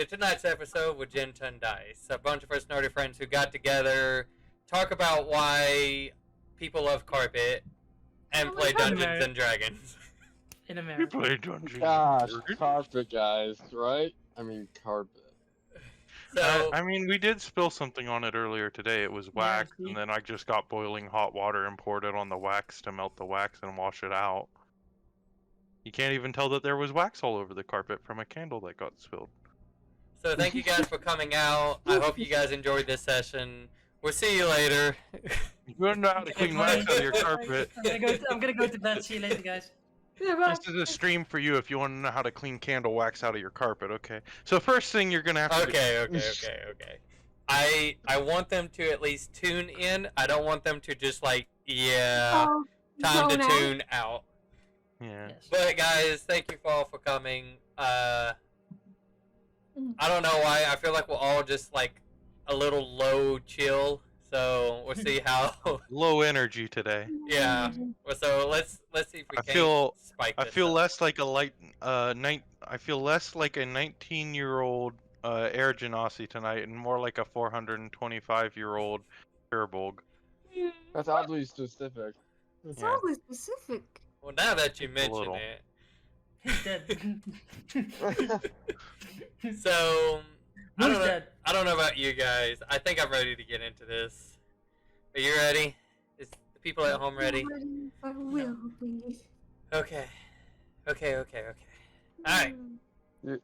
to tonight's episode with Ginton Dice. A bunch of us nerdy friends who got together, talk about why people love carpet, and play Dungeons and Dragons. In We America. play Dungeons. Gosh, and Dragons. carpet, guys, right? I mean, carpet. So, I mean, we did spill something on it earlier today. It was wax, see? and then I just got boiling hot water and poured it on the wax to melt the wax and wash it out. You can't even tell that there was wax all over the carpet from a candle that got spilled. so thank you guys for coming out. I hope you guys enjoyed this session. We'll see you later. You don't know how to clean wax out of your carpet. I'm gonna go to bed. See you later, guys. This is a stream for you if you want to know how to clean candle wax out of your carpet, okay? So first thing you're gonna have to Okay. I want them to at least tune in. I don't want them to just time to tune out. Yeah. Yes. But guys, thank you all for coming. I don't know why. I feel like we're all just like a little low chill. So we'll see how. Low energy today. Yeah. So let's see if we I can feel- spike. I this feel up. less like a I feel less like a 19-year-old Air Genasi tonight, and more like a 425-year-old Turbolg. That's oddly specific. It's Yeah. oddly specific. Well, now that you mention little. it, He's dead. so I Who's don't know. dead? I don't know about you guys. I think I'm ready to get into this. Are you ready? Is the people at home ready? I will be. Okay. All right. Yeah.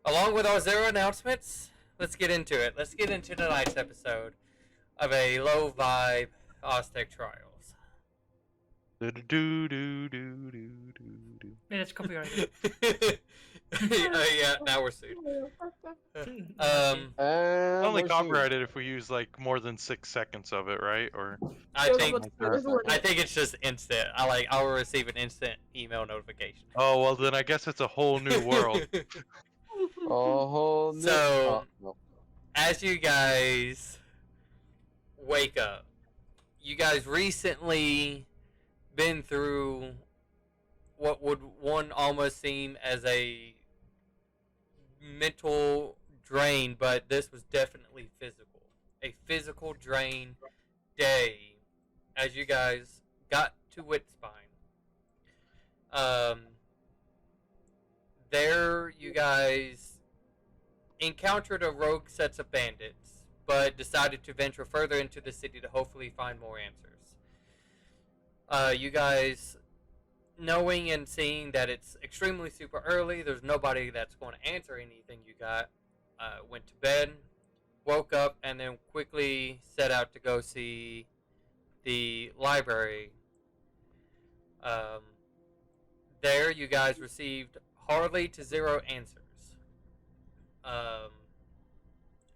Along with our zero announcements, let's get into it. Let's get into tonight's episode of a low vibe Aztec Trials. Man, it's copyrighted. Yeah, now we're sued. And Only we're copyrighted if we use like more than 6 seconds of it, right? Or I think I it's just instant. I will receive an instant email notification. oh well, then I guess it's a whole new world. a whole new. So- no. As you guys wake up, you guys recently been through what would one almost seem as a mental drain, but this was definitely physical. A physical drain day as you guys got to Whitspine. There you guys encountered a rogue set of bandits, but decided to venture further into the city to hopefully find more answers. You guys, knowing and seeing that it's extremely super early, there's nobody that's going to answer anything you got, went to bed, woke up, and then quickly set out to go see the library. There you guys received hardly to zero answers.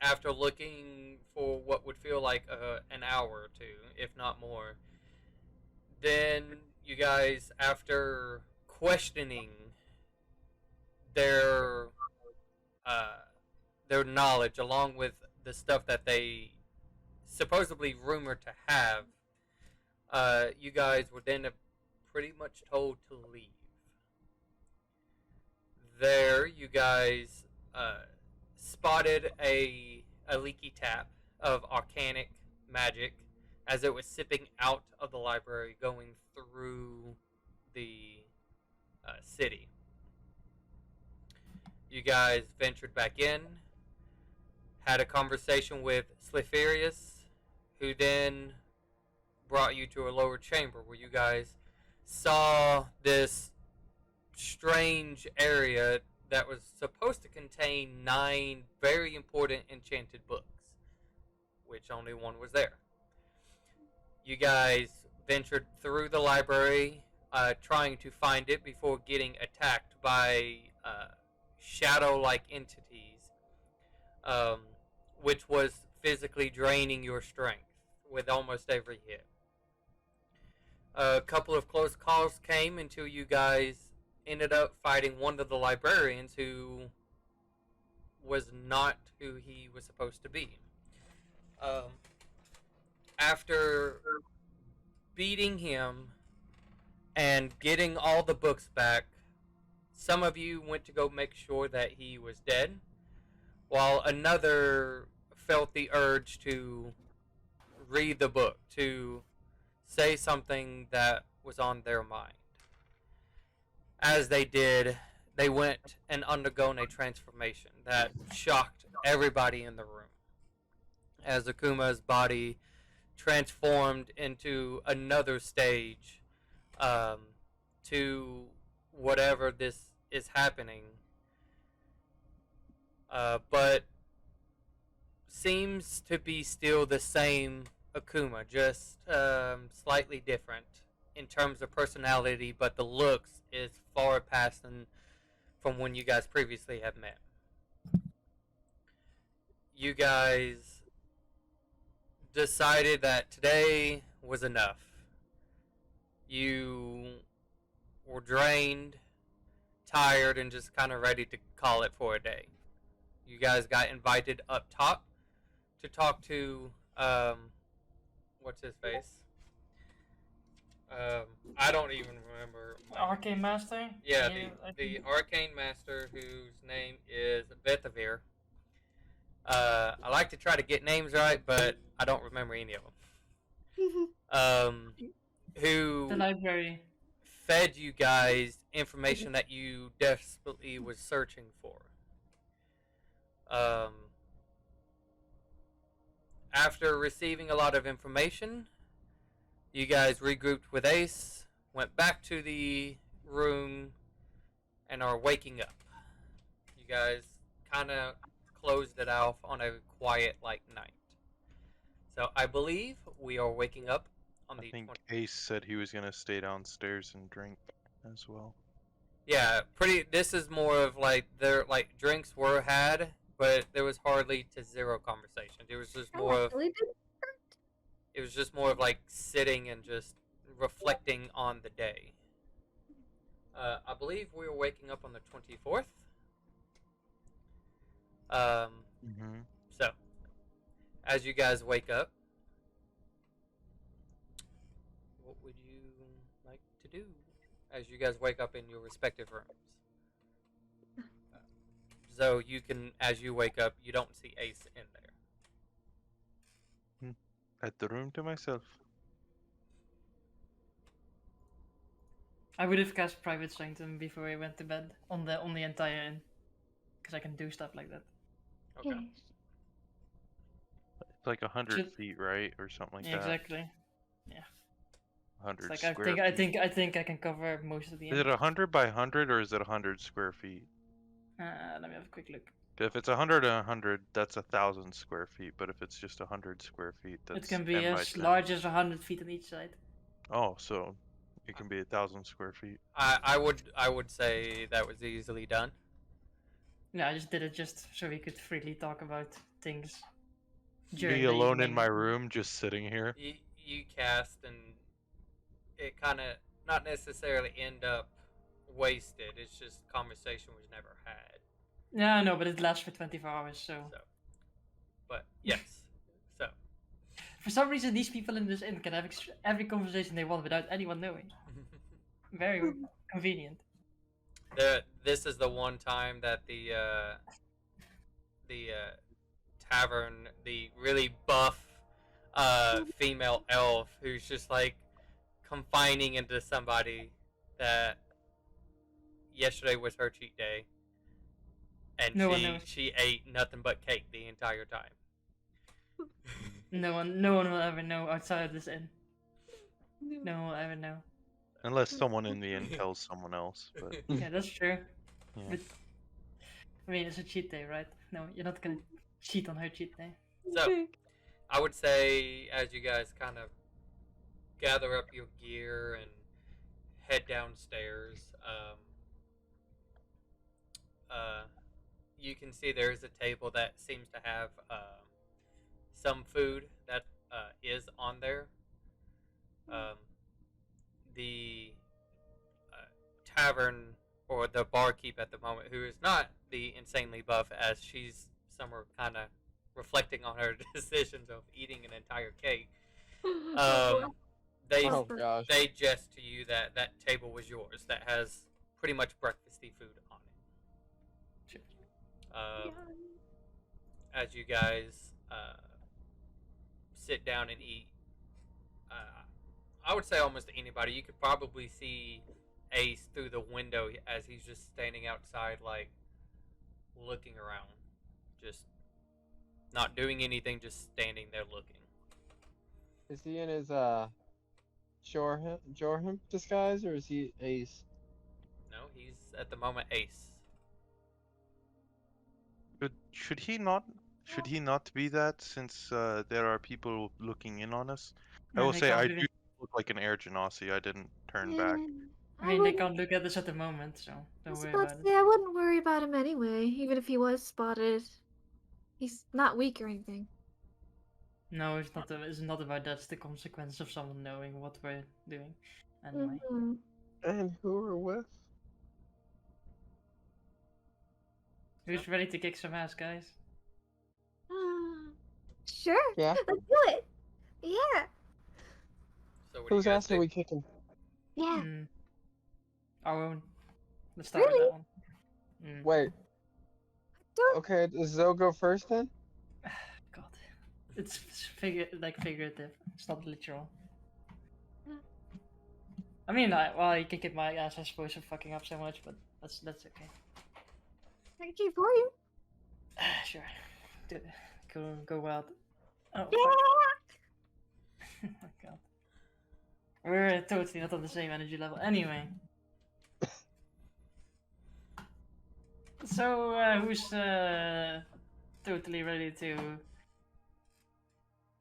After looking for what would feel like an hour or two, if not more, then you guys, after questioning their knowledge along with the stuff that they supposedly rumored to have, you guys were then pretty much told to leave. There, you guys spotted a leaky tap of arcanic magic as it was sipping out of the library going through the city. You guys ventured back in, had a conversation with Sliferius, who then brought you to a lower chamber where you guys saw this strange area that was supposed to contain 9 very important enchanted books, which only one was there. You guys ventured through the library, trying to find it before getting attacked by shadow-like entities, which was physically draining your strength with almost every hit. A couple of close calls came until you guys ended up fighting one of the librarians who was not who he was supposed to be. After beating him and getting all the books back, some of you went to go make sure that he was dead. while another felt the urge to read the book, to say something that was on their mind. As they did, they went and undergone a transformation that shocked everybody in the room. As Akuma's body transformed into another stage, um, to whatever this is happening, but seems to be still the same Akuma, just slightly different in terms of personality, but the looks is far past from when you guys previously have met. You guys decided that today was enough. You were drained, tired, and just kind of ready to call it for a day. You guys got invited up top to talk to, what's his face? I don't even remember. Arcane Master? Yeah, I the think- Arcane Master, whose name is Bethavir. I like to try to get names right, but I don't remember any of them. The Who library. fed you guys information that you desperately was searching for. After receiving a lot of information, you guys regrouped with Ace, went back to the room, and are waking up. You guys kind of closed it off on a quiet like night. So I believe we are waking up on I the think 20th. Ace said he was gonna stay downstairs and drink as well. Yeah, pretty. This is more of like drinks were had, but there was hardly to zero conversation. It was just more of it was just more of like sitting and just reflecting on the day. I believe we were waking up on the 24th. Mm-hmm. So as you guys wake up, what would you like to do as you guys wake up in your respective rooms? So you can, as you wake up, you don't see Ace in there. Had the room to myself. I would have cast Private Sanctum before I went to bed on the entire inn. Because I can do stuff like that. Okay. Yes. It's like 100 Should- feet, right, or something like Yeah, that. exactly. 100 It's like square feet. I think I can cover most of the Is inn. it 100 by 100 or is it 100 square feet? Let me have a quick look. If it's 100 and 100, that's 1,000 square feet. But if it's just 100 square feet, that's It can be 10 by as 10. large as 100 feet on each side. Oh, so it can be 1,000 square feet. I would say that was easily done. No, I just did it just so we could freely talk about things. Me during the alone in evening. my room, just sitting here. You cast and it kind of not necessarily end up wasted. It's just conversation was never had. Yeah, no, but it lasts for 24 hours, so. But yes, so For some reason, these people in this inn can have every conversation they want without anyone knowing. Very convenient. this is the one time that the tavern, the really buff female elf who's just like confining into somebody that yesterday was her cheat day, and No one knows. she ate nothing but cake the entire time. No one will ever know outside of this inn. No one will ever know. Unless someone in the inn tells someone else. But Yeah, that's true. Yeah. But I mean, it's a cheat day, right? No, you're not gonna cheat on her cheat day. So, I would say as you guys kind of gather up your gear and head downstairs, you can see there is a table that seems to have some food that is on there. The tavern or the barkeep at the moment, who is not the insanely buff, as she's somewhere kind of reflecting on her decisions of eating an entire cake. They Oh gosh. they jest to you that that table was yours. That has pretty much breakfasty food on it. Sure. as you guys sit down and eat. I would say almost anybody. You could probably see Ace through the window as he's just standing outside, like looking around, just not doing anything, just standing there looking. Is he in his Jorhim disguise, or is he Ace? No, he's at the moment Ace. Should he not? Should he not be that since there are people looking in on us? I Yeah, will they say can't I do do it. look like an air genasi. I didn't turn back. I mean, they can't look at us at the moment, so I don't was worry about about to it. say I wouldn't worry about him anyway, even if he was spotted. He's not weak or anything. No, it's not. It's not about that. It's the consequence of someone knowing what we're doing. Anyway, Mhm. And who are with? who's ready to kick some ass, guys? Sure. Yeah. Let's do it. Yeah. So what do you Whose guys ass are do? we kicking? Yeah. Our own. Let's start with Really? that one. Mm. Wait. Don't. Okay, does Zoe go first then? God, it's figurative. It's not literal. I mean, well, you can kick my ass, I suppose, for fucking up so much, but that's okay. I can keep for you. Sure. Do it. Go wild. Oh, Yeah. fuck. Oh my god. We're totally not on the same energy level. Anyway. So, who's totally ready to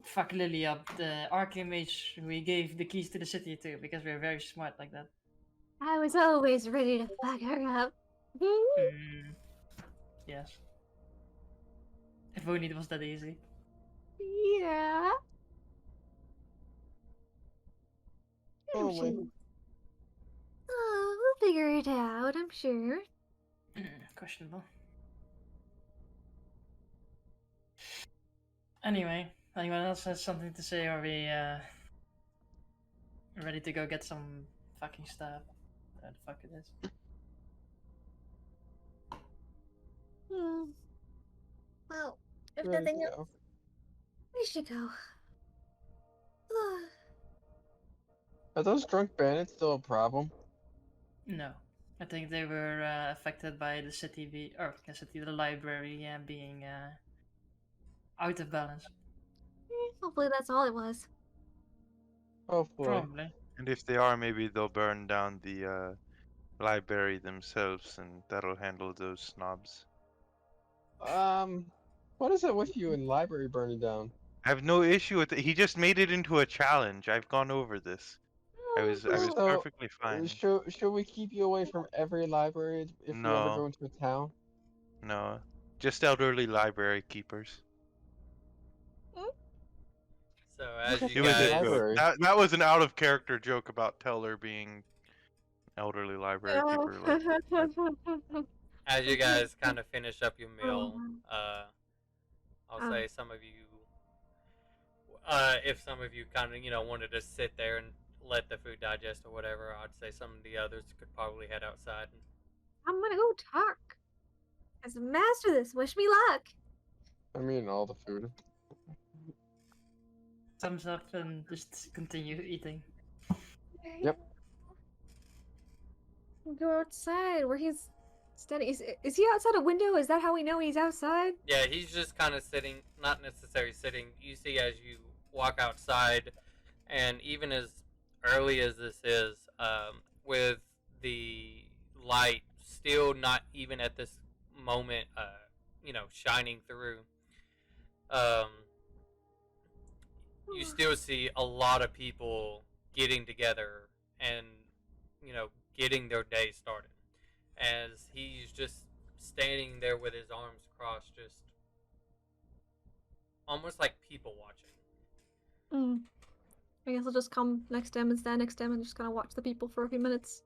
fuck Lily up, the arcane mage we gave the keys to the city to, because we're very smart like that. I was always ready to fuck her up. Mm. Yes. If only it was that easy. Yeah. I'm Only. sure. Oh, we'll figure it out, I'm sure. Questionable. Anyway, anyone else has something to say, or are we ready to go get some fucking stuff? Where the fuck it is? Well, if Ready nothing to else, go. we should go. Are those drunk bandits still a problem? No. I think they were affected by the city, the library being out of balance. Hopefully that's all it was. Hopefully. Probably. And if they are, maybe they'll burn down the library themselves, and that'll handle those snobs. What is it with you in library burning down? I have no issue with it. He just made it into a challenge. I've gone over this. I was So, perfectly fine. should we keep you away from every library if we ever No. go into a town? No, just elderly library keepers. So as Look you at It was the a guys, joke. library. That was an out of character joke about Teller being elderly library keeper. Like, as you guys kind of finish up your meal, Oh. I'll say some of you, if some of you kind of wanted to sit there and let the food digest or whatever, I'd say some of the others could probably head outside. I'm gonna go talk. As a master of this, wish me luck. I mean, all the food. Thumbs up and just continue eating. Yep. Go outside where he's standing. Is he outside a window? Is that how we know he's outside? Yeah, he's just kind of sitting, not necessarily sitting. You see as you walk outside, and even as early as this is, with the light still not even at this moment, shining through, you still see a lot of people getting together and, getting their day started. As he's just standing there with his arms crossed, just almost like people watching. I guess I'll just come next to him and stand next to him and just kind of watch the people for a few minutes.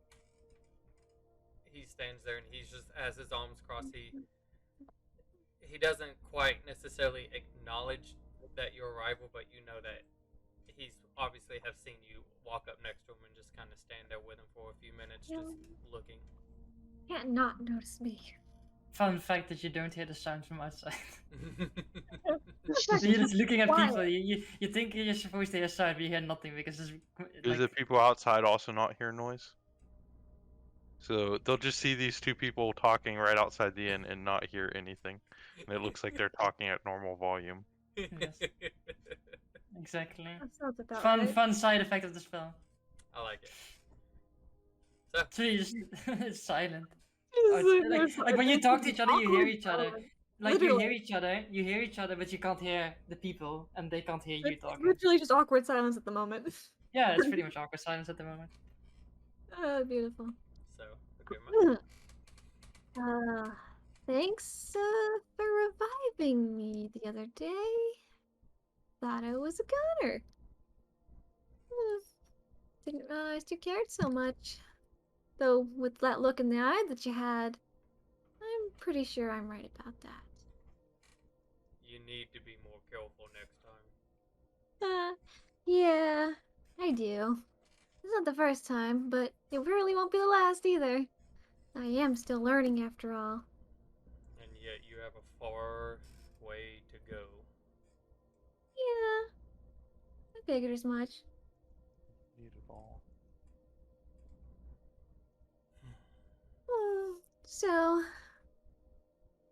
He stands there and he's just, as his arms crossed, he doesn't quite necessarily acknowledge that your arrival, but you know that he's obviously have seen you walk up next to him and just kind of stand there with him for a few minutes, just looking. Can't not notice me. Fun fact that you don't hear the sounds from outside. It's You're actually just looking at quiet. people. You think you're supposed to hear sound, but you hear nothing because it's Is like the people outside also not hear noise? So they'll just see these two people talking right outside the inn and not hear anything. And it looks like they're talking at normal volume. Yes. exactly. That sounds about Fun right. fun side effect of the spell. I like it. So, So you just it's silent. It's It's no like when you silence, talk to it's each other, you hear awkward each other. silence. Like you Literally. hear each other, but you can't hear the people, and they can't hear you It's talking. literally just awkward silence at the moment. Yeah, it's pretty much awkward silence at the moment. Oh, beautiful. so okay, Thanks for reviving me the other day. Thought I was a goner. Didn't realize you cared so much. Though, with that look in the eye that you had, I'm pretty sure I'm right about that. you need to be more careful next time. Yeah, I do. It's not the first time, but it really won't be the last either. I am still learning after all. And yet you have a far way to go. Yeah, I figured as much. Need it all. So,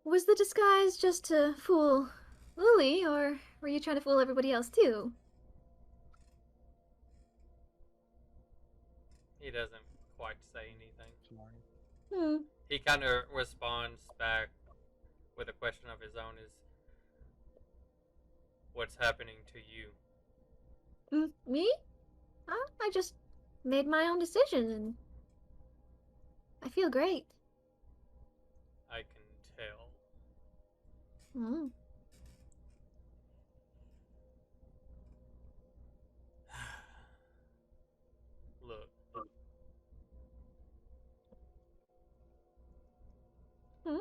was the disguise just to fool Lily, or were you trying to fool everybody else too? He doesn't quite say anything. Hmm. He kind of responds back with a question of his own: is what's happening to you? Me? I just made my own decision, and I feel great. I can tell. Hmm. Look. Hmm?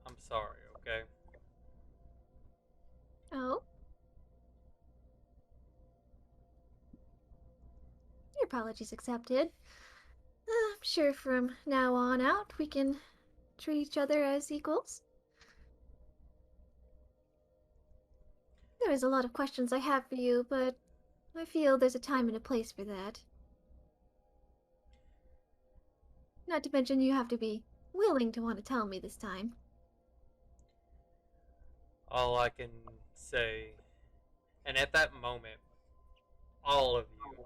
I'm sorry, okay? Oh? Your apologies accepted. I'm sure from now on out we can treat each other as equals. There is a lot of questions I have for you, but I feel there's a time and a place for that. Not to mention you have to be willing to want to tell me this time. All I can say, and at that moment, all of you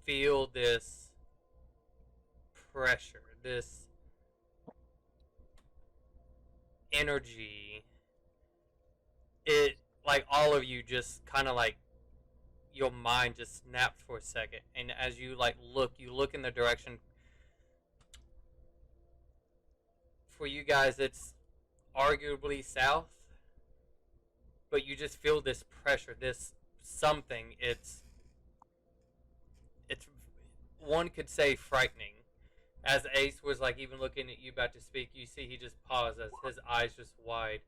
feel this pressure, this energy. It, like, all of you just kind of like, your mind just snaps for a second. And as you, like, you look in the direction. For you guys, it's arguably south. But you just feel this pressure, this something. It's one could say frightening. As Ace was like even looking at you about to speak, you see he just paused as his eyes just wide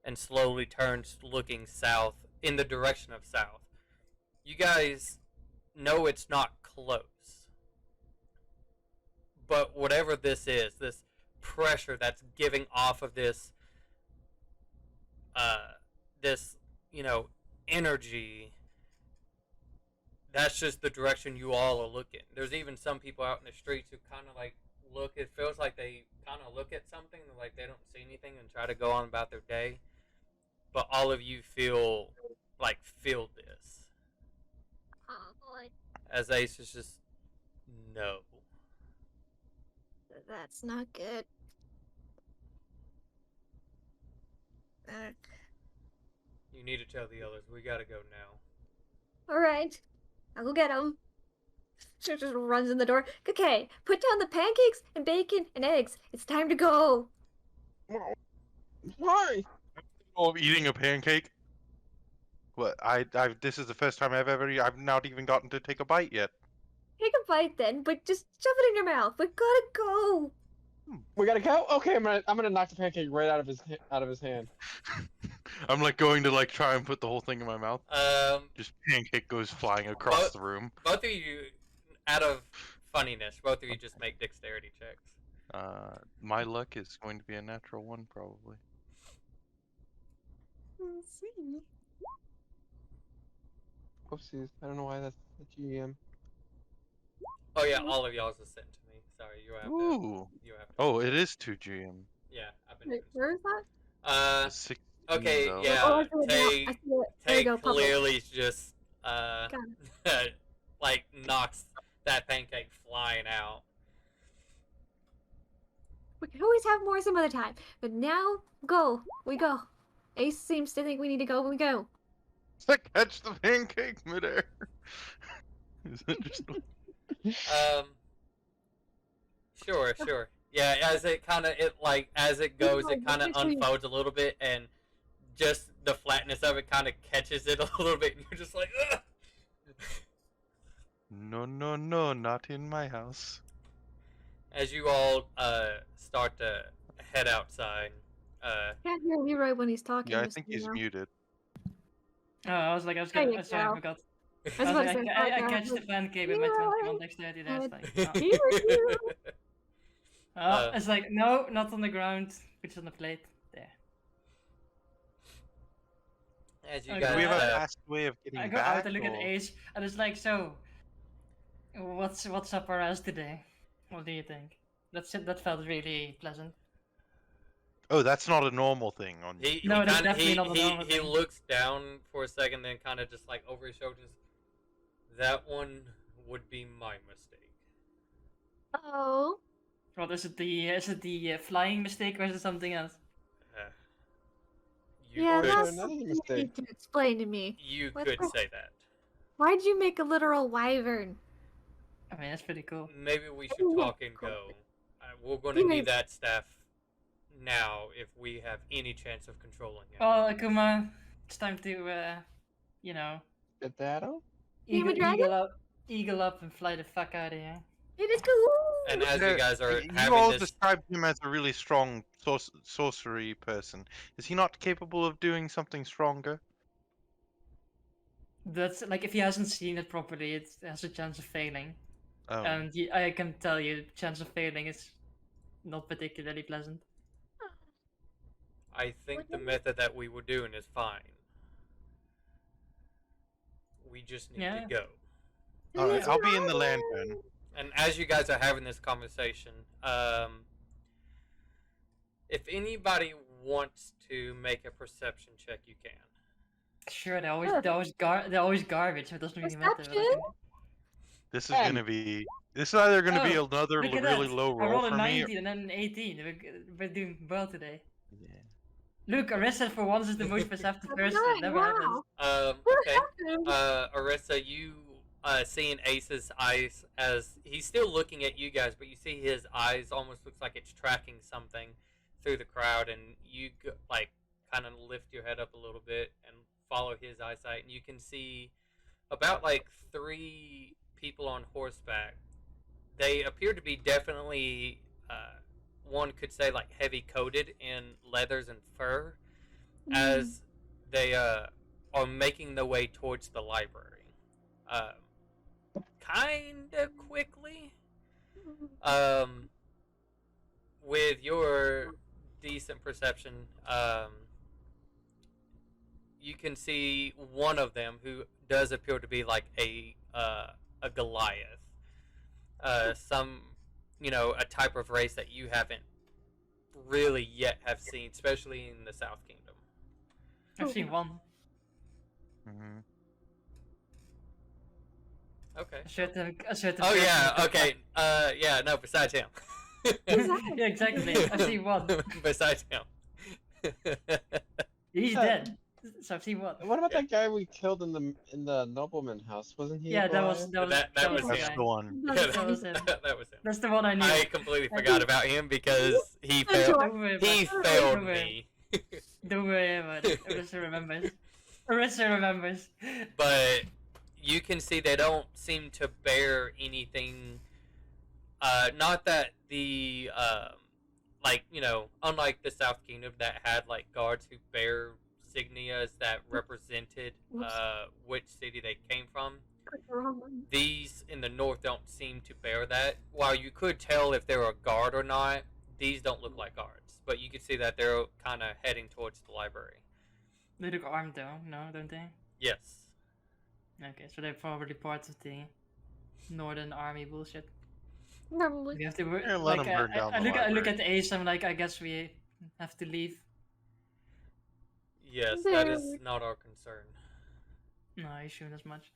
and slowly turns looking south in the direction of south. You guys know it's not close. But whatever this is, this pressure that's giving off of this energy, that's just the direction you all are looking. There's even some people out in the streets who kind of like look, it feels like they kind of look at something, like they don't see anything and try to go on about their day. But all of you feel this. Oh boy, As Ace is just, no. that's not good. You need to tell the others. We gotta go now. Alright, I'll go get him. She just runs in the door. Okay, put down the pancakes and bacon and eggs. It's time to go. Why? Oh, eating a pancake? What? This is the first time I've not even gotten to take a bite yet. Take a bite then, but just shove it in your mouth. We gotta go. We gotta go. Okay, I'm gonna knock the pancake right out of his hand. I'm like going to like try and put the whole thing in my mouth. Um, Just pancake goes flying across the room. both of you, out of funniness, both of you just make dexterity checks. My luck is going to be a natural one, probably. Sweet. Oopsies. I don't know why that's the GM. Oh yeah, all of y'all's is sent to me. Sorry, you have to. Ooh. You have to. Oh, it is 2 GM. Yeah, I've been. Wait, doing where is that? It's 16, Okay, though. yeah. Oh, I see it now. Tay, I see it. There Tay you go, public. clearly just Got like knocks that pancake flying out. We can always have more some other time, but now go. We go. Ace seems to think we need to go. We go. I catch the pancake midair. Is it just Sure. Yeah, as it kind of as it goes, it kind of unfolds a little bit, and just the flatness of it kind of catches it a little bit, and you're just like, ugh! No, not in my house. As you all start to head outside. Can't hear Leroy when he's talking. Yeah, I just think so you he's know. muted. Oh, I was There you sorry, I go. forgot. I was I was about to like, say, I fuck, catch the pancake with my 21 dexterity there. It's like, it's like, no, not on the ground. Put it on the plate. There. As you Okay. Do guys, we have a fast way of getting I go back? out and look at or- Ace, and it's like, so, what's up our ass today? What do you think? That felt really pleasant. Oh, that's not a normal thing on you. No, that's definitely not a normal he thing. looks down for a second, then kind of just like over his shoulders. That one would be my mistake. Oh. What is it? The flying mistake or is it something else? You Yeah, could, that's another something you mistake. need to explain to me. you What could the- say that. Why'd you make a literal wyvern? I mean, that's pretty cool. Maybe we should Oh, talk and cool. go. We're going to You need mean- that staff now if we have any chance of controlling it. Well, Akuma, it's time to, you know, Get that out? Name a dragon? eagle up and fly the fuck out of here. It is cool. And as you guys are You having all this, described him as a really strong sorcery person. Is he not capable of doing something stronger? That's like if he hasn't seen it properly, it has a chance of failing. Oh. And I can tell you, chance of failing is not particularly pleasant. I think the method that we were doing is fine. We just need Yeah. to go. Alright, I'll be in the lantern. And as you guys are having this conversation, if anybody wants to make a perception check, you can. Sure, they're always garbage, so it doesn't really matter. Perception? This is Ten. gonna be. This is either gonna be Oh, another Look at really that. low I roll rolled a for me. 19 and then an 18. We're doing well today. Yeah. Look, Arissa for once is the most perceptive person. It never happens. Wow. Okay. Arissa, you seeing Ace's eyes as he's still looking at you guys, but you see his eyes almost looks like it's tracking something through the crowd, and you like kind of lift your head up a little bit and follow his eyesight, and you can see about like 3 people on horseback. They appear to be definitely one could say like heavy coated in leathers and fur, as they are making their way towards the library. Kinda quickly. With your decent perception, you can see one of them who does appear to be like a Goliath. Some, a type of race that you haven't really yet have seen, especially in the South Kingdom. I've seen one. Mm-hmm. Okay. A certain Oh person yeah. is- Okay. Yeah. No. Besides him. Yeah, exactly. I've seen one. Besides him. He's Yeah. dead. So I've seen one. What about that guy we killed in the nobleman house? Wasn't he? Yeah, a that was Goliath? That was the That's guy. the one. Yeah, That was him. that was him. That's the one I knew. I completely forgot about him because he That's failed. right. Don't worry He about it. failed Don't worry. me. Don't worry about it. Arissa remembers. Arissa remembers. But you can see they don't seem to bear anything. Not that the unlike the South Kingdom that had like guards who bear signias that represented Whoops. which city they came from. Click the wrong one. these in the north don't seem to bear that. While you could tell if they're a guard or not, these don't look like guards. But you can see that they're kind of heading towards the library. They look armed though, no, don't they? Yes. Okay, so they're probably part of the Northern Army bullshit. Probably. We have to Yeah, let them burn down I the look library. at the Ace. I'm like, I guess we have to leave. Yes, that is not our concern. No, I assume as much.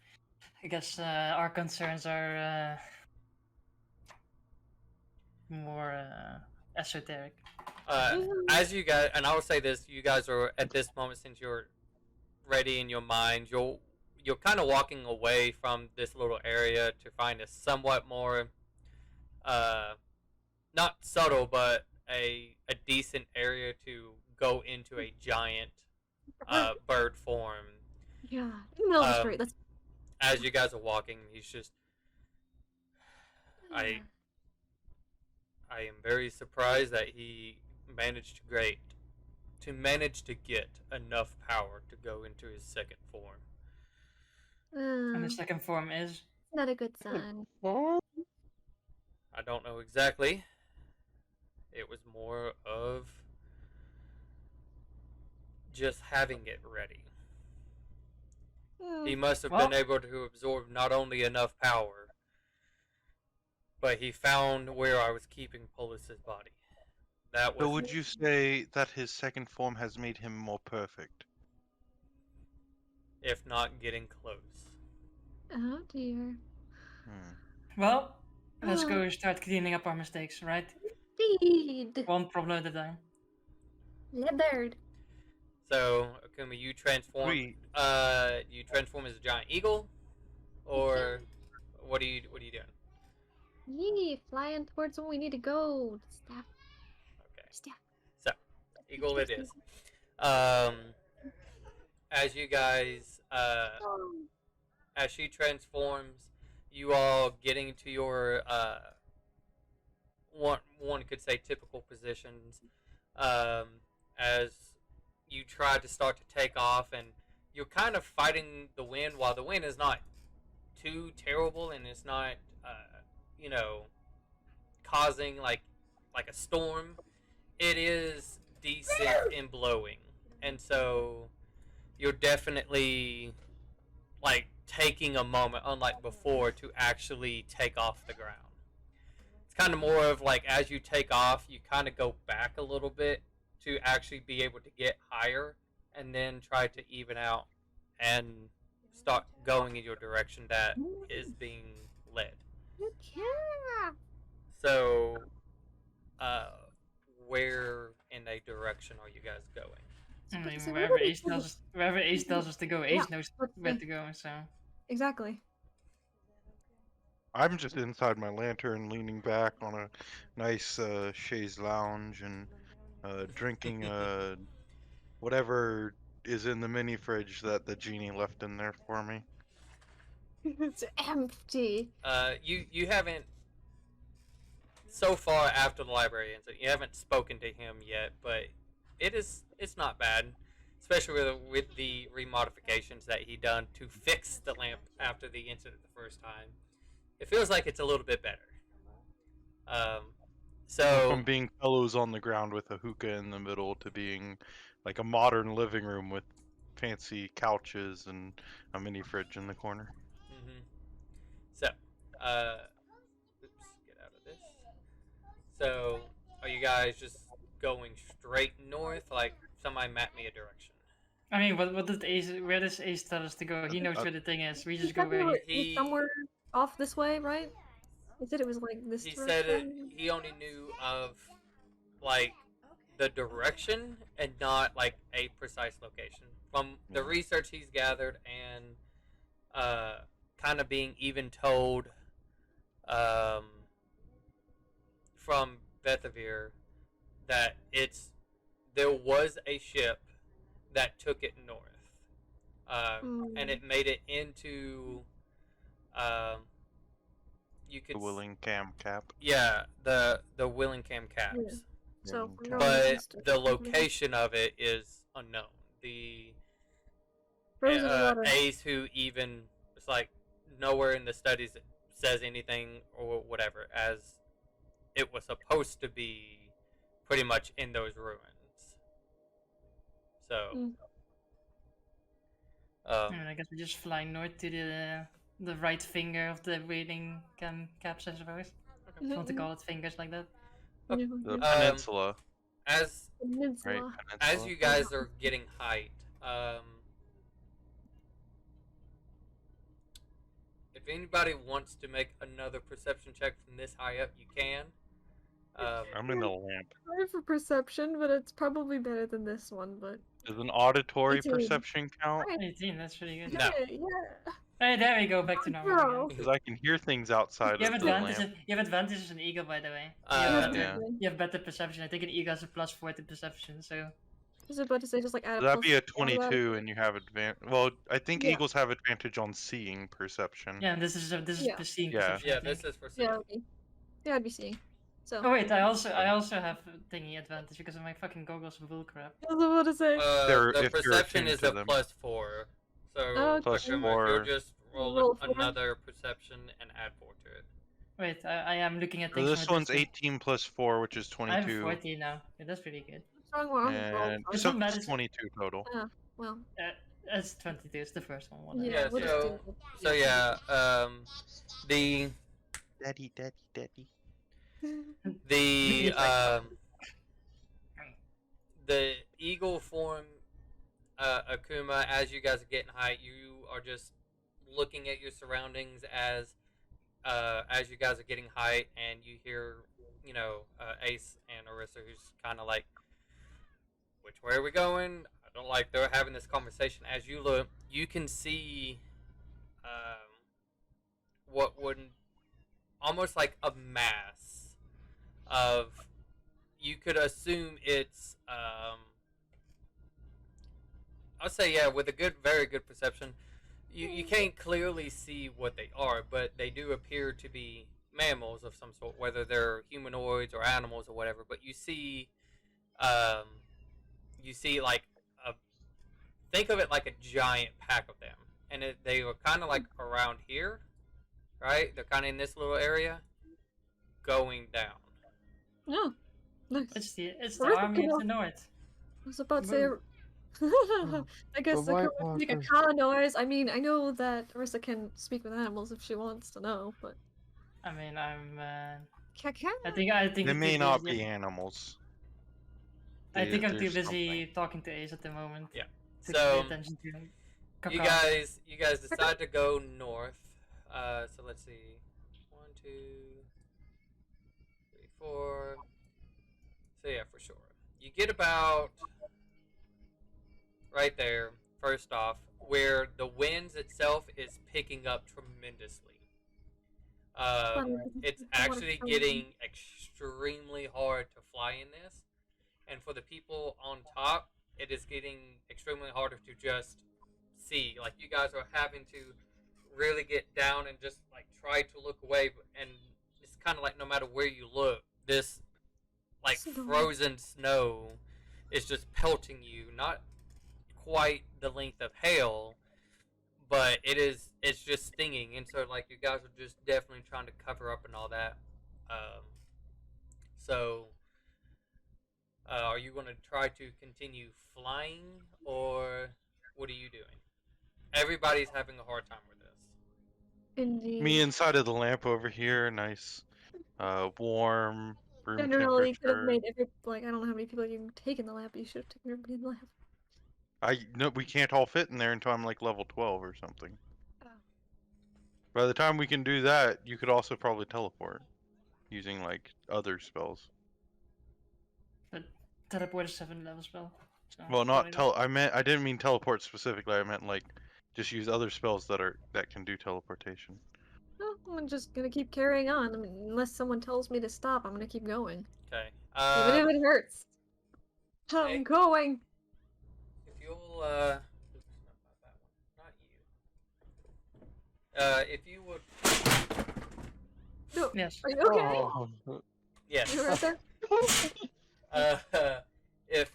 I guess our concerns are more esoteric. As you guys, and I will say this, you guys are at this moment, since you're ready in your mind, you're kind of walking away from this little area to find a somewhat more, not subtle, but a decent area to go into a giant bird form. Yeah. In the middle of the street. That's. As you guys are walking, he's just, I am very surprised that he managed to get enough power to go into his second form. And the second form is Not a good sign. I don't know exactly. It was more of just having it ready. He must have been able to absorb not only enough power, but he found where I was keeping Polis's body. That was. So would you say that his second form has made him more perfect? If not getting close. Oh dear. well. Let's go start cleaning up our mistakes, right? Indeed. One problem at a time. Leathered. So, Akuma, you transform. Sweet. You transform as a giant eagle, or what are you doing? Yee, flying towards where we need to go. Staff. Okay. Staff. So, eagle it is. As you guys, as she transforms, you all getting to your one could say typical positions, as you try to start to take off, and you're kind of fighting the wind, while the wind is not too terrible and it's not causing like a storm. It is decent in blowing, and so you're definitely like taking a moment, unlike before, to actually take off the ground. It's kind of more of like, as you take off, you kind of go back a little bit to actually be able to get higher, and then try to even out and start going in your direction that is being led. Yeah. So, where in a direction are you guys going? I mean, So wherever what do we Ace tells us to go, Ace Yeah, knows let's where see. to go. So Exactly. I'm just inside my lantern, leaning back on a nice chaise lounge and drinking whatever is in the mini fridge that the genie left in there for me. It's empty. You haven't, so far after the library ends, you haven't spoken to him yet, but it's not bad, especially with the remodifications that he done to fix the lamp after the incident the first time. It feels like it's a little bit better. So From being pillows on the ground with a hookah in the middle to being like a modern living room with fancy couches and a mini fridge in the corner. So, oops, get out of this. So, are you guys just going straight north? Like, somebody map me a direction. I mean, what does Ace? Where does Ace tell us to go? He knows where the thing is. We just go said where we he. were somewhere off this way, right? He said it was like this He direction. said it. He only knew of like the direction and not like a precise location. From the research he's gathered and kind of being even told from Bethavir that there was a ship that took it north, and it made it into you could The Willing Cam Cap. yeah, the Willingham caps. Yeah. So, Yeah, we're going But east of- the location of it is unknown. The Frozen water. Ace, who even was like, nowhere in the studies it says anything or whatever, as it was supposed to be pretty much in those ruins. So, Mm. I guess we just fly north to the right finger of the waiting caps, I suppose. If you want to call it fingers like that. The Yeah. peninsula, as right? Peninsula. as Peninsula. you guys are getting height, if anybody wants to make another perception check from this high up, you can. I'm in the lamp. Sorry for perception, but it's probably better than this one. But Does an auditory 18. perception count? 18, that's pretty good. No. yeah. Hey, there we go, back to normal Bro. again. Because I can hear things outside You have of the advantage. lamp. You have advantage as an eagle, by the way. yeah. You have better perception. I think an eagle has a +4 to perception, so. I was about to say just like add So that'd plus be a one to that. 22, and you have advantage. Well, I think Yeah. eagles have advantage on seeing perception. Yeah, this is Yeah. seeing Yeah. perception. I yeah, this think. is for Yeah, seeing. I'd be seeing. So. Oh wait, I also have thingy advantage because of my fucking goggles and bullcrap. I was about to say. They're- The if you're perception attuned is to a them. +4. So, Okay. Plus Akuma, four. you'll just roll Roll 4. another perception and add 4 to it. Wait, I am looking at So things. this from a one's distance. 18 plus 4, which is I have 22. 14 now. Yeah, that's pretty good. Strong one. And This so one it's matters- 22 total. Well. It's 22. It's the first one. Whatever. Yeah. Yeah, we'll just so- do it. So yeah, the Daddy. the like- the eagle form, Akuma. As you guys are getting height, you are just looking at your surroundings as you guys are getting height, and you hear, Ace and Orisa, who's kind of like, which way are we going? I don't like they're having this conversation. As you look, you can see what would almost like a mass of, you could assume it's I'll say, yeah, with a very good perception, you can't clearly see what they are, but they do appear to be mammals of some sort, whether they're humanoids or animals or whatever. But you see like think of it like a giant pack of them, and they were kind of like around here, right? They're kind of in this little area, going down. Oh, nice. It's the Orisa army can of the north. I was about to say. I guess The I White could make a Walkers. car noise. I mean, I know that Orisa can speak with animals if she wants to know, but I mean, I'm. can I think They I'm may too not busy- be animals. I think I'm too There's busy something. talking to Ace at the moment. Yeah. To So, pay attention to You Kakao. guys decide to go north. So let's see. 1, 2, 3, 4. So yeah, for sure. You get about right there, first off, where the winds itself is picking up tremendously. It's actually getting extremely hard to fly in this. And for the people on top, it is getting extremely harder to just see. Like, you guys are having to really get down and just like try to look away, and it's kind of like no matter where you look, this like frozen snow is just pelting you. Not quite the length of hail, but it's just stinging, and so like you guys are just definitely trying to cover up and all that. So are you going to try to continue flying, or what are you doing? Everybody's having a hard time with this. Indeed. Me inside of the lamp over here, nice, warm room Generally could have temperature. made every I don't know how many people you can take in the lab. But you should have taken everybody in the lab. No, we can't all fit in there until I'm like level 12 or something. Oh. By the time we can do that, you could also probably teleport using like other spells. Teleport is 7 level spell. So Well, not probably I didn't mean teleport specifically. I meant like just use other spells that can do teleportation. No, I'm just gonna keep carrying on. I mean, unless someone tells me to stop, I'm gonna keep going. Okay. Even if it hurts. okay. I'm going. If you'll, oops, not that one, not you. If you would, No, Yes. are you okay? Oh. yes. You right there? If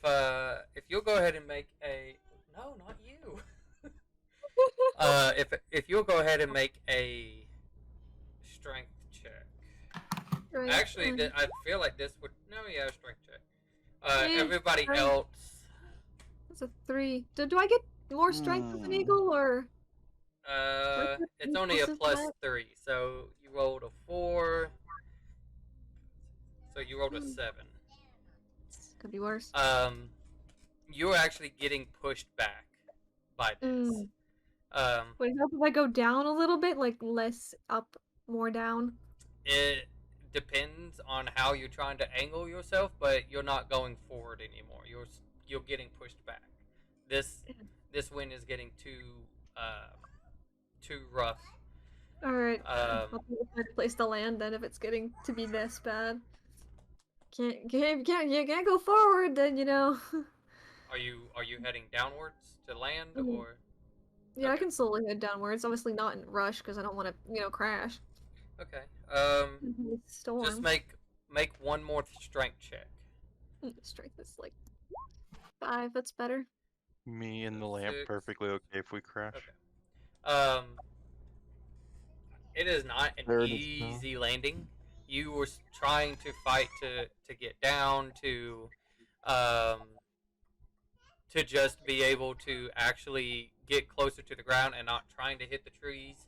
you'll go ahead and make a, no, not you. If you'll go ahead and make a strength check. Right. Actually, I feel like this would strength check. Yeah, Everybody strength. else. That's a 3. Do I get more strength as an eagle, or? It's only a +3, so you rolled a 4. So you rolled a 7. Could be worse. You're actually getting pushed back by this. Would it help if I go down a little bit, like less up, more down? It depends on how you're trying to angle yourself, but you're not going forward anymore. You're getting pushed back. This wind is getting too rough. All right. I'll find a place to land then if it's getting to be this bad. You can't go forward then, you know. Are you heading downwards to land or? Yeah, I Okay. can slowly head downwards. Obviously not in rush because I don't want to, crash. Okay. Storm. Just make one more strength check. Strength is like 5. That's better. Me and the lamp 6. perfectly okay if we crash. Okay. It is not There an it is now. easy landing. You were trying to fight to get down to just be able to actually get closer to the ground and not trying to hit the trees.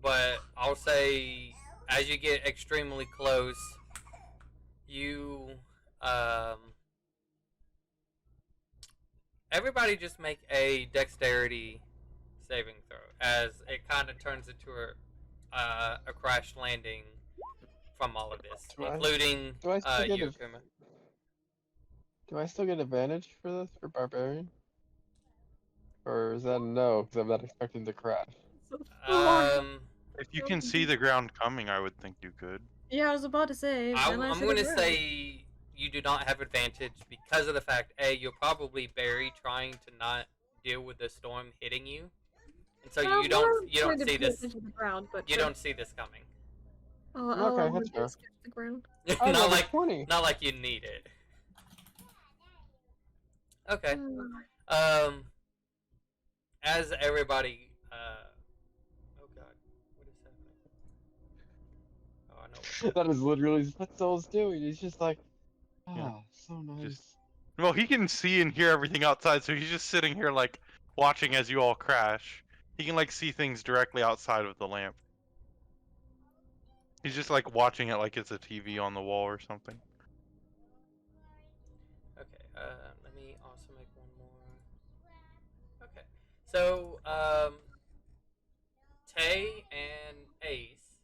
But I'll say as you get extremely close, you everybody just make a dexterity saving throw as it kind of turns into a crash landing from all of this, including do I still get you, a- Kuma. Do I still get advantage for this for barbarian? Or is that a no? Because I'm not expecting to crash. If you can see the ground coming, I would think you could. Yeah, I was about to say. I'm going to say you do not have advantage because of the fact you're probably buried trying to not deal with the storm hitting you, and so you don't see this. You don't see this coming. Okay, that's fair. The ground. not like you need it. Okay. As everybody, oh god, what is happening? Oh, I know. That is literally what Soul's doing. He's just like, so nice. Well, he can see and hear everything outside, so he's just sitting here like watching as you all crash. He can like see things directly outside of the lamp. He's just like watching it like it's a TV on the wall or something. Okay, let me also make one more. Okay, so Tay and Ace,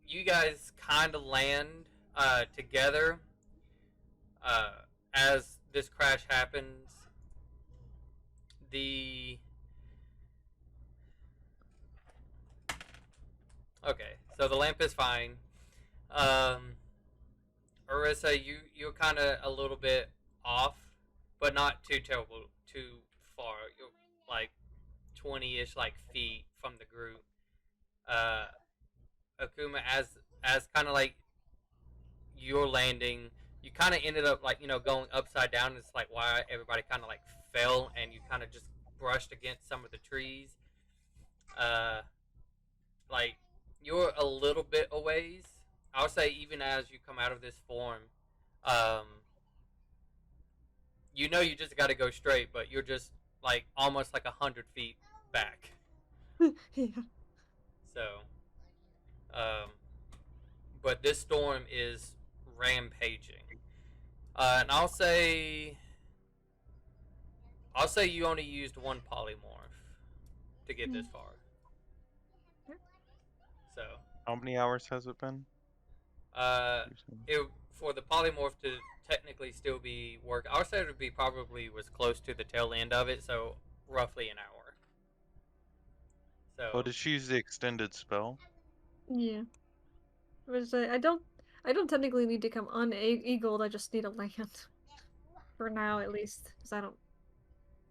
you guys kind of land together as this crash happens. Okay, so the lamp is fine. Orisa, you're kind of a little bit off, but not too terrible, too far. You're like 20-ish feet from the group. Akuma, as kind of like you're landing, you kind of ended up going upside down. It's like why everybody kind of fell and you kind of just brushed against some of the trees. You're a little bit a ways. I would say even as you come out of this form, you just got to go straight, but you're just almost 100 feet back. Yeah. So, but this storm is rampaging, and I'll say you only used one polymorph to get this far. So. How many hours has it been? For the polymorph to technically still be work, I would say it would be probably was close to the tail end of it, so roughly an hour. So. Oh, did she use the extended spell? Yeah. I don't technically need to come uneagled. I just need a land. For now, at least, because I don't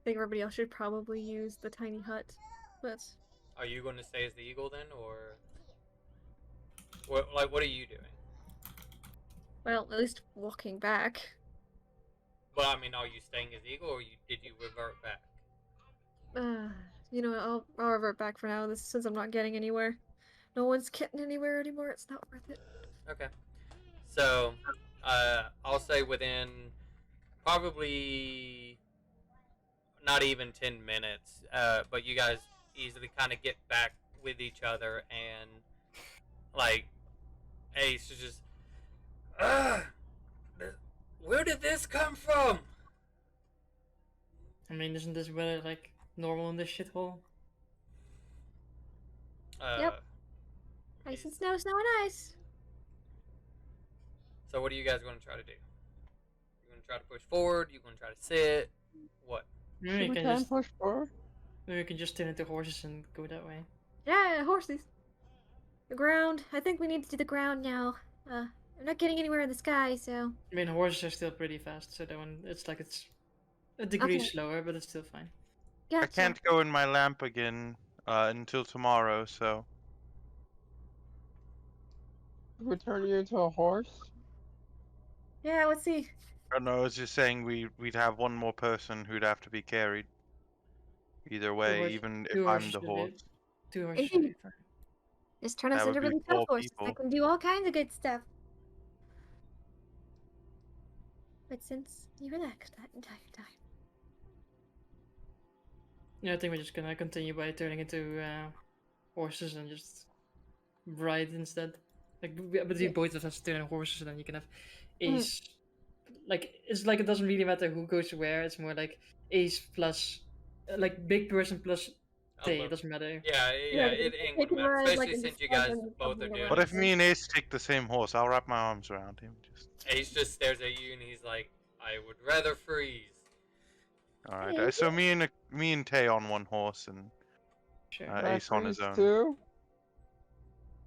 think everybody else should probably use the tiny hut. But. Are you going to stay as the eagle then, or what are you doing? Well, at least walking back. But I mean, are you staying as eagle, or did you revert back? You know, I'll revert back for now. Since I'm not getting anywhere. No one's getting anywhere anymore. It's not worth it. Okay. So, I'll say within probably not even 10 minutes, but you guys easily kind of get back with each other, and like Ace is just, where did this come from? I mean, isn't this weather like normal in this shithole? Yep. Ice and snow, snow and ice. So what are you guys going to try to do? You going to try to push forward? You going to try to sit? What? Maybe Should we we can try and just push forward? turn into horses and go that way. Yeah, horses. The ground. I think we need to do the ground now. I'm not getting anywhere in the sky, so. I mean, horses are still pretty fast, so that one it's a degree Okay. slower, but it's still fine. Gotcha. I can't go in my lamp again until tomorrow, so We turn you into a horse? Yeah, let's see. I don't know. I was just saying we'd have one more person who'd have to be carried. Either way, horse- even two if I'm horses the should be- horse. 2 horses Hey. should be fine. Just turn us That would into be really 4 tough horses. I people. can do all kinds of good stuff. But since you relaxed that entire time. Yeah, I think we're just gonna continue by turning into horses and just ride instead. Like, but you both of us turn into horses, and then you can have Ace. Like, it's like it doesn't really matter who goes where. It's more like Ace plus, like big person plus Tay. Although- It doesn't matter. Yeah, Yeah, it they ain't gonna can matter, ride, especially like, in since the you guys front and both are something doing around. What it. if me and Ace take the same horse? I'll wrap my arms around him. Just Ace just stares at you and he's like, I would rather freeze. all right. Hey. So me and Tay on one horse and Sure. Can I Ace on his freeze own. too?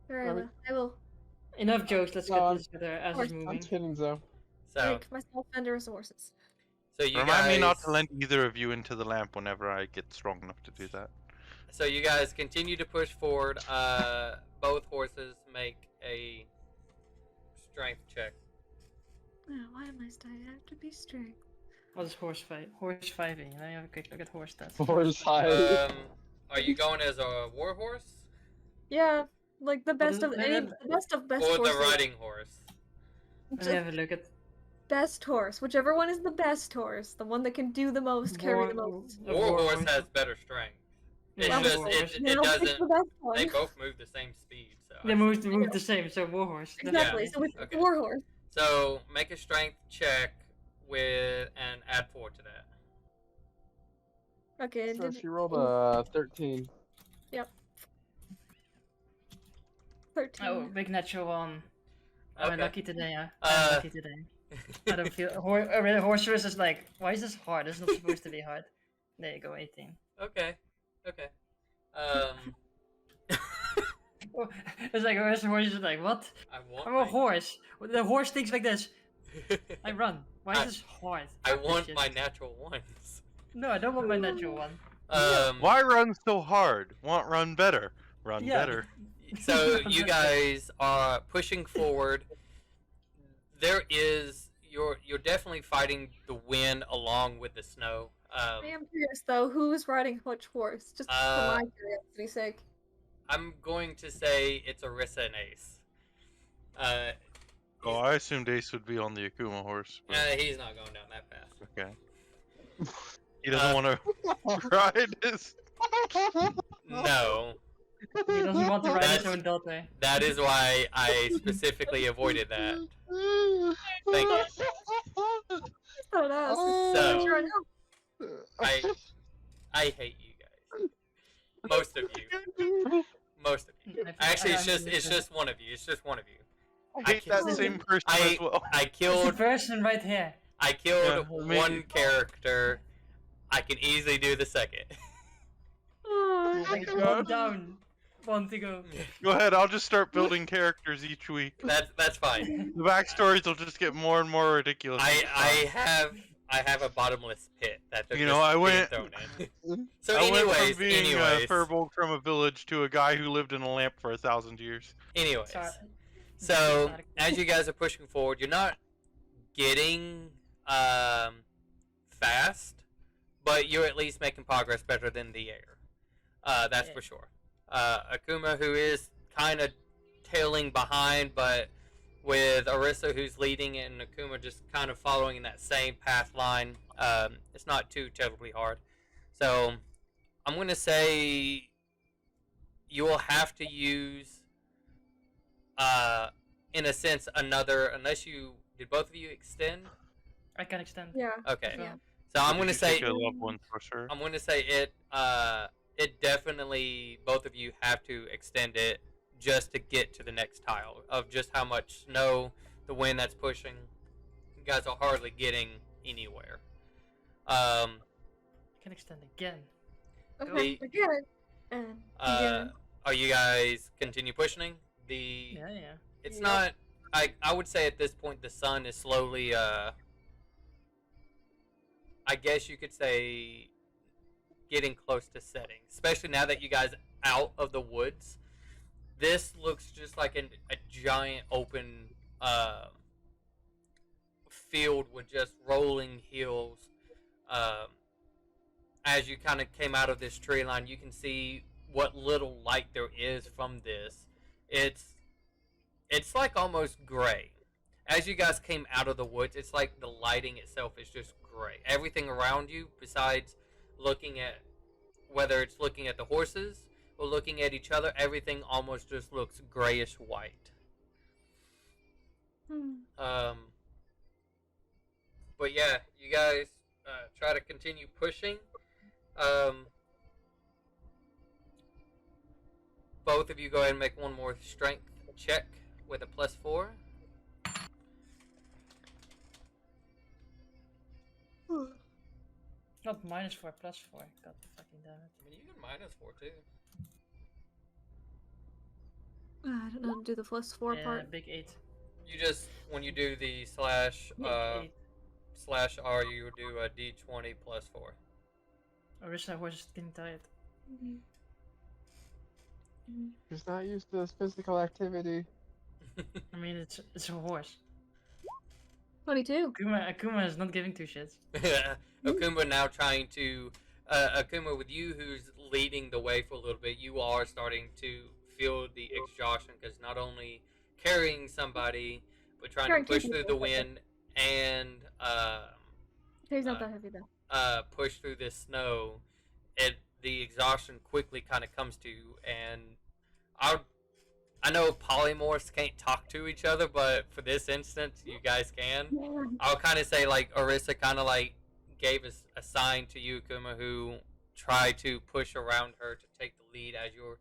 Sure, Are we- I will Enough jokes. Let's No, get I'm- this together as course, it's I'm moving. kidding, Zoe. So, make myself under as horses. so you Remind me not guys, to let either of you into the lamp whenever I get strong enough to do that. so you guys continue to push forward. Both horses make a strength check. Oh, why must I have to be strict? What is horse fight? Horse 5e. Now you have a quick look at horse stats. Horse high. Are you going as a war horse Yeah, like the best is- of no, any, no, the best of best or the horses. riding horse? Let me have a look at Best horse, whichever one is the best horse, the one that can do the most, carry the most. a War horse has better strength. It's Yeah, just war it, horse. it Then I'll pick doesn't. the best one. They both move the same speed. So They move the same, so war horse. Exactly. definitely. So it's Okay. the war horse. So make a strength check with and add 4 to that. Okay. So did- she rolled a 13. 13. Oh, big natural one. I'm Okay. lucky today, huh? Uh, I'm lucky today. I don't feel. Horse race is like, why is this hard? It's not supposed to be hard. There you go, 18. Okay. Okay. Oh, it's like, horse is like, what? I want. I'm a horse. The horse thinks like this. I run. Why I- is this hard? I Fuck this want shit. my natural ones. No, I don't want my natural one. Why run so hard? Want run better? Run Yeah. better. So you guys are pushing forward. There is you're definitely fighting the wind along with the snow. I am curious though, who's riding which horse? Just for my curiosity's sake. I'm going to say it's Arissa and Ace. Oh, I assumed Ace would be on the Akuma horse. But He's not going down that path. okay. He doesn't want to ride his. No, He doesn't want to ride his That's- own daughter. that is why I specifically avoided that. Thank you. I thought I'd ask. So- Sure, I know. I hate you guys. Most of you. Most of you. Actually, it's just one of you. It's just one of you. I hate that can't- same person I as well. I It's the killed person right here. I killed Yeah, me- one character. I can easily do the second. Oh, Like, God. one down. One to go. Go ahead, I'll just start building characters each week. That's fine. The backstories will just get more and more ridiculous. I have a bottomless pit that they're You just know, I being went- thrown in. So I went anyways, from being anyways, a furbolg from a village to a guy who lived in a lamp for 1,000 years. anyways. Sorry. So as you guys are pushing forward, you're not getting fast, but you're at least making progress better than the air. That's Yeah. for sure. Akuma, who is kind of tailing behind, but with Arissa, who's leading, and Akuma just kind of following in that same path line, it's not too terribly hard. So I'm going to say you will have to use, in a sense, another, unless you, did both of you extend? I can extend. Yeah. Okay. Yeah. So I'm Did going to you say, take a level 1 sorcerer? I'm going to say it definitely, both of you have to extend it just to get to the next tile of just how much snow, the wind that's pushing. You guys are hardly getting anywhere. I can extend again. Okay. Again. And again. Are you guys continue pushing? Yeah. It's Yep. not. I would say at this point the sun is slowly. I guess you could say getting close to setting, especially now that you guys out of the woods. This looks just like a giant open field with just rolling hills. As you kind of came out of this tree line, you can see what little light there is from this. It's like almost gray. As you guys came out of the woods, it's like the lighting itself is just gray. Everything around you, besides looking at, whether it's looking at the horses or looking at each other, everything almost just looks grayish white. But yeah, you guys try to continue pushing. Both of you go ahead and make one more strength check with a +4. Not -4, +4. God fucking damn it. I mean, you can -4 too. I don't know how to do the +4 Yeah, part. big 8. You just, when you do the slash Big 8. /R, you do a d20 +4. Arissa horse is getting tired. He's not used to this physical activity. I mean, it's a horse. 22. Akuma is not giving two shits. Akuma now trying to Akuma, with you who's leading the way for a little bit, you are starting to feel the exhaustion because not only carrying somebody but trying Carrying to push two through the people. wind and He's not that heavy though. push through this snow. The exhaustion quickly kind of comes to you, and I know polymorphs can't talk to each other, but for this instance, you guys can. I'll kind of say, like, Arissa kind of, like, gave us a sign to you, Kuma, who tried to push around her to take the lead as you're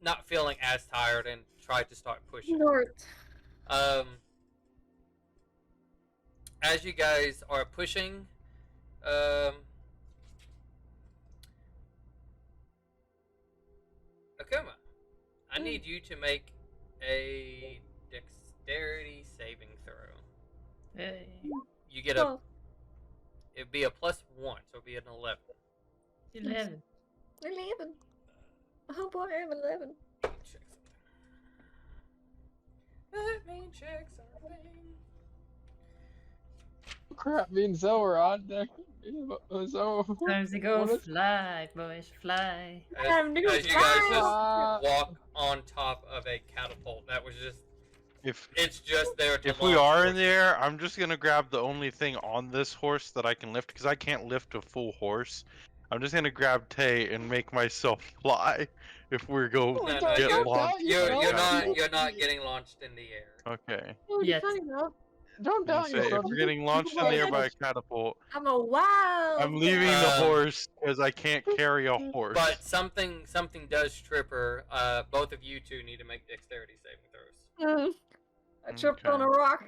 not feeling as tired and tried to start pushing. North. As you guys are pushing, Akuma, I need you to make a dexterity saving throw. Hey. You get it'd be a +1, so it'd be an 11. 11. 11. Oh boy, I'm 11. Check something. Let me check something. Crap, me and Zoe are on deck. Zoe. Time to go What is- fly, boys, fly. As you guys just walk on top of a catapult, that was just, it's just there to If we launch are in towards the air, I'm just gonna grab the only thing on this horse that I can lift because I can't lift a full horse. I'm just gonna grab Tay and make myself fly if we're go No, no, get you're- launched. You're not getting launched in the air. Okay. Oh, Yes. funny though. Don't I'm doubt say if yourself. we're getting launched in the air by a catapult, I'm a wild. I'm leaving the Um, horse because I can't carry a horse. But something does trip her. Both of you two need to make dexterity saving throws. I tripped Okay. on a rock.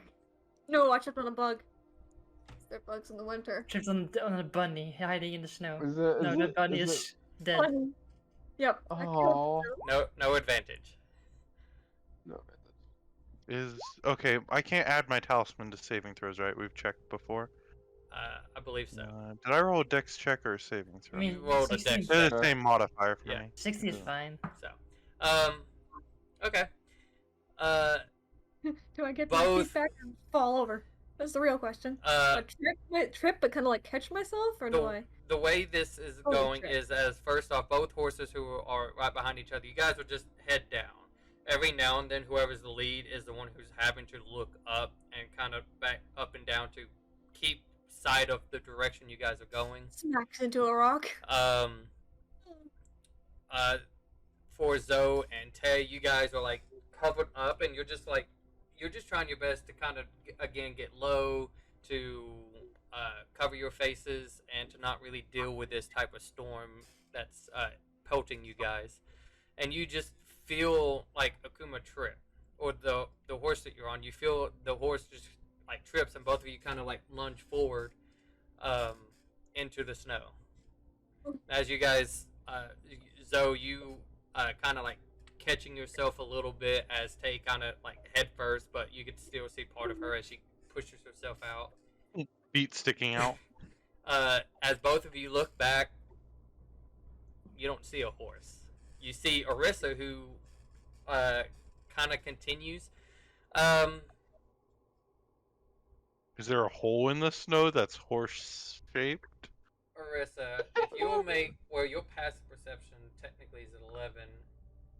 No, I tripped on a bug. There are bugs in the winter. Tripped on a bunny hiding in the snow. Is No, it, that bunny is is dead. Funny. Yep. I killed Oh. No advantage. No. Okay, I can't add my talisman to saving throws, right? We've checked before. I believe so. Did I roll a dex check or a saving I throw? mean, You rolled a 60, dex They're check. the same modifier for Yeah. me. 60 is Yeah. fine. So, okay. Do I get my Both- feet back and fall over? That's the real question. A trip, but kind of like catch myself, or do I? The way this is Oh, going trip. is as first off, both horses who are right behind each other, you guys will just head down. Every now and then, whoever's the lead is the one who's having to look up and kind of back up and down to keep sight of the direction you guys are going. Smacks into a rock. For Zoe and Tay, you guys are like covered up, and you're just trying your best to kind of again get low to cover your faces and to not really deal with this type of storm that's pelting you guys. And you just feel like Akuma trip, or the horse that you're on. You feel the horse just like trips, and both of you kind of like lunge forward into the snow. As you guys, Zoe, you kind of like catching yourself a little bit as Tay kind of like head first, but you can still see part of her as she pushes herself out. Feet sticking out. As both of you look back, you don't see a horse. You see Orisa, who kind of continues. Is there a hole in the snow that's horse shaped? Orisa, if you will make, well, your passive perception technically is at 11.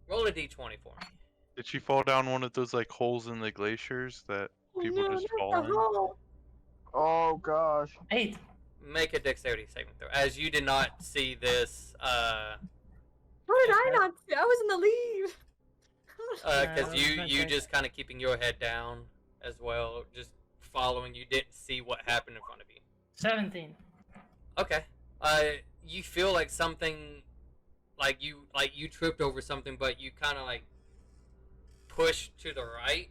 Roll a d20 for me. Did she fall down one of those like holes in the glaciers that people just fall in? Hole. Oh gosh. 8. Make a dexterity saving throw. As you did not see this, How did I not see? I was in the lead. because you Okay. just kind of keeping your head down as well, just following. You didn't see what happened in front of you. 17. Okay. You feel like something, like you tripped over something, but you kind of like push to the right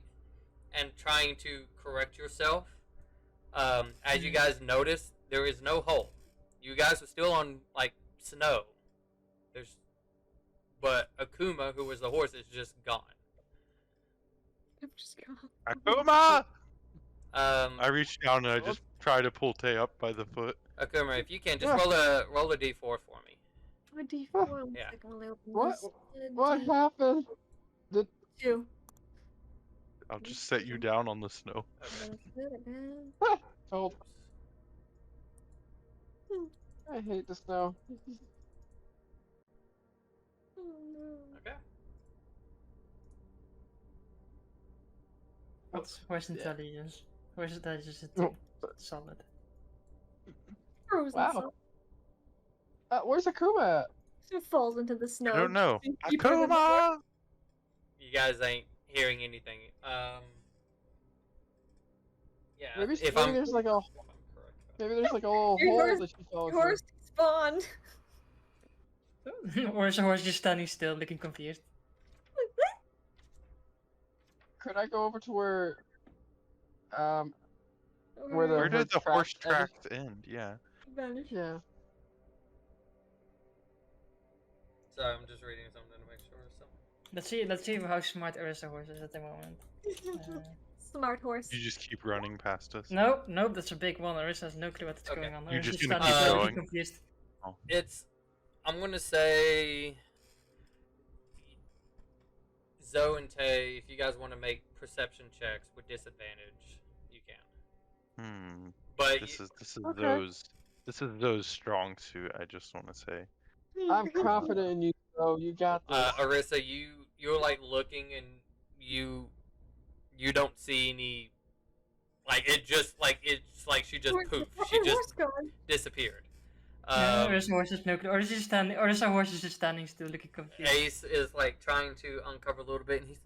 and trying to correct yourself. As you guys notice, there is no hole. You guys are still on like snow. But Akuma, who was the horse, is just gone. I'm just gone. Akuma! I Um, reach down and I just try to pull Tay up by the foot. Akuma, if you can, just Yeah. roll a d4 for me. A D4. One Yeah. second, while I open What? this. What happened? 2. I'll just set you down on the snow. Told. I hate the snow. Okay. What's horse intelligence? Horse intelligence is Oh. 2. Solid. Frozen Wow. solid. Where's Akuma at? It falls into the snow. I don't know. Deeper than the Akuma! You guys ain't hearing anything. Yeah. Maybe, if maybe I'm there's like a if I'm correct. maybe there's like a little Your hole horse- that she fell into. Horse spawned. Or is a horse just standing still, looking confused? Could I go over to where where the Where did the horse tracks tracks end? Yeah. Vanish. Yeah. Sorry, I'm just reading something to make sure. Let's see how smart Orisa horse is at the moment. Smart horse. You just keep running past us. Nope, that's a big one. Orisa has no clue what's Okay. going on. You're Orisa's just gonna standing keep still, looking going? confused. I'm gonna say Zoe and Tay, if you guys want to make perception checks with disadvantage, you can. But This is Okay. those strong suit, I just want to say. I'm confident in you, bro. You got this. Orisa, you're like looking and you don't see any, like it's like she just poof, she Horse just gone. disappeared. No, Orisa horse has no clue. Orisa horse is just standing still, looking confused. Ace is like trying to uncover a little bit, and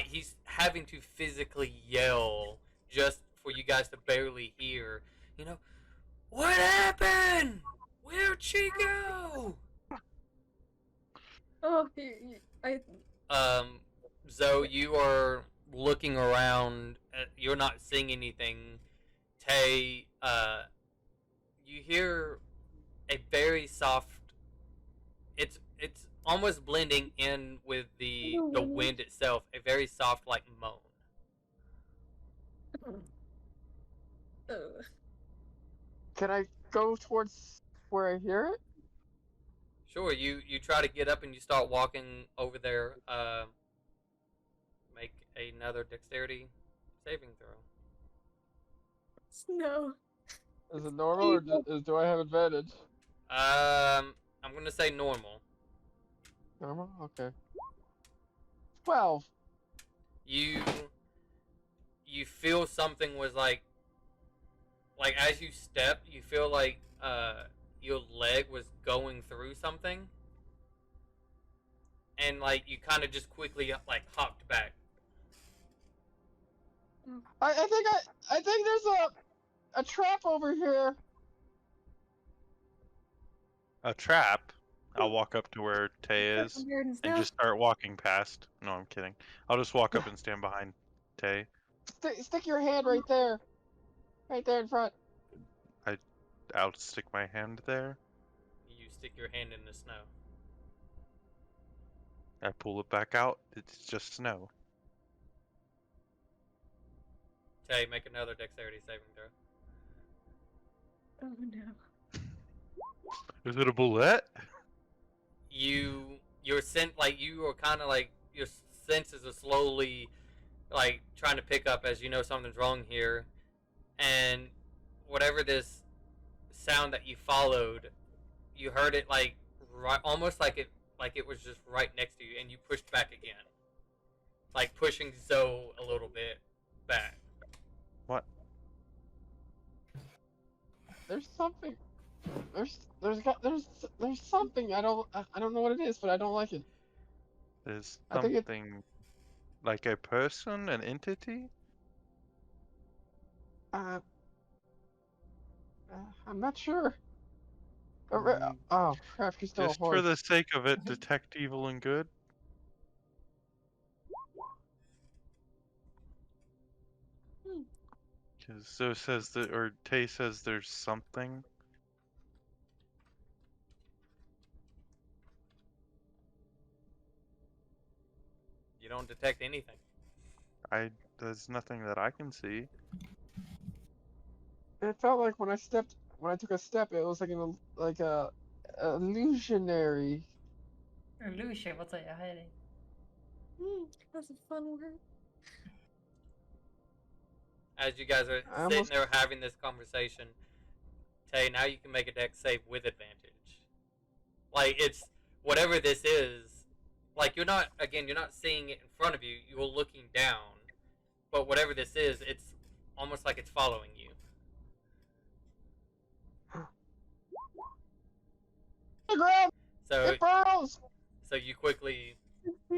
he's having to physically yell just for you guys to barely hear. You know, what happened? Where'd she go? Oh, Zoe, you are looking around. You're not seeing anything. Tay, you hear a very soft. It's almost blending in with the wind itself. A very soft like moan. Can I go towards where I hear it? Sure, you try to get up and you start walking over there. Make another dexterity saving throw. Snow. Is it normal or do I have advantage? I'm gonna say normal. Normal? Okay. 12. You feel something was like as you step, you feel like your leg was going through something, and like you kind of just quickly like hopped back. I think there's a trap over here. A trap. I'll walk up to where Tay is and just start walking past. No, I'm kidding. I'll just walk up and stand behind Tay. Stick your hand right there. Right there in front. I'll stick my hand there. You stick your hand in the snow. I pull it back out. It's just snow. Tay, make another dexterity saving throw. Oh no. Is it a bullet? Your scent, like you are kind of like your senses are slowly like trying to pick up as you know something's wrong here, and whatever this sound that you followed, you heard it like right, almost like it was just right next to you, and you pushed back again, like pushing Zoe a little bit back. What? There's something. There's something. I don't know what it is, but I don't like it. There's I think something like a person, an entity? Uh, I'm not sure. Mm, Oh crap! She's still a Just horse. for the sake of it, detect evil and good. Because Zoe says that, or Tay says there's something. You don't detect anything. There's nothing that I can see. It felt like when I took a step, it was like a illusionary. Illusion, wat are you hiding? That's a fun word. As you guys are sitting there having this conversation, Tay, now you can make a dex save with advantage. Like it's whatever this is. Like you're not seeing it in front of you. You're looking down, but whatever this is, it's almost like it's following you. So It burrows. So you quickly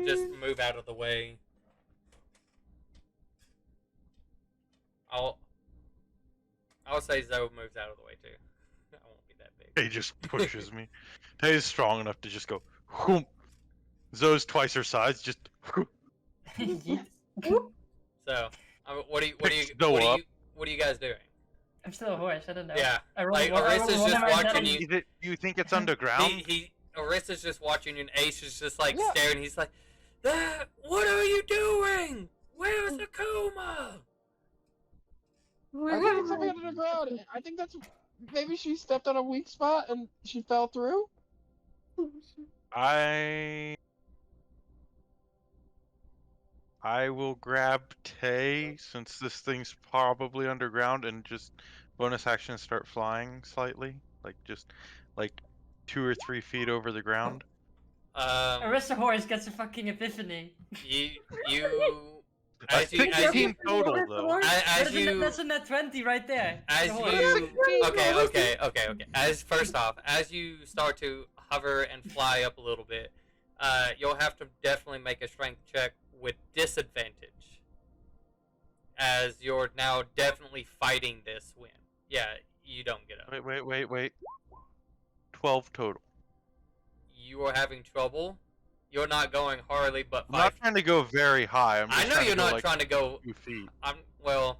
just move out of the way. I'll say Zoe moves out of the way too. I won't be that big. Tay just pushes me. Tay is strong enough to just go. Whoom. Zoe's twice her size. Just. Whoom. So, what are you guys doing? I'm still a horse, I don't know. Yeah, I roll, like I roll Arissa's one just right watching now. you. Do you think it's underground? Arissa's just watching you, and Ace is just like Yeah. staring. He's like, "What are you doing? Where's Akuma?" I think it's something under the ground. I think that's maybe she stepped on a weak spot and she fell through. I will grab Tay since this thing's probably underground and just bonus action start flying slightly, like 2 or 3 feet over the ground. Arista horse gets a fucking epiphany. As you 16 total though. That's a net 20 right there. As The horse. you okay. As first off, as you start to hover and fly up a little bit, you'll have to definitely make a strength check with disadvantage, as you're now definitely fighting this wind. Yeah, you don't get up. Wait. 12 total. You are having trouble. You're not going hardly, but I'm not trying to go very high. I'm just I know trying you're to go, not like, trying to go. 2 feet. Well,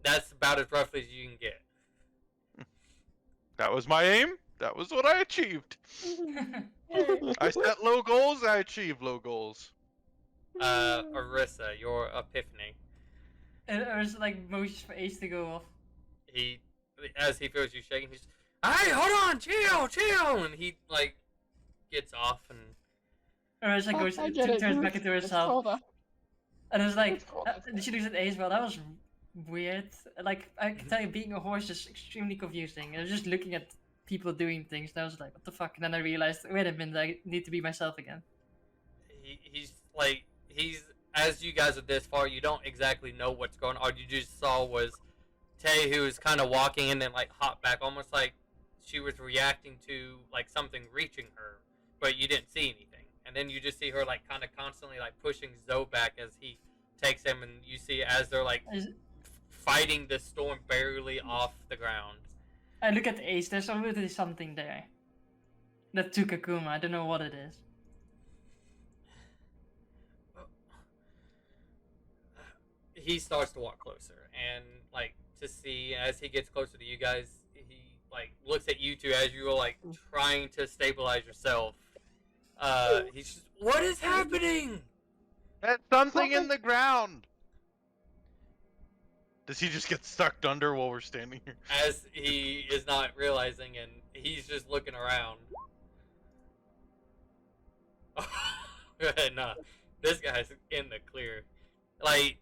that's about as rough as you can get. That was my aim. That was what I achieved. I set low goals. I achieved low goals. Arissa, your epiphany. And Arista like motions for Ace to go off. As he feels you shaking, he's, "Hey, hold on, chill," and he like gets off and. Arista goes I get it, turns dude. back into It's herself. called And it's like, It's cold. she looks at Ace. Well, that was weird. Like, I can tell you, being a horse is extremely confusing. I was just looking at people doing things, and I was like, what the fuck? And then I realized, wait a minute, I need to be myself again. He's as you guys are this far, you don't exactly know what's going on. All you just saw was Tay, who was kind of walking in and like hopped back, almost like she was reacting to like something reaching her, but you didn't see anything. And then you just see her like kind of constantly like pushing Zoe back as he takes him, and you see as they're like fighting the storm barely off the ground. I look at Ace, there's already something there. That took Akuma, I don't know what it is. He starts to walk closer, and like to see as he gets closer to you guys, he like looks at you two as you are like trying to stabilize yourself. He's just, what is happening? There's something in the ground. Does he just get sucked under while we're standing here? As he is not realizing, and he's just looking around. Nah, this guy's in the clear. Like,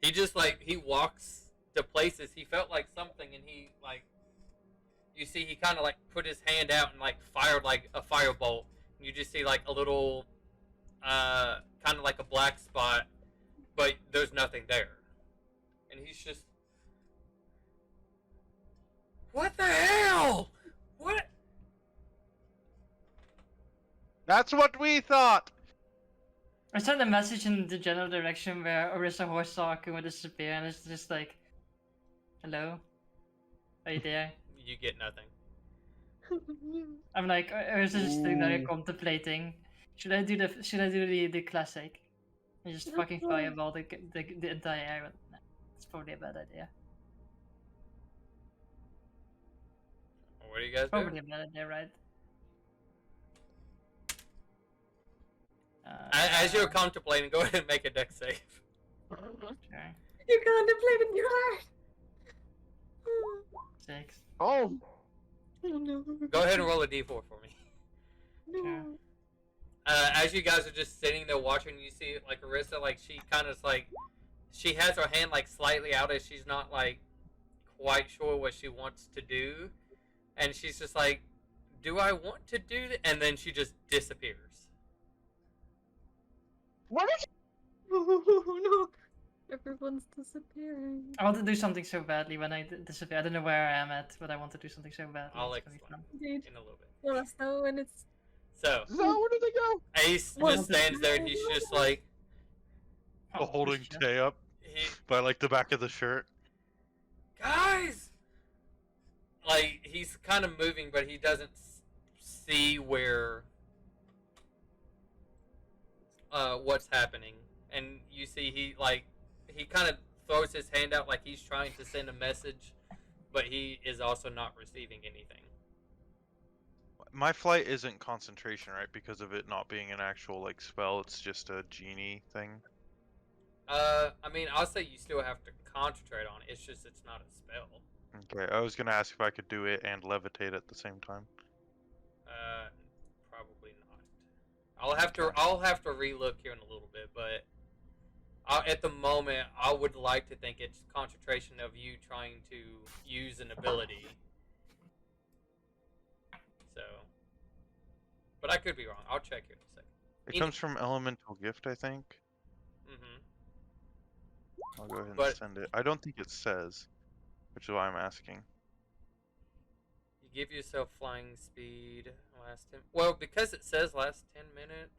he just like he walks to places. He felt like something, and he like, you see, he kind of like put his hand out and like fired like a firebolt. And you just see like a little, kind of like a black spot, but there's nothing there. And he's just, what the hell? What? That's what we thought. I sent a message in the general direction where Orisa Horse saw Akuma disappear, and it's just like, hello? Are you there? You get nothing. I'm like, Orisa just sitting there contemplating. Should I do the classic? And just fucking fireball the entire area? Nah, it's probably a bad idea. What do you guys do? Probably a bad idea, right? As you're contemplating, go ahead and make a deck save. Okay. You contemplated your heart. 6. Oh, Oh no. Go ahead and roll a d4 for me. No. As you guys are just sitting there watching, you see like Orisa, like she kind of like, she has her hand like slightly out as she's not like quite sure what she wants to do, and she's just like, do I want to do that? And then she just disappears. what is? Oh no. Everyone's disappearing. I want to do something so badly when I disappear. I don't know where I am at, but I want to do something so badly. I'll It's gonna be explain fun. Indeed. in a little bit. Let us know when it's. So So where did they go? Ace What? just stands there, and he's just like, Oh, Holding shit. Tay up by like the back of the shirt. guys, like he's kind of moving, but he doesn't see where what's happening. And you see he kind of throws his hand out like he's trying to send a message, but he is also not receiving anything. My flight isn't concentration, right? Because of it not being an actual like spell, it's just a genie thing. I mean, I'll say you still have to concentrate on it. It's just it's not a spell. Okay, I was gonna ask if I could do it and levitate at the same time. Probably not. I'll have to relook here in a little bit, but at the moment, I would like to think it's concentration of you trying to use an ability. So, but I could be wrong. I'll check here in a second. It comes from Elemental Gift, I think. Mm-hmm. I'll go ahead and But- send it. I don't think it says, which is why I'm asking. You give yourself flying speed last 10. Well, because it says last 10 minutes.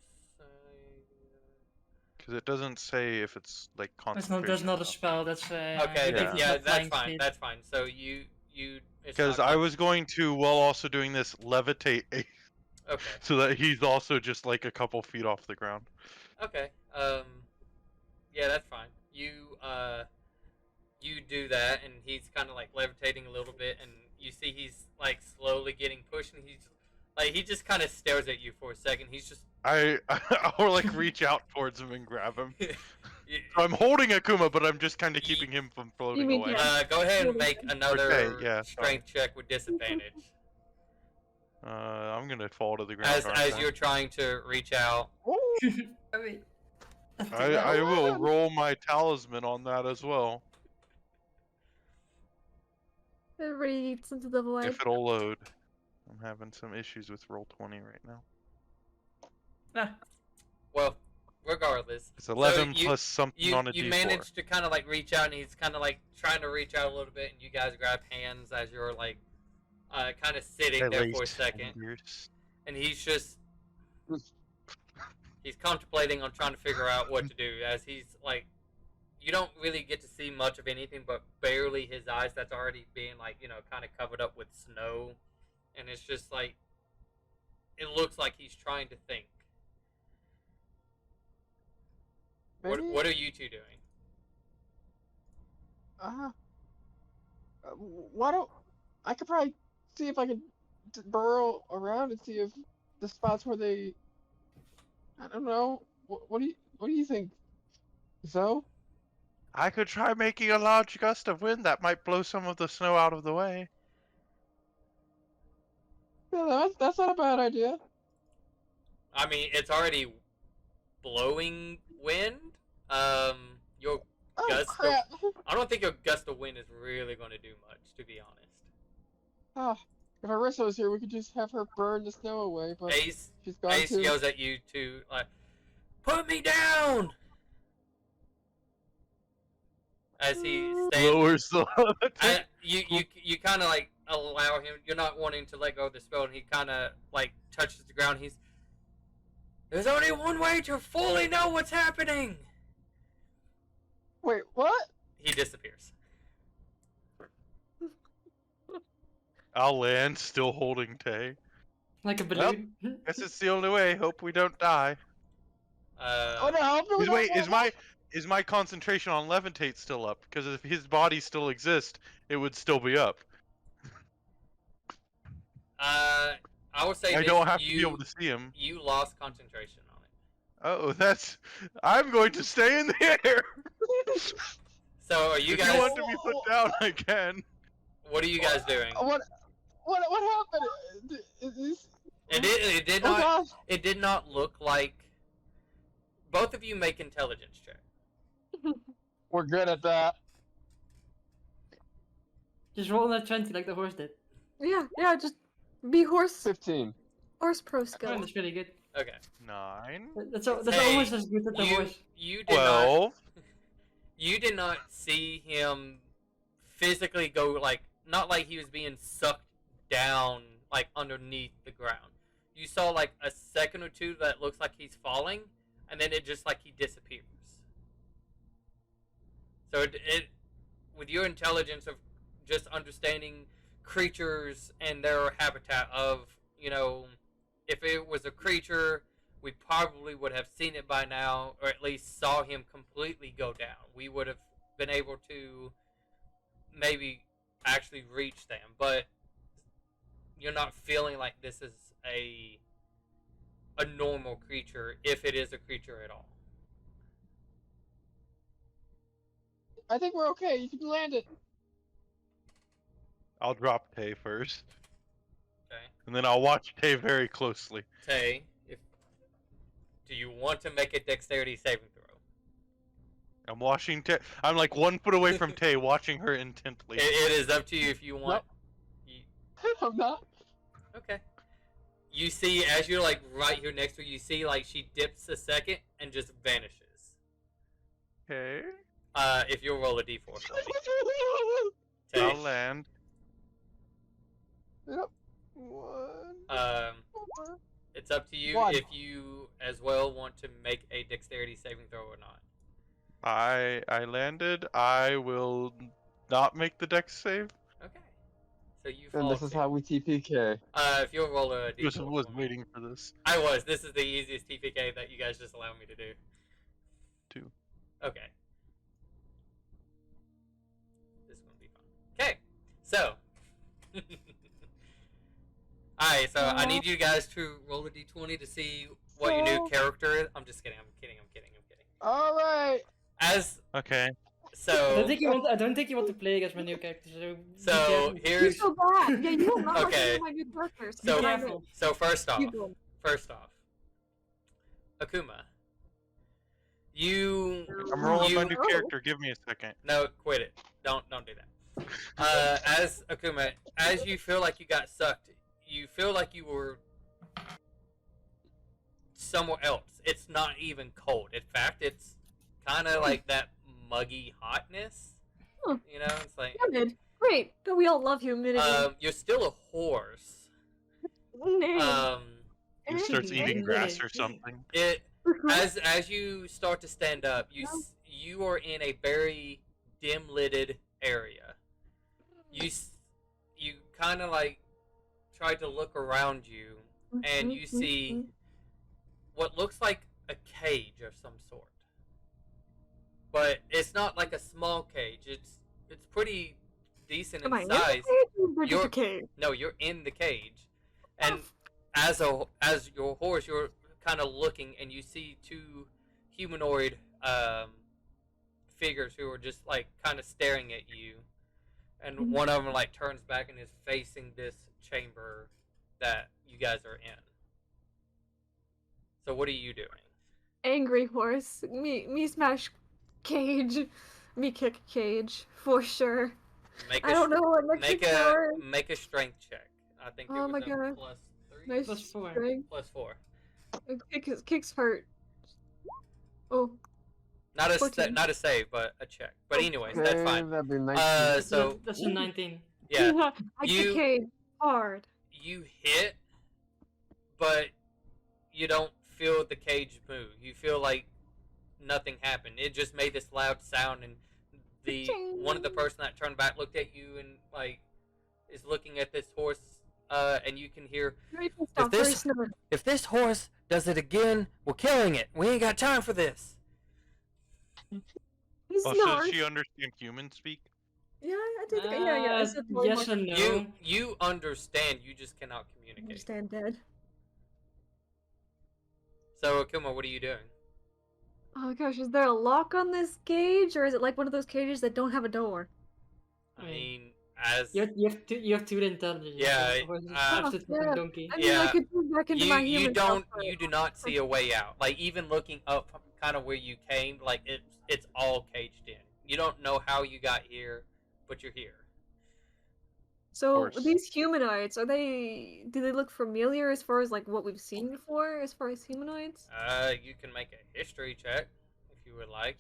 Because it doesn't say if it's like That's concentration. not a spell. That's Okay, you Yeah. give yeah, yourself that's flying fine. speed. That's fine. So you. Because I was going to, while also doing this, levitate Ace Okay. so that he's also just like a couple feet off the ground. Okay. Yeah, that's fine. You do that, and he's kind of like levitating a little bit, and you see he's like slowly getting pushed, and he's like he just kind of stares at you for a second. He's just. I'll like reach out towards him and grab him. you- So I'm holding Akuma, but I'm just kind of keeping him from floating mean away. Go ahead and make another Okay, yeah, strength check with disadvantage. I'm gonna fall to the ground. As aren't I? you're trying to reach out. I mean, I will roll my talisman on that as well. Everybody eats into the void. If it'll load. I'm having some issues with Roll20 right now. Ah, Well, regardless. It's 11 you- plus something on a you D4. managed to kind of like reach out, and he's kind of like trying to reach out a little bit, and you guys grab hands as you're like kind of sitting there for a second, and he's just he's contemplating on trying to figure out what to do, as he's like, you don't really get to see much of anything but barely his eyes that's already being like, you know, kind of covered up with snow, and it's just like it looks like he's trying to think. Maybe, What are you two doing? why don't I could probably see if I can burrow around and see if the spots where they. I don't know. What do you think? So I could try making a large gust of wind that might blow some of the snow out of the way. yeah, that's not a bad idea. I mean, it's already blowing wind. Your Oh gust crap! I don't think a gust of wind is really going to do much, to be honest. Oh, if Arissa was here, we could just have her burn the snow away. But Ace, she's gone Ace too. yells at you to like, put me down. As he stands, Lowers the you kind of like allow him. You're not wanting to let go of the spell, and he kind of like touches the ground. There's only one way to fully know what's happening. Wait, what? He disappears. I'll land, still holding Tay. like a balloon. Guess it's the only way. Hope we don't die. Oh no! Wait, is my concentration on levitate still up? Because if his body still exists, it would still be up. I would say I this, don't have to be able to see him. You lost concentration on it. Oh, that's. I'm going to stay in the air. So are you If guys? you want to be put down, I can. What are you guys doing? What happened? It did Oh not. gosh! It did not look like. Both of you make intelligence check. We're good at that. Just roll that 20 like the horse did. Yeah, just be horse 15. pro Oh, skill. that's really good. Okay. 9. That's Hey, almost as good as the horse. You did not. 12. You did not see him physically go like, not like he was being sucked down like underneath the ground. You saw like a second or two that looks like he's falling, and then it just like he disappears. So it with your intelligence of just understanding creatures and their habitat of, you know, if it was a creature, we probably would have seen it by now, or at least saw him completely go down. We would have been able to maybe actually reach them, but you're not feeling like this is a normal creature, if it is a creature at all. I think we're okay. You can land it. I'll drop Tay first. Okay. And then I'll watch Tay very closely. Tay, do you want to make a dexterity saving throw? I'm watching Tay. I'm like 1 foot away from Tay, watching her intently. It is up to you if you want. I'm not. Okay. You see, as you're like right here next to her, you see like she dips a second and just vanishes. Okay. If you'll roll a d4 for me. I'll Tay. land. Yep. 1. It's up to you 1. if you as well want to make a dexterity saving throw or not. I landed. I will not make the dex save. Okay. So you And fall. this is how we TPK. If you'll roll a d4 Was for me. waiting for this. I was. This is the easiest TPK that you guys just allow me to do. 2. Okay. This is gonna be fun. Okay. So. Alright, so I need you guys to roll a d20 to see what your new character is. I'm just kidding. I'm kidding. All right. As Okay. I so. don't think you want to play against my new character. So, be So careful. You're here's so bad. Yeah, you don't know how Okay. to do my new characters. So- Be careful. so first off, You go. Akuma, you I'm rolling my you new Oh. character. Give me a second. no quit it. Don't do that. As Akuma, as you feel like you got sucked, you feel like you were somewhere else. It's not even cold. In fact, it's kind of like that muggy hotness. Huh. You know, it's like Humid. Great. But we all love humidity. you're still a horse. Nay. He starts eating Hey. grass or something. It as you start to stand up, you are in a very dim lighted area. You kind of like try to look around you, and you see what looks like a cage of some sort. But it's not like a small cage. It's pretty decent Am I in in the size. cage or just You're- a cage? No, you're in the cage, and as your horse, you're kind of looking, and you see two humanoid figures who are just like kind of staring at you, and one of them like turns back and is facing this chamber that you guys are in. So what are you doing? Angry horse. Me smash cage. Me kick cage for sure. Make I a don't know what my make kick power. make a strength check. I think it Oh was my a God. +3, Nice +4. strength. +4. Kicks hurt. Oh, Not a 14. not a save, but a check. But Oh. anyways, that's Okay, fine. that'd be nice. So That's a 19. yeah, I You- kick cage hard. you hit, but you don't feel the cage move. You feel like nothing happened. It just made this loud sound, and the one of the person that turned back looked at you and like is looking at this horse, and you can hear, Very pissed If off. Very this- snowed. "If this horse does it again, we're killing it. We ain't got time for this." He's Oh, not. so she understand human speak? Yeah, I did. Yeah. I said totally Yes more- and no. You understand. You just cannot communicate. understand dead. So Akuma, what are you doing? Oh gosh, is there a lock on this cage, or is it like one of those cages that don't have a door? I I mean, mean, as You have two intelligence. Yeah, so horses uh, have to take yeah. a donkey. I mean, I Yeah. could turn back into my human self, but- you do not see a way out. Like even looking up from kind of where you came, like it's all caged in. You don't know how you got here, but you're here. So course. these humanoids, do they look familiar as far as like what we've seen before, as far as humanoids? You can make a history check if you would like.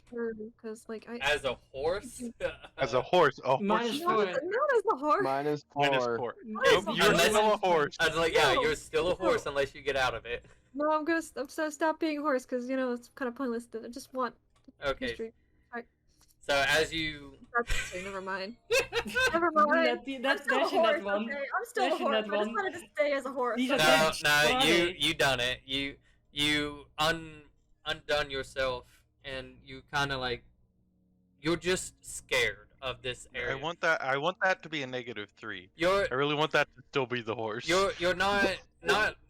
Because like I As a horse, As a horse, Minus not, 4. not as a horse. Minus minus 4. 4. Minus Nope, you're Unless- still a horse. I was like, yeah, No, you're still a horse no. unless you get out of it. No, I'm gonna stop being a horse because it's kind of pointless. I just want Okay. history. So as you, Okay, never mind. Never mind. That's I'm still a dash in that horse, one. okay? I'm still a Dash in horse. that I just one. wanted to stay as a horse. These are okay? no, That's no, funny. you done it. You undone yourself, and you kind of like, you're just scared of this area. I want that to be a -3. You're I really want that to still be the horse. you're not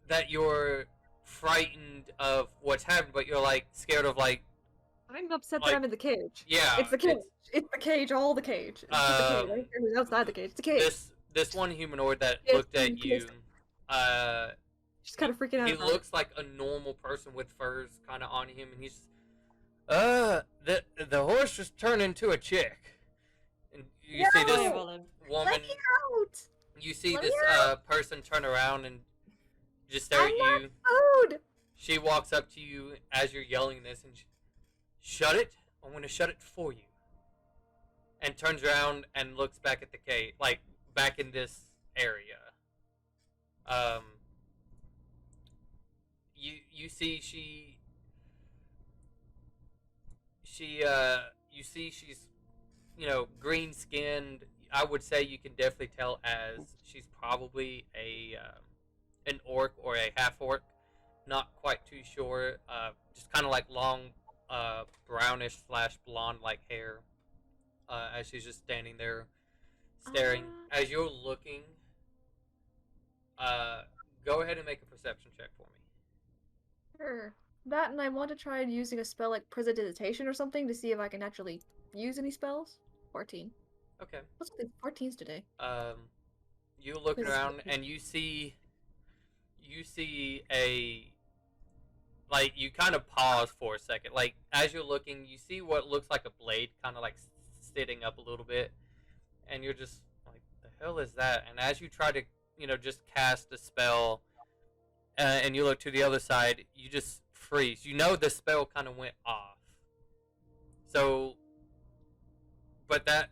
that you're frightened of what's happened, but you're like scared of like, I'm upset like- that I'm in the cage. yeah, It's the cage. It's the cage. All the cage. It's just the cage. I don't care who's outside the cage. It's the cage. this one humanoid that Yes, looked at yes. you, Just kind of freaking out. he about it. looks like a normal person with furs kind of on him, and he's the horse just turned into a chick, and you see No! this Well, woman, Let me out! you see Let this me person turn around and just stare at I'm not you. food. She walks up to you as you're yelling this, and shut it. I'm going to shut it for you. And turns around and looks back at the cave, like back in this area. You see you see she's green skinned. I would say you can definitely tell as she's probably an orc or a half orc. Not quite too sure. Just kind of like long, brownish / blonde like hair. As she's just standing there, staring. As you're looking, go ahead and make a perception check for me. Sure. That, and I want to try using a spell like Prestidigitation or something to see if I can actually use any spells. 14. Okay. What's with 14s today? You look Is- around and you see a, like, you kind of pause for a second. Like, as you're looking, you see what looks like a blade kind of like sitting up a little bit, and you're just like, the hell is that? And as you try to, just cast a spell, and you look to the other side, you just freeze. You know the spell kind of went off. So, but that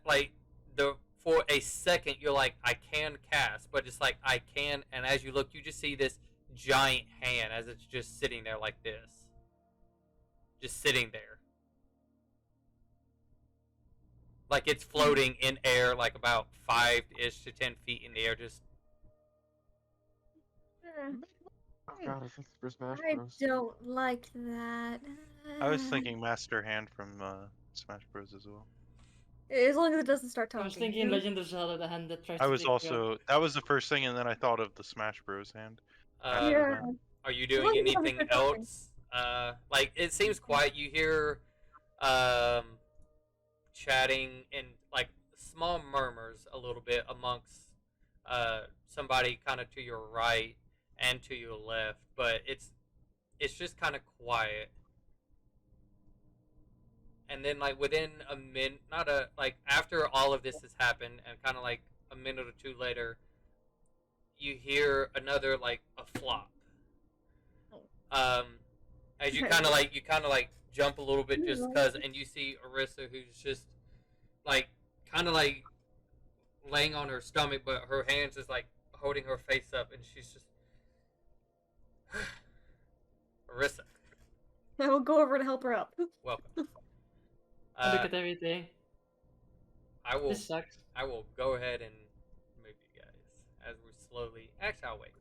for a second you're like, I can cast, but it's like I can, and as you look, you just see this giant hand as it's just sitting there like this, just sitting there, like it's floating in air, like about 5-ish to 10 feet in the air, just. Oh god, it's Super Smash I Bros. don't like that. I was thinking Master Hand from Smash Bros as well. As long as it doesn't start I talking. was thinking Legend of Zelda, the hand that tries I to was pick you up. also that was the first thing, and then I thought of the Smash Bros hand. After Yeah. that. Are you As long doing as it doesn't anything start talking. else? Like it seems quiet. You hear chatting and like small murmurs a little bit amongst somebody kind of to your right and to your left, but it's just kind of quiet. And then like within a minute, not a like after all of this has happened, and kind of like a minute or two later, you hear another like a flop. As you kind of like jump a little bit just cause, and you see Arissa, who's just like kind of like laying on her stomach, but her hands is like holding her face up, and she's just Arissa, I will go over to help her up. welcome. I look at everything. I will. This sucks. I will go ahead and move you guys as we're slowly. Actually, I'll wait.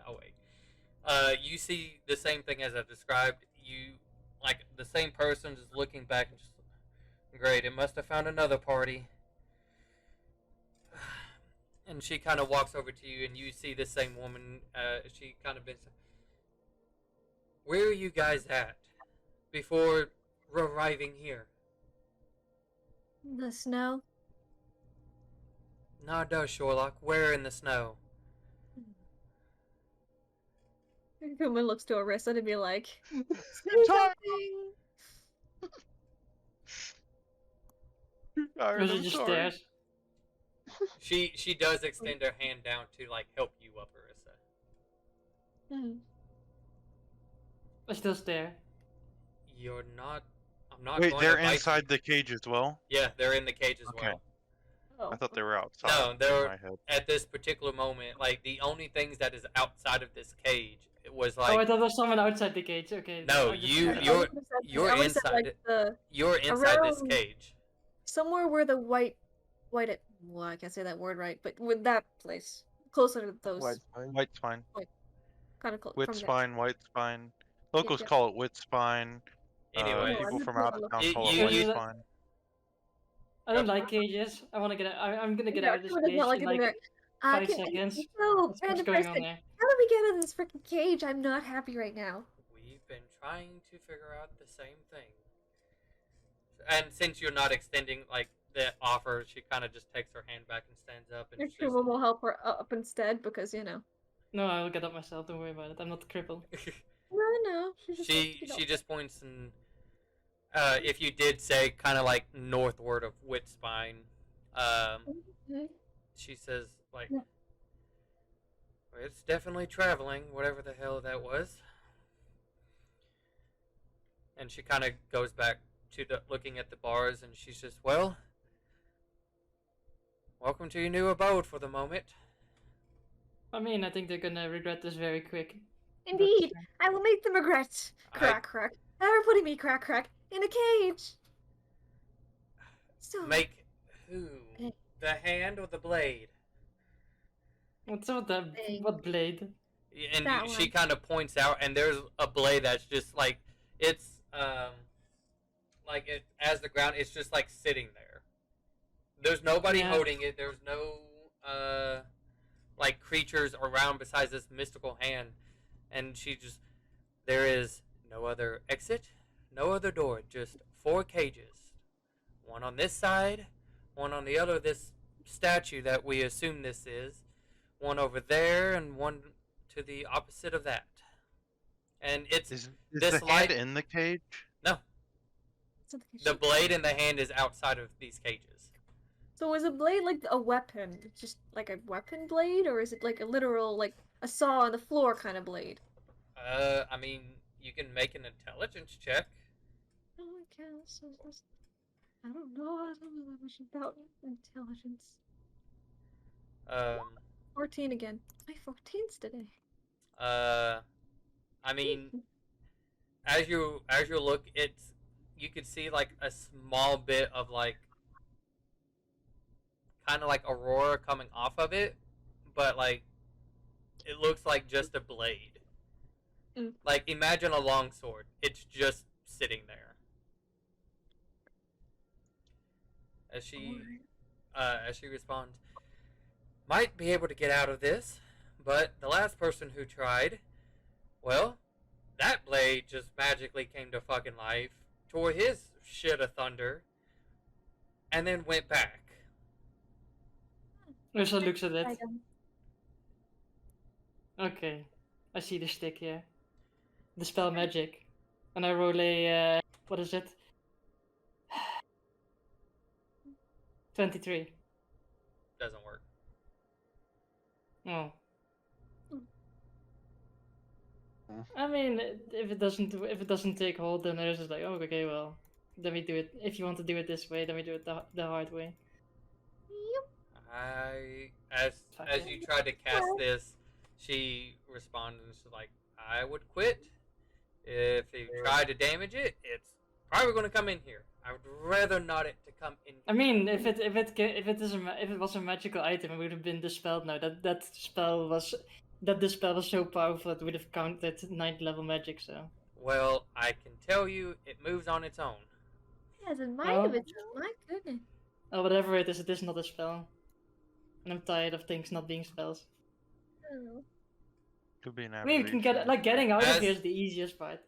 I'll wait. You see the same thing as I described. You like the same person just looking back and just great. It must have found another party. And she kind of walks over to you, and you see the same woman. She kind of bends. Where are you guys at before arriving here? The snow. No, it does, Sherlock. Where in the snow? Kuma looks to Arissa to be like, Time. say something. Or is it just stairs? She does extend her hand down to like help you up, Arissa. I still stare. You're not. I'm not. Wait, going they're to bite inside you. the cage as well? Yeah, they're in the cage as Okay. well. Oh. I thought they were outside. No, in they're my head. at this particular moment. Like the only things that is outside of this cage, it was Oh, I like thought there was someone outside the cage. Okay. No, I just- you- I- you're- I you're would've said, inside like, it. you're inside this around- cage. somewhere where the white, well, I can't say that word right, but with that place, closer to those, White spine. White spine. kind of close. Wit spine, white spine. Locals yeah. call it wit spine. Anyways, People I'm from just out of gonna town look- call it you- white you- spine. I don't like cages. I want to get out. I'm gonna get out of this Kuma does cage not like in it in there. like 5 seconds. No, What's random going person. on there? How do we get out of this freaking cage? I'm not happy right now. We've been trying to figure out the same thing. And since you're not extending like the offer, she kind of just takes her hand back and stands up and Your it's just, Kuma will help her up instead because, No, I'll get up myself. Don't worry about it. I'm not crippled. No. she just points and if you did say kind of like northward of Whitspine, Mhm. she says like, Yeah. well, it's definitely traveling, whatever the hell that was. And she kind of goes back to looking at the bars, and she's just, well, welcome to your new abode for the moment. I mean, I think they're gonna regret this very quick. Indeed, I will make them regret. Crack. Ever putting me crack in a cage. So Make who? The hand or the blade? What's up with that? Thing. What blade? And That she one. kind of points out, and there's a blade that's just like it's like it as the ground. It's just like sitting there. There's nobody Yeah. holding it. There's no like creatures around besides this mystical hand. And she just there is no other exit, no other door. Just 4 cages, one on this side, one on the other. This statue that we assume this is, one over there, and one to the opposite of that. And it's Is this the light- hand in the cage? no. It's not the cage. The blade in the hand is outside of these cages. So is a blade like a weapon? Just like a weapon blade, or is it like a literal like a saw on the floor kind of blade? I mean, you can make an intelligence check. Oh, I guess. I don't know. I don't know that much about intelligence. Um, 14 again. My 14s today. I mean, as you look, you could see like a small bit of like kind of like aurora coming off of it, but like it looks like just a blade. Mm. Like imagine a long sword. It's just sitting there. As she responds, might be able to get out of this, but the last person who tried, well, that blade just magically came to fucking life, tore his shit of thunder, and then went back. Ursa looks at it. Item. Okay, I see the stick here. The spell magic. And I roll a, what is it? 23. Doesn't work. Oh. Hmm. I mean, if it doesn't take hold, then there's just like, oh, okay, well, then we do it. If you want to do it this way, then we do it the hard way. Yep. As you tried to cast this, she responded and she's like, I would quit. If you try to damage it, it's probably going to come in here. I would rather not it to come in. I mean, if it was a magical item, it would have been dispelled now. That dispel was so powerful it would have counted 9th level magic. So. Well, I can tell you, it moves on its own. Yes, it might Oh. have been. My goodness. Oh, whatever it is not a spell. And I'm tired of things not being spells. Oh. Could be an I mean, you can aberration. getting out of As- here is the easiest part.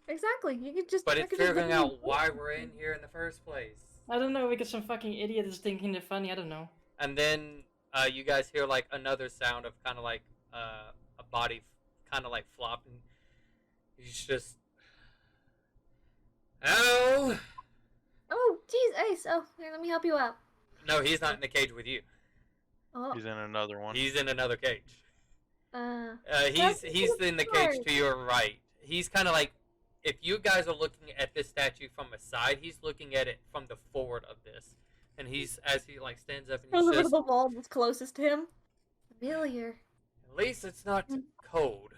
Exactly. You could just. But I it's could just figuring literally out why we're in here in the first place. I don't know, because some fucking idiot is thinking they're funny. I don't know. And then you guys hear like another sound of kind of like a body kind of like flopping. He's just, oh Oh, jeez, Ace. Oh, here, let me help you out. no, he's not in the cage with you. Oh. He's in another one. He's in another cage. That's He's in the cage smart. to your right. He's kind of like, if you guys are looking at this statue from a side, he's looking at it from the forward of this, and he's as he like stands up and he's Over just, the wall that's closest to him. Familiar. at least it's not Mm. cold.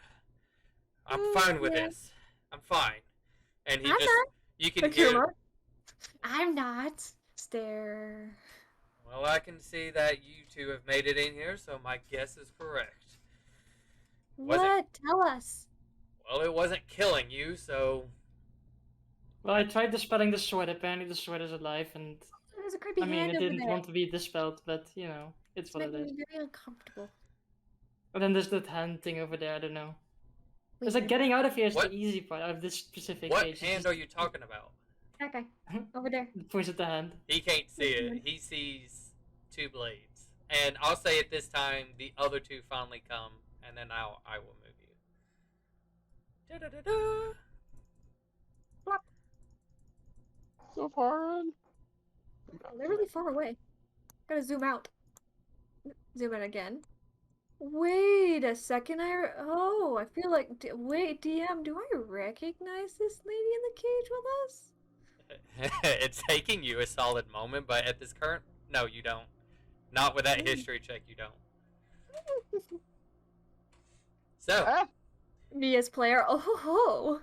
I'm fine with Yeah. this. I'm fine. And he I'm just, not. you can hear. Akuma. I'm not. Stare. Well, I can see that you two have made it in here, so my guess is correct. Was it- What? Tell us. Well, it wasn't killing you, so Well, I tried dispelling the sword. Apparently, the sword is alive, and There's a creepy I mean, hand it over didn't there. want to be dispelled, but you know, it's It's what it making is. me very uncomfortable. And then there's that hand thing over there. I don't know. It's Wait, like getting out of here is What- the easy part out of this specific what cage. It's hand just- are you talking about? that guy. Over there. It points at the hand. He can't see it. He sees two blades. And I'll say at this time, the other two finally come, and then I will move you. Da-da-da-da. So far in. Oh, they're really far away. Gotta zoom out. Zoom in again. Wait a second. Oh, I feel like. Wait, DM, do I recognize this lady in the cage with us? It's taking you a solid moment, but at this current, no, you don't. Not with that history check, you don't. So, Ah, Me as player. Oh ho ho.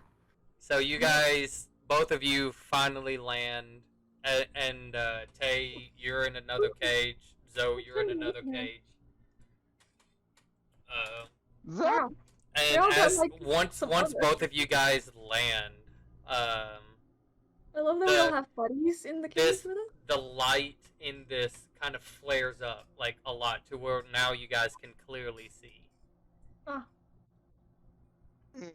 so you guys, both of you, finally land, and Tay, you're in another cage. Zoe, you're in another cage. Zach, Wow. And all got, as like, once some once other- both of you guys land, I love that we all The- have buddies in the cage this with us. the light in this kind of flares up like a lot to where now you guys can clearly see. Oh, Mm.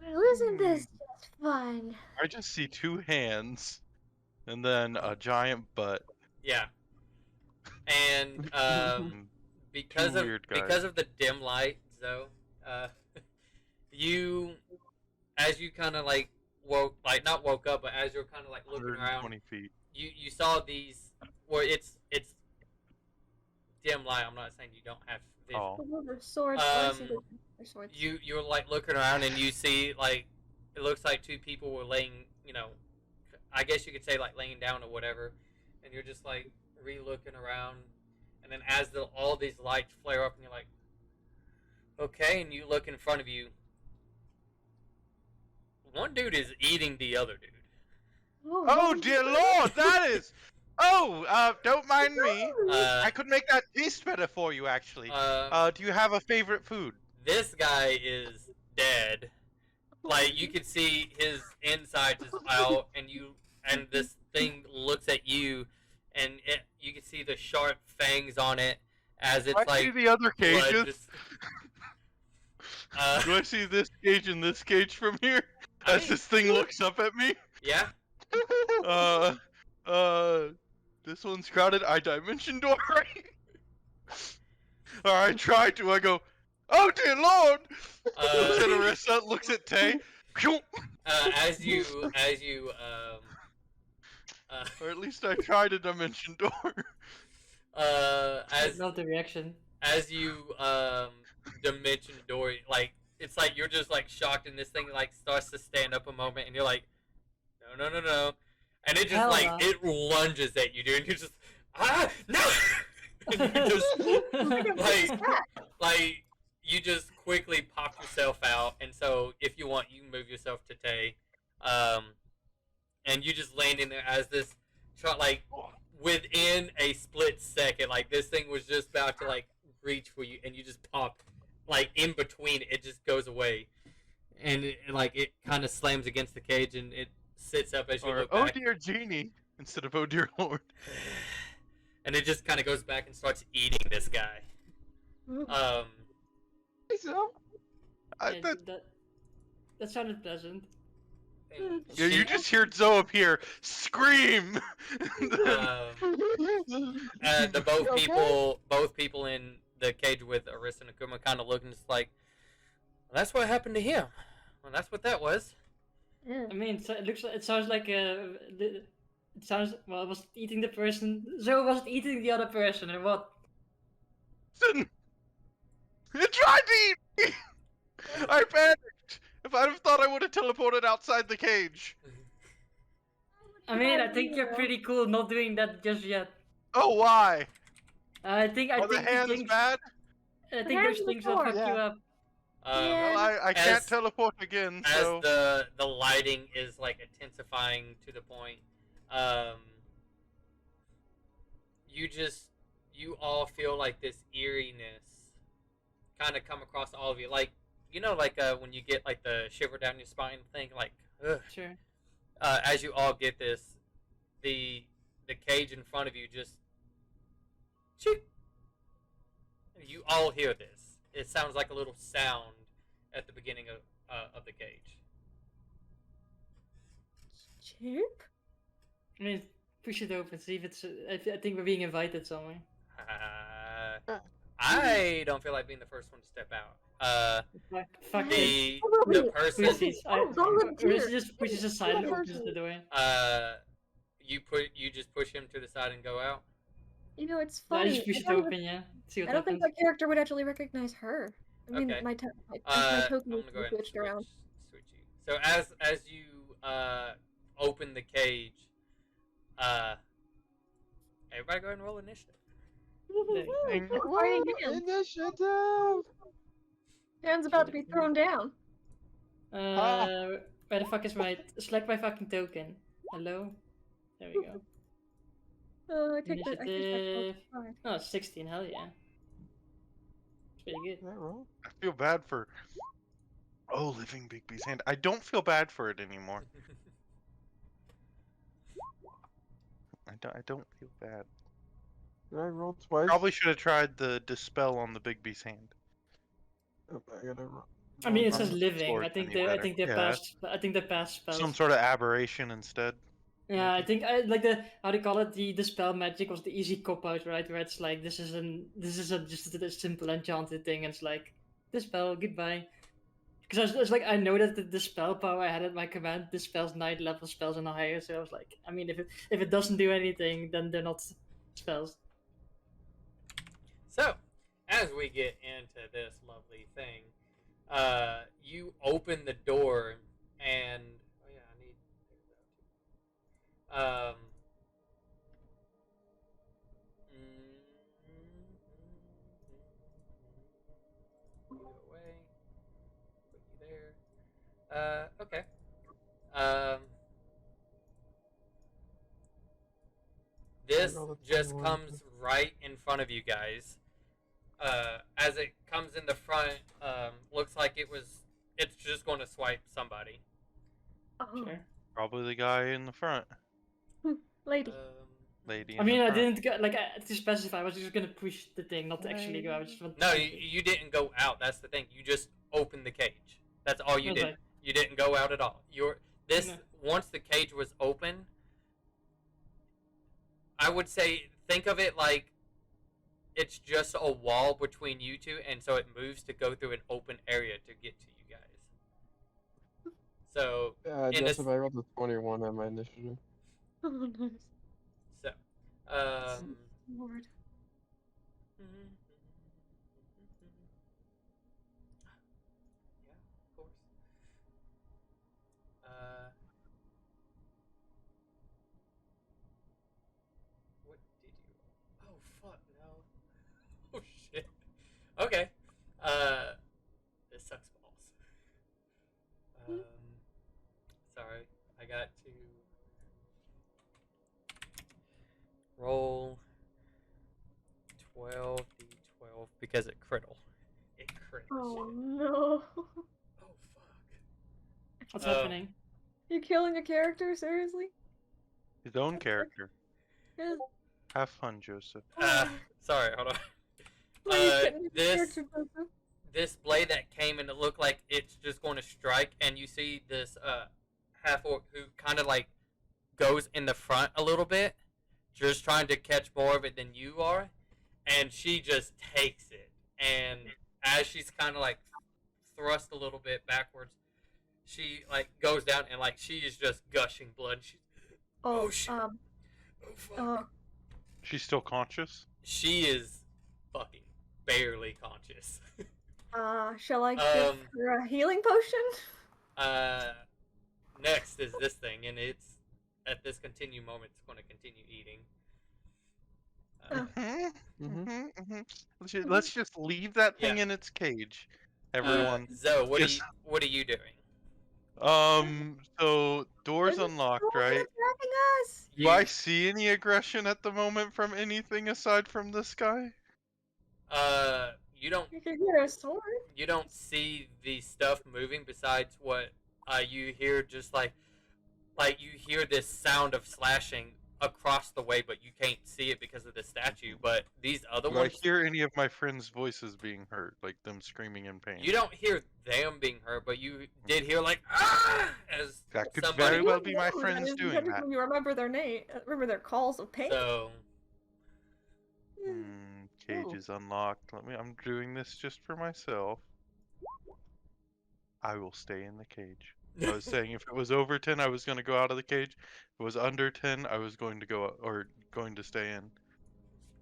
well, isn't this just fun? I just see two hands, and then a giant butt. Yeah. And and because Two of weird guys. because of the dim light, so you as you kind of like not woke up, but as you're kind of like looking around, 120 feet. you saw these where it's I'm lying. I'm not saying you don't have vision. Oh. The swords. I see Um, their swords. You're like looking around and you see like it looks like two people were laying, I guess you could say like laying down or whatever, and you're just like re-looking around, and then as all these lights flare up and you're like, okay, and you look in front of you, one dude is eating the other dude. Oh dear lord, that is. Oh, don't mind me. I could make that taste better for you, actually. Do you have a favorite food? This guy is dead. Like you can see his insides is out, and this thing looks at you, and you can see the sharp fangs on it as it's Do I see like the other blood cages? just- Do I see this cage and this cage from here? I As mean- this thing looks up at me? yeah. This one's crowded. I dimension door right? Alright, try to. I go, oh dear lord! Looks at Arissa, looks at Tay. Phew! As you Or at least I tried a dimension door. I as love the reaction. as you dimension door, like it's like you're just like shocked, and this thing like starts to stand up a moment, and you're like, no, and it just Hell like no. it lunges at you, dude, and you're just no, and you just like you just quickly pop yourself out, and so if you want, you can move yourself to Tay, and you just land in there as this like within a split second, like this thing was just about to like reach for you, and you just pop like in between it just goes away, and it kind of slams against the cage, and it sits up as you Or, look oh back, dear genie, instead of oh dear lord. and it just kind of goes back and starts eating this guy. So, Yeah, that sounded pleasant. And Yeah, you she- just hear Zoe appear, scream! the both people in the cage with Arissa and Akuma kind of looking just like, well, that's what happened to him. Well, that's what that was. Yeah. I mean, it sounds like it sounds, well, it was eating the person. Zoe wasn't eating the other person, or what? Listen! It tried to eat me! I panicked! If I'd have thought I would have teleported outside the cage. I mean, I think you're pretty cool not doing that just yet. Oh, why? I think Are the these hands things, bad? I think hands those are things will sore. fuck you Yeah. up. Yeah. Well, I can't As- teleport again, As so... the lighting is like intensifying to the point, you all feel like this eeriness kind of come across all of you, like when you get like the shiver down your spine thing, like ugh. Sure. As you all get this, the cage in front of you just cheep. You all hear this. It sounds like a little sound at the beginning of the cage. Chirp? I mean, push it open, see if it's. I think we're being invited somewhere. I don't feel like being the first one to step out. Fuck it. The person, Pushes. volunteer. Or just pushes aside and opens the door. you just push him to the side and go out. You know, it's So I funny. just push it I don't open, yeah. See what I don't think happens. my character would actually recognize her. I mean, Okay. my I'm token gonna is go ahead and switched around. switch you. So as you open the cage, everybody go ahead and roll initiative. Fighting hands. Initiative! Hand's about to be thrown down. Where the fuck is my. Select my fucking token. Hello? There we go. Oh, I take that. I take Initiative. that. Oh, 16, hell yeah. It's pretty good. Is that wrong? I feel bad for... Oh, living Bigby's hand. I don't feel bad for it anymore. I don't feel bad. Did I roll twice? Probably should have tried the dispel on the Bigby's hand. Oh, I gotta roll. I mean, it Um, says living. sword I think any they. I better. think they Yeah. passed. I think they passed spells. Some sort of aberration instead. Yeah, I think I like the how do you call it? The spell magic was the easy cop out, right? Where it's like this is just a simple enchanted thing, and it's like dispel goodbye. Because I was like, I know that the spell power I had at my command dispels 9th level spells and higher, so I was like, I mean, if it doesn't do anything, then they're not spells. So, as we get into this lovely thing, you open the door and oh yeah, I need you away, put you there. Okay. Um, this roll the just 21. comes right in front of you guys. As it comes in the front, looks like it's just going to swipe somebody. Oh, Sure. Probably the guy in the front. lady. Lady I in mean, the I front. didn't go, like to specify. I was just gonna push the thing, not to actually go. I just want No, to you didn't go out. That's the thing. You just opened the cage. That's all you Was did. I? You didn't go out at all. No. Once the cage was open, I would say think of it like it's just a wall between you two, and so it moves to go through an open area to get to you guys. So in Joseph, this, I rolled a 21 on my initiative. Oh, nice. so Lord. yeah, of course. What did you? Oh fuck no! Oh shit. Okay. This sucks balls. Sorry, I got to roll 12d12 because it crittle. It crit. Oh Shit. no. Oh fuck. What's Oh. happening? You're killing a character, seriously? His own character. Yeah. Have fun, Joseph. Sorry, hold on. Why are you getting this character, Joseph? this blade that came and it looked like it's just going to strike, and you see this half orc who kind of like goes in the front a little bit, just trying to catch more of it than you are, and she just takes it. And as she's kind of like thrust a little bit backwards, she like goes down and like she is just gushing blood. She's, oh shit! Oh fuck! She's still conscious? She is fucking barely conscious. Shall I give her a healing potion? Next is this thing, and it's at this continue moment, it's going to continue eating. Let's just leave that thing in its cage, everyone. Zoe, what are you doing? So doors There's a unlocked, sword right? attacking us! Do I see any aggression at the moment from anything aside from this guy? You don't. You can hear a sword. You don't see the stuff moving besides what you hear. Just like you hear this sound of slashing across the way, but you can't see it because of the statue. But these other Do I ones, hear any of my friends' voices being heard, like them screaming in pain? you don't hear them being heard, but you did hear like ah, as That could somebody. very well be You my know friends is doing better that. when you remember their name, remember their calls of pain. So Cage is unlocked. I'm doing this just for myself. I will stay in the cage. I was saying if it was over 10, I was going to go out of the cage. If it was under 10, I was going to go or going to stay in.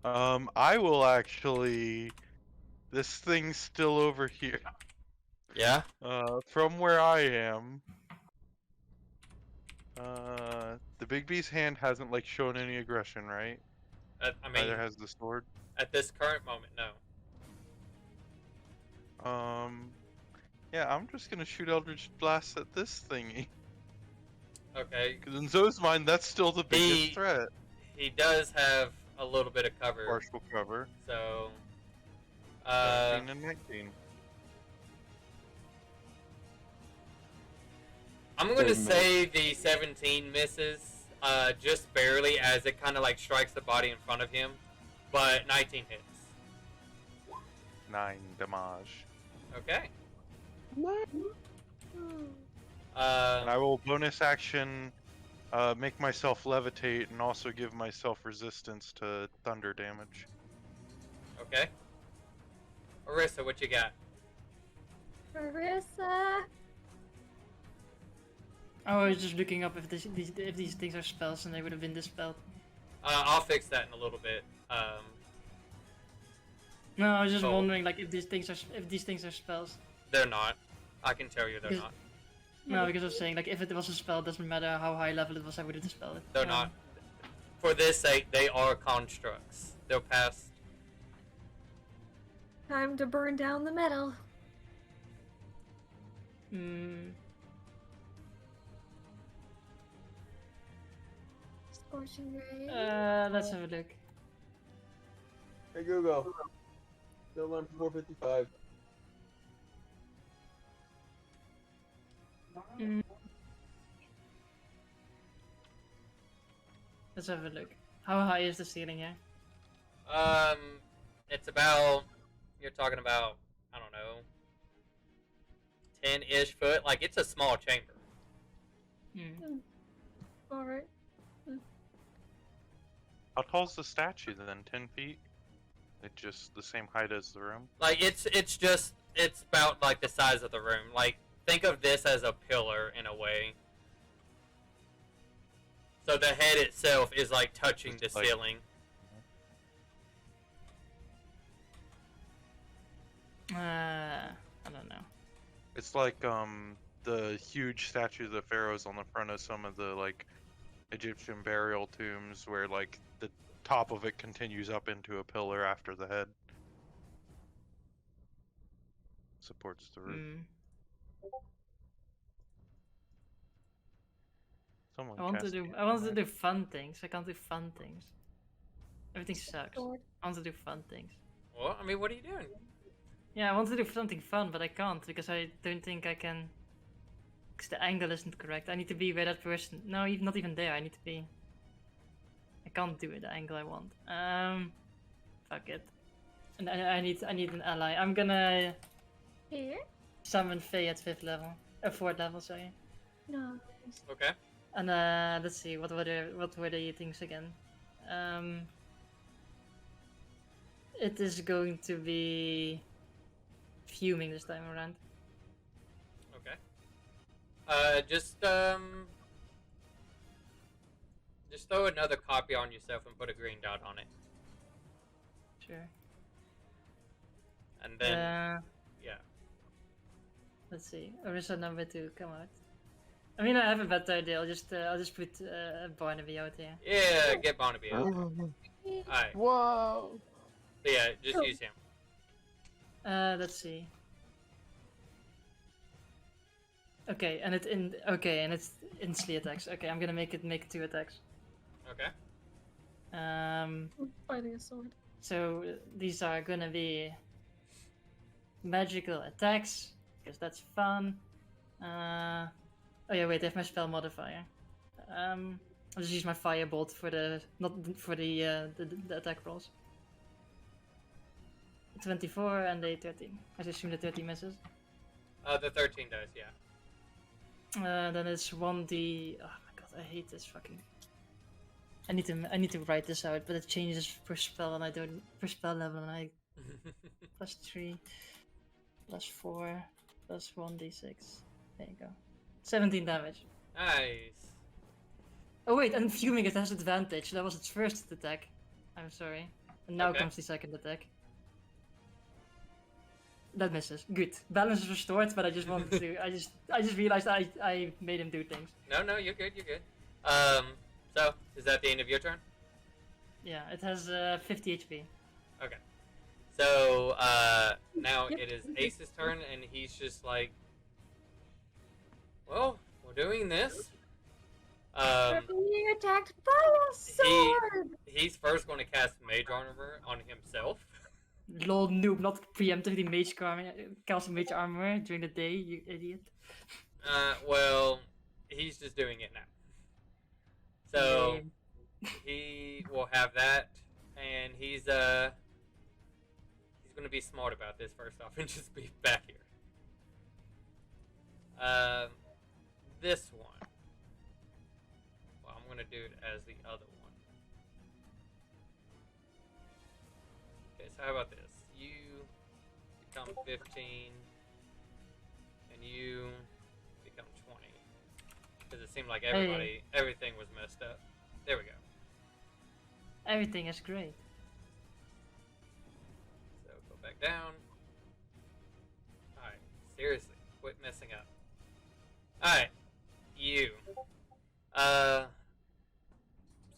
I will actually. This thing's still over here. yeah. From where I am. The Big B's hand hasn't like shown any aggression, right? I mean, Neither has the sword. at this current moment, no. Yeah, I'm just gonna shoot Eldritch Blast at this thingy. Okay. Because in Zoe's mind, that's still the biggest threat. He does have a little bit of cover. Partial cover. So, 17 and 19. I'm gonna say the 17 misses, just barely, as it kind of like strikes the body in front of him, but 19 hits. 9 damage. Okay. And I will bonus action, make myself levitate, and also give myself resistance to thunder damage. Okay. Arissa, what you got? Marissa. Oh, I was just looking up if these things are spells and they would have been dispelled. I'll fix that in a little bit. No, I was just Oh. wondering like if these things are spells. They're not. I can tell you they're Because- not. No, because I was saying like if it was a spell, it doesn't matter how high level it was, I would have dispelled it. They're not. For this sake, they are constructs. They're past. Time to burn down the metal. Hmm. Scorching ray. Let's have a look. Hey Google. Deadline for 4:55. Let's have a look. How high is the ceiling here? It's about. You're talking about. I don't know. 10-ish foot. Like it's a small chamber. Hmm. Alright. How tall's the statue then? 10 feet? It's just the same height as the room? Like it's about like the size of the room. Like think of this as a pillar in a way. So the head itself is like touching the It's like- ceiling. I don't know. It's like the huge statues of the pharaohs on the front of some of the like Egyptian burial tombs where like the top of it continues up into a pillar after the head. Supports the roof. Someone I want to cast do. Ginton I want to magic. do fun things. I can't do fun things. Everything sucks. Sword. I want to do fun things. Well, I mean, what are you doing? Yeah, I want to do something fun, but I can't because I don't think I can. Because the angle isn't correct. I need to be where that person. No, not even there. I need to be. I can't do it the angle I want. Fuck it. And I need an ally. I'm gonna Here? summon Faye at 5th level. 4th level, sorry. No. Okay. And let's see, what were the things again? It is going to be fuming this time around. Okay. Just throw another copy on yourself and put a green dot on it, Sure. and then yeah. Let's see. Orisa number 2, come out. I mean, I have a better idea. I'll just put Barnaby out here. Yeah, get Barnaby out. Alright. Whoa! So yeah, just use him. Let's see. Okay, and it's instantly attacks. Okay, I'm gonna make it 2 attacks. Okay. Fighting a sword. So these are gonna be magical attacks because that's fun. Oh yeah, wait, I have my spell modifier. I'll just use my firebolt for the the attack rolls. 24 and a 13. I assume the 13 misses. The 13 does, yeah. Then it's 1d. Oh my god, I hate this fucking. I need to write this out, but it changes per spell and I don't per spell level and I plus 3, plus 4, plus 1d6. There you go. 17 damage. Nice. Oh wait, and fuming it has advantage. That was its first attack. I'm sorry. And now Okay. comes the second attack. That misses. Good. Balance is restored, but I just wanted to. I just realized I made him do things. No, you're good. You're good. So is that the end of your turn? Yeah, it has 50 HP. Okay. So now it is Ace's turn, and he's just like, well, we're doing this. We're being attacked by a sword! He's first going to cast Mage Armor on himself. Lol, noob, not preemptively cast mage armor during the day, you idiot. Well, he's just doing it now. So Lame. he will have that, and he's going to be smart about this first off, and just be back here. This one. Well, I'm going to do it as the other one. Okay, so how about this? You become 15, and you become 20. Because it seemed like everything was messed up. There we go. Everything is great. So down. Alright, seriously, quit messing up. Alright, you.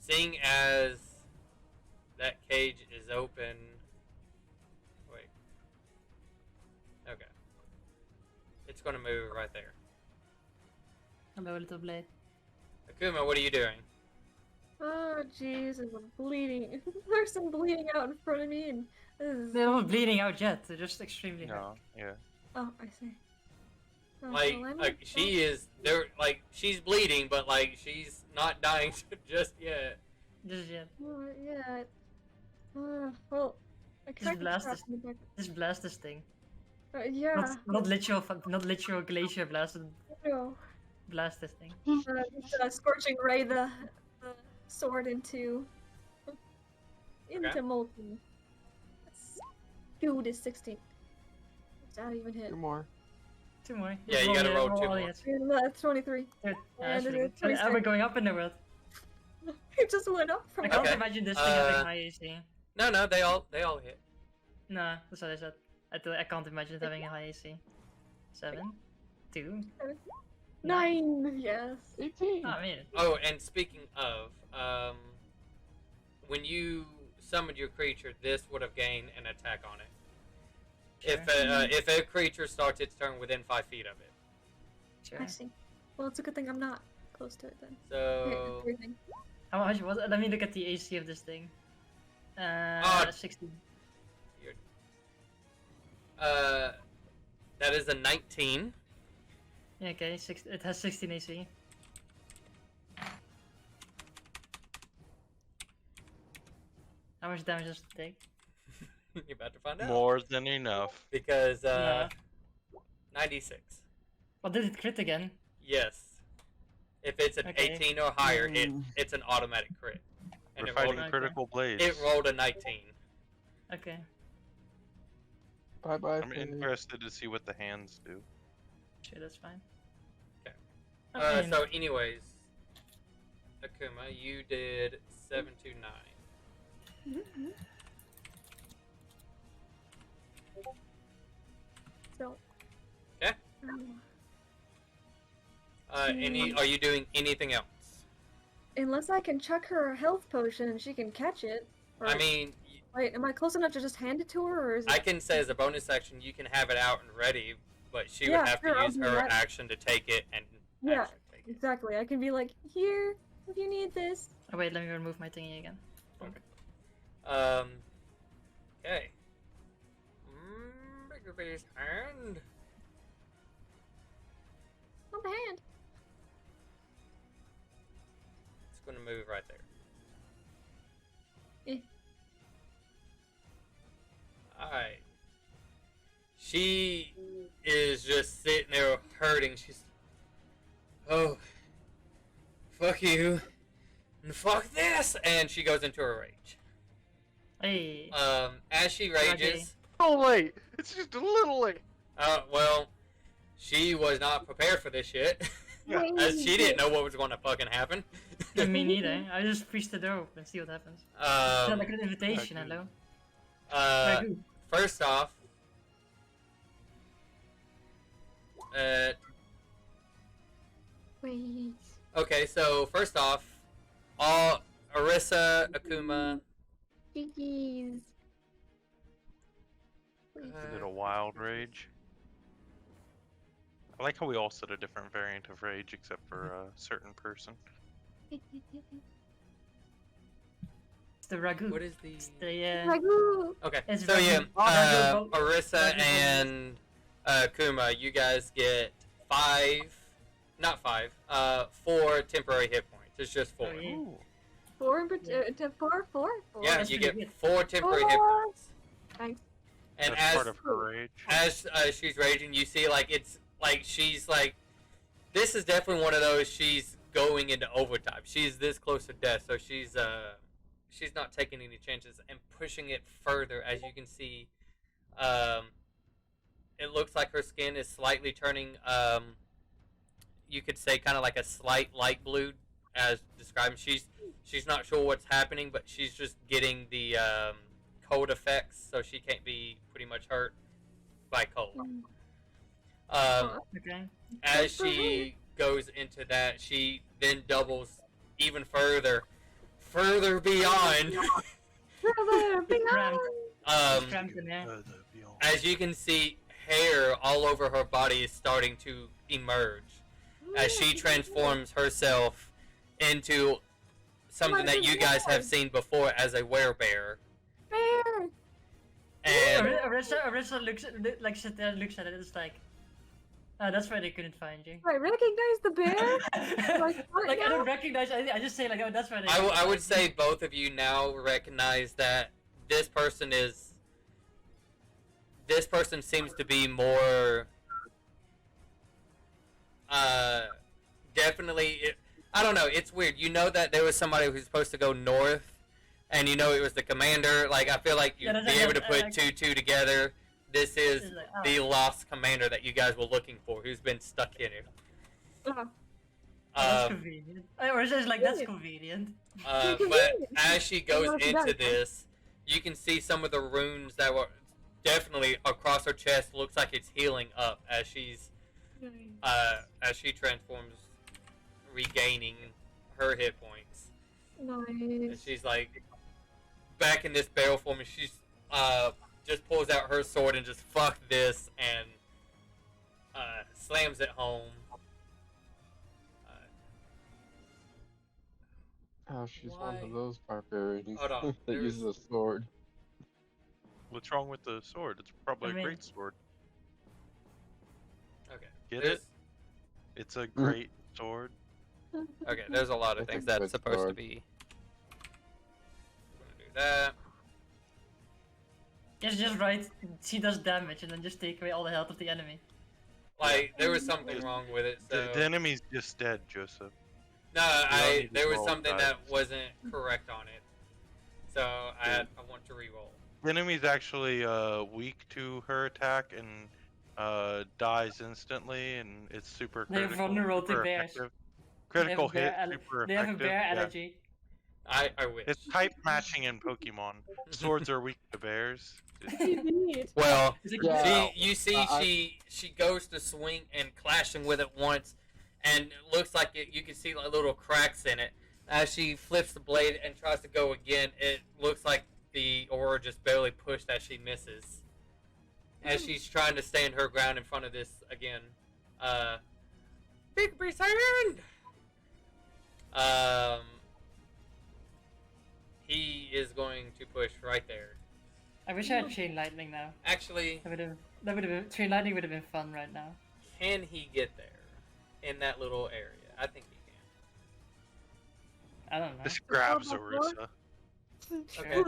Seeing as that cage is open. Wait. Okay. It's gonna move right there. Hello, little blade. Akuma, what are you doing? Oh jeez, I'm bleeding. There's some bleeding out in front of me, and this is... They're not bleeding out yet. They're just extremely hurt. No, yeah. Oh, I see. Oh, Like, well, I'm like she is there. Like she's bleeding, but like she's not dying just yet. Just yet. Yeah. Well, I cracked the blast trap this- in the back. Just blast this thing. Yeah. Not literal glacier blast. No. Blast this thing. Scorching ray the sword into molten. That's 2 to 16. Does that even hit? 2 more. 2 more. Yeah, you gotta roll 2 all more. hits. That's 23. Good. And That's it really is good. And we're 26. going up in the world. It just went up from I can't Okay. imagine this thing having high AC. No, they all hit. Nah, that's what I said. I can't imagine it having a high AC. 7, 2. 9. Yes. 18. Oh, I mean, Oh, and speaking of, when you summoned your creature, this would have gained an attack on it. sure. If a creature starts its turn within 5 feet of it. Sure. I see. Well, it's a good thing I'm not close to it then. So Everything. How much was it? Let me look at the AC of this thing. Ah. 16. that is a 19. Yeah, okay, it has 16 AC. How much damage does it take? You're about to find out. More than enough. Because Yeah. 96. Well, did it crit again? Yes. If it's an Okay. 18 or higher, Mm. it's an automatic crit. And We're it fighting rolled, Okay. critical blades. it rolled a 19. Okay. Bye bye. I'm interested to see what the hands do. Sure, that's fine. Okay. I mean, So, anyways, Akuma, you did 7 to 9. So. Okay. Are you doing anything else? Unless I can chuck her a health potion and she can catch it. Or, I mean, wait, am I close enough to just hand it to her, or is it? I can say as a bonus action, you can have it out and ready, but she Yeah, would have sure, to I'll use do her that. action to take it and Yeah, actually take it. exactly. I can be like, here, if you need this. oh wait, let me remove my thingy again. Okay. Bigger base hand. On the hand. It's gonna move right there. Eh. Alright. She is just sitting there hurting. She's, oh, fuck you, and fuck this, and she goes into a rage. Hey. As she rages, Oh wait, it's just a little late. well, she was not prepared for this shit. Yeah. As she didn't know what was going to fucking happen. Yeah, me neither. I just push the door open and see what happens. It's not like an invitation, Ragu. hello. Ragu. First off, Wait. okay, so first off, all Arissa, Akuma, Jeez. Is it a wild rage? I like how we all said a different variant of rage except for a certain person. It's the ragu. what is the? It's the Ragu! Okay, It's so yeah, Ragu. Arissa Ragu. and Akuma, you guys get 4 temporary hit points. It's just 4. Oh, yeah. Ooh. 4 in four? Yeah, That's you pretty get good. 4 temporary hit Oh. points. Thanks. And That's part of her rage. as she's raging, you see like it's like she's like, this is definitely one of those. She's going into overtime. She's this close to death, so she's not taking any chances and pushing it further. As you can see, it looks like her skin is slightly turning. You could say kind of like a slight light blue, as described. She's not sure what's happening, but she's just getting the cold effects, so she can't be pretty much hurt by cold. Okay. As she goes into that, she then doubles even further beyond. Further, beyond. Cramped in there. As you can see, hair all over her body is starting to emerge as she transforms herself into something that you guys have seen before as a werebear. Bear. And Arissa looks like sits there and looks at it. It's like, oh, that's why they couldn't find you. I recognize the bear. like what I now? don't recognize. I just say like, oh, that's why they. I would say both of you now recognize that this person seems to be more definitely I don't know, it's weird. You know that there was somebody who's supposed to go north, and you know it was the commander. Like, I feel like you'd be able to put two together. This is like, the lost commander that you guys were looking for, who's been stuck in it. That's convenient. Arissa's like, that's convenient. But as she goes into this, you can see some of the runes that were definitely across her chest. Looks like it's healing up as she transforms, regaining her hit points. And Nice. she's like back in this barrel form, and she's just pulls out her sword and just fuck this and slams it home. Oh, she's one Why? of those barbarians Hold on, that uses a sword. What's wrong with the sword? It's probably I mean- a great sword. Okay. Get there's- it? It's a great sword. Okay, there's a lot of It's a things that's good supposed to sword. be. I'm gonna do that. Just right. She does damage, and then just take away all the health of the enemy. Like, there was something wrong with it, so... The enemy's just dead, Joseph. No, don't need to there was roll something dice. that wasn't correct on it. So, I want to re-roll. The enemy's actually weak to her attack and dies instantly, and it's super They're critical. vulnerable to super bears. effective. Critical They have hit, a bear super They have a effective. bear yeah. allergy. I wish. It's type matching in Pokemon. Swords are weak to bears. Indeed. Well, It's like, Yeah. you see she goes to swing and clashing with it once, and it looks like you can see like little cracks in it. As she flips the blade and tries to go again, it looks like the aura just barely pushed as she misses. As she's trying to stand her ground in front of this again. Big hand! He is going to push right there. I wish I had chain lightning now. Actually, That would have been chain lightning would have been fun right now. can he get there in that little area? I think he I don't know. This grabs Oh, my God. Orisa. can.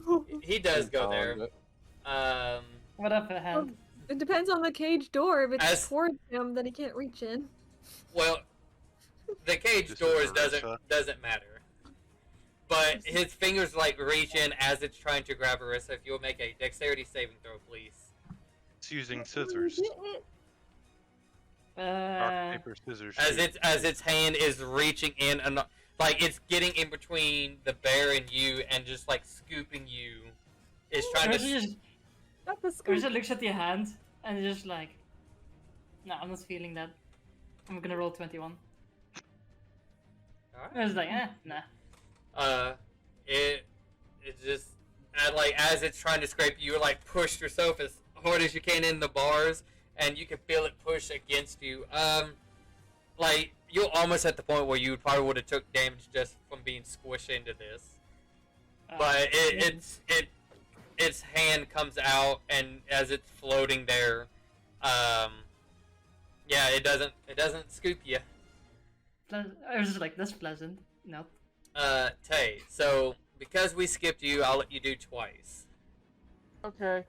Okay, he does go there. What up, hand? It depends on the cage door. If it's As- towards him, then he can't reach in. Well, the cage This is doors Orisa. doesn't matter. But his fingers like reach in as it's trying to grab Arissa. If you'll make a dexterity saving throw, please. It's using scissors. Rock, paper, scissors. shoot. As its hand is reaching in and like it's getting in between the bear and you and just like scooping you. It's trying to. Not the scoop. Arisa looks at your hand and is just like, no, I'm not feeling that. I'm gonna roll 21. I was like, nah. It just like as it's trying to scrape you, like push yourself as hard as you can in the bars, and you can feel it push against you. Like you're almost at the point where you probably would have took damage just from being squished into this. But its hand comes out, and as it's floating there, yeah, it doesn't scoop you. I was just like, that's pleasant. Nope. Tay, so because we skipped you, I'll let you do twice. Okay.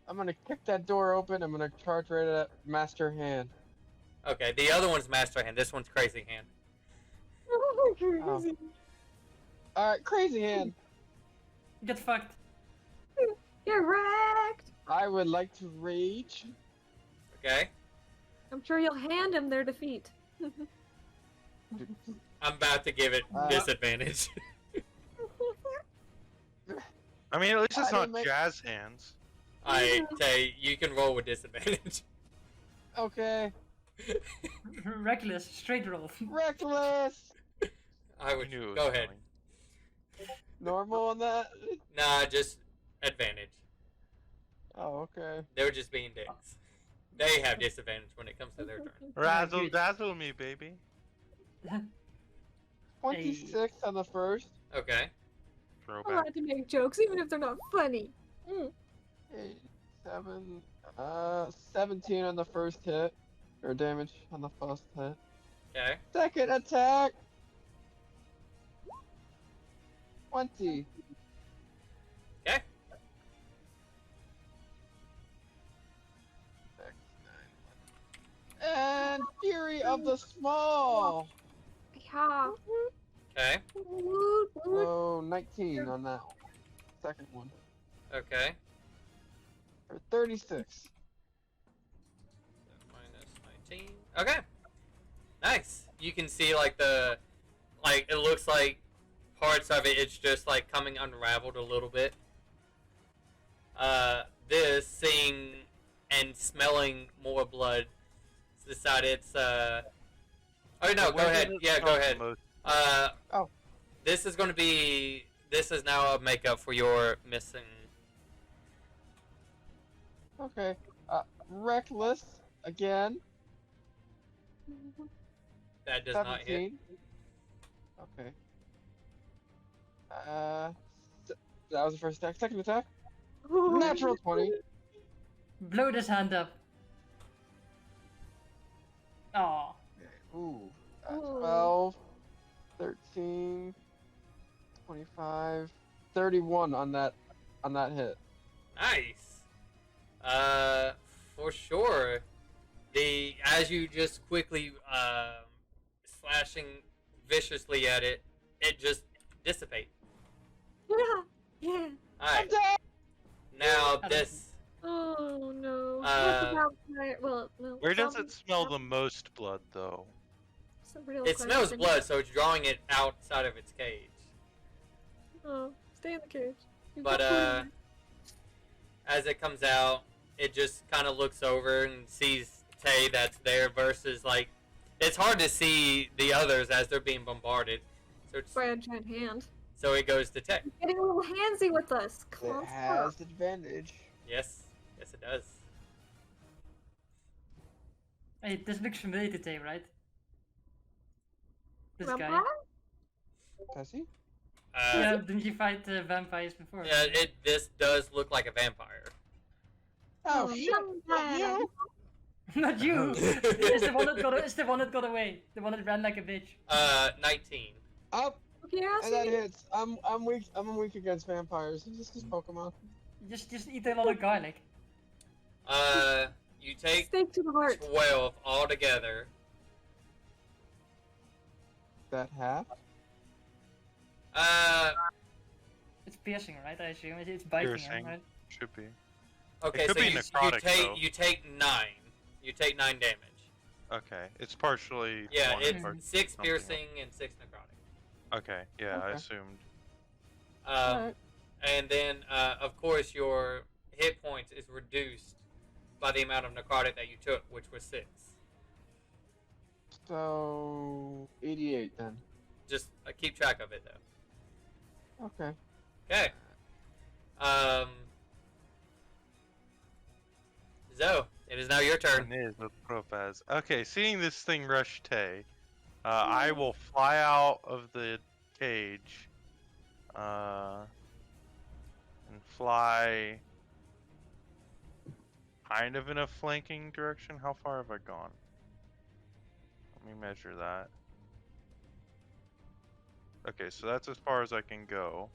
I'm gonna kick that door open. I'm gonna charge right at Master Hand. Okay, the other one's Master Hand. This one's Crazy Hand. Crazy. Alright, Crazy Hand. Get fucked. Get wrecked. I would like to rage. Okay, I'm sure you'll hand him their defeat. I'm about to give it disadvantage. I mean, at least it's I not didn't make- jazz hands. I say you can roll with disadvantage. Okay. Reckless, straight roll. Reckless. I I would knew it was go ahead. coming. Normal on that. Nah, just advantage. Oh, okay. They're just being dicks. They have disadvantage when it comes to their turn. Razzle good. dazzle me, baby. 26 on the first. Okay. I'm Throwback. allowed to make jokes, even if they're not funny. 8, 7, 17 on the first hit. Or damage on the first hit. Okay. Second attack. 20. Okay. And Fury of the Small. Yeah. Okay. Woot, woot. Oh, 19 on that one. Second one. Okay. Or 36. Minus 19. Okay. Nice. You can see like it looks like parts of it. It's just like coming unraveled a little bit. This seeing and smelling more blood. Decided it's Oh no, go Where ahead. does it Yeah, smell go the ahead. most? Oh. This is going to be. This is now a makeup for your missing. Okay. Reckless again. That does not hit. 17. Okay. That was the first attack. Second attack. Natural 20. Blow this hand up. Aw. Ooh. Ooh. 12, 13, 25, 31 on that hit. Nice. For sure. As you just quickly slashing viciously at it, it just dissipates. Yeah. Yeah. Alright. Now this. Oh no. Uh, Well, no. Where does it smell the most blood, though? It's a real It smells question. blood, so it's drawing it outside of its cage. Oh, stay in the cage. You But got food in there. as it comes out, it just kind of looks over and sees Tay that's there versus like it's hard to see the others as they're being bombarded. By a giant hand. So it goes to Tay. Getting a little handsy with us. Come It on, has advantage. Yes, yes it does. Hey, this looks familiar to Tay, right? This guy. Vampire? Does he? Yeah, didn't you fight vampires before? Yeah, this does look like a vampire. Oh, shit! Not you! Not you! It's the one that got. It's the one that got away. The one that ran like a bitch. 19. Up, Okay, and that hits. I'm weak. I'm weak against vampires. It's just Pokemon. Just eat a lot of garlic. You take Stake to the heart. 12 altogether. That half. It's piercing, right? I assume it's biting him, Piercing. right? Should be. Okay, could so be you necrotic, take though. you take 9. You take 9 damage. Okay, it's partially. Yeah, one it's part- 6 something piercing and 6 necrotic. Okay, yeah, I Okay. assumed. Alright. And then, of course, your hit points is reduced by the amount of necrotic that you took, which was 6. So 88 then. Just keep track of it, though. Okay. Okay. Zoe, it is now your turn. It is with Propaz. Okay, seeing this thing rush Tay, I will fly out of the cage, and fly kind of in a flanking direction. How far have I gone? Let me measure that. Okay, so that's as far as I can go.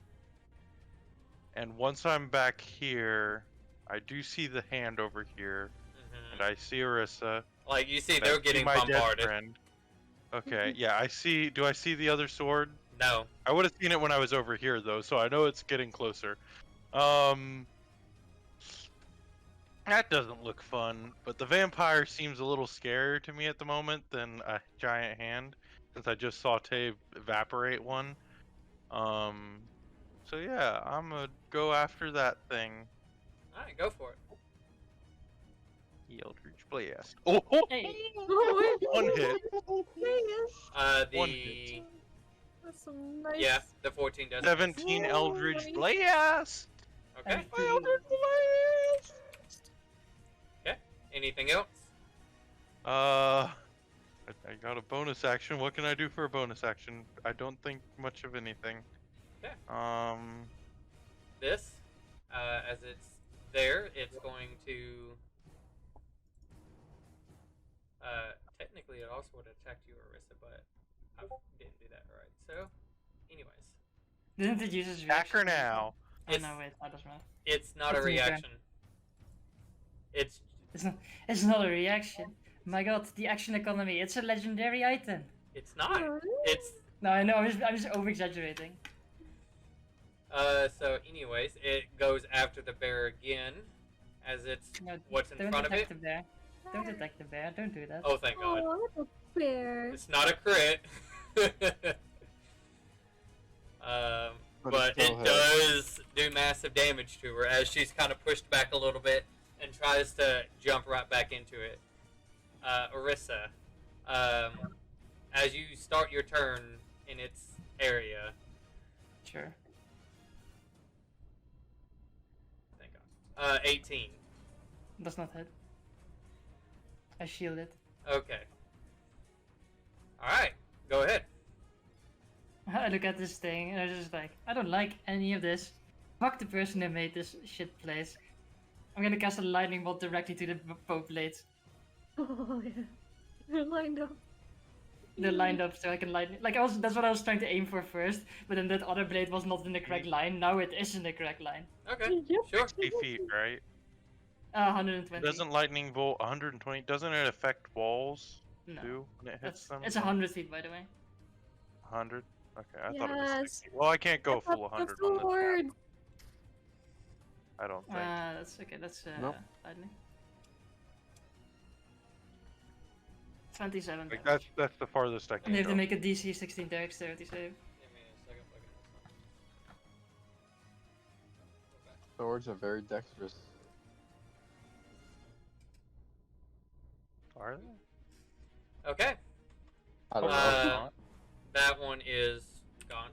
And once I'm back here, I do see the hand over here, and I see Orisa. Like, you see, and I they're see getting my dead bombarded. friend. Okay, yeah, I see. Do I see the other sword? No. I would have seen it when I was over here, though, so I know it's getting closer. That doesn't look fun, but the vampire seems a little scarier to me at the moment than a giant hand, since I just saw Tay evaporate one. So yeah, I'm gonna go after that thing. Alright, go for it. The Eldritch Blast. Oh, Hey, Oh, wait. one hit. Yes. One The hit. That's some nice. yeah, the 14 does. 17 Eldritch Blast. Okay. and My Eldritch Blast. Anything else? I got a bonus action. What can I do for a bonus action? I don't think much of anything. Okay. This, as it's there, it's going to. Technically, it also would attack you, Arissa, but I didn't do that right. So, anyways, didn't it use his Attack her reaction? now. Oh It's- no, wait, that doesn't matter. it's not a It's in the turn. reaction. It's It's not a reaction. My god, the action economy, it's a legendary item. it's not. It's No, I know, I'm just over exaggerating. So anyways, it goes after the bear again, as it's No, what's in don't front of attack it. the bear. Don't attack the bear, don't do that. Oh, thank God! Oh, that's a bear. It's not a crit. But still it hits. does do massive damage to her as she's kind of pushed back a little bit and tries to jump right back into it. Orissa, as you start your turn in its area, Sure. thank God. 18. Does not hit. I shield it. Okay. Alright, go ahead. I look at this thing and I'm just like, I don't like any of this. Fuck the person who made this shit place. I'm gonna cast a lightning bolt directly to the bow blades. Oh yeah. They're lined up. They're lined up so I can lightning. Like that's what I was trying to aim for first, but then that other blade was not in the correct line. Now it is in the correct line. Okay, Yep. sure. 60 feet, right? 120. Doesn't lightning bolt 120? Doesn't it affect walls No. too when it hits them? It's 100 feet, by the way. 100. Okay, I thought it was Yes. 60. Well, I can't go Pick up full the 100 on this sword. map. I don't think. That's okay. That's Nope. lightning. 27 Like damage. that's the farthest I can And they have go. to make a DC 16 dexterity save. Give me a second. Swords are very dexterous. Are they? Okay, I don't know. Uh, that one is gone.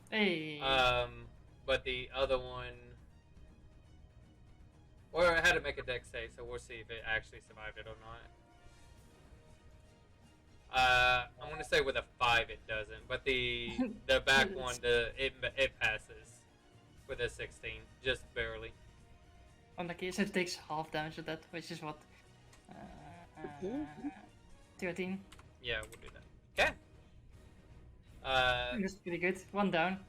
Hey. But the other one, or I had to make a dex save, so we'll see if it actually survived it or not. I'm gonna say with a 5 it doesn't, but the back one it passes with a 16, just barely. On the case, it takes half damage of that, which is what? 13. Yeah, we'll do that. Okay. That's pretty good. One down.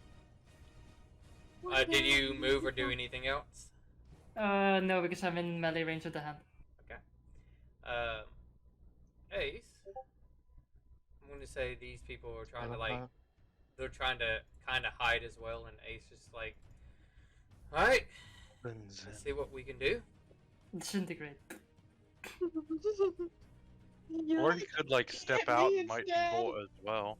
Did you move or do anything else? No, because I'm in melee range of the hand. Ace. I'm gonna say these people are trying to they're trying to kind of hide as well, and Ace is like, all right, let's see what we can do. Disintegrate. Or he could like step out and lightning bolt as well.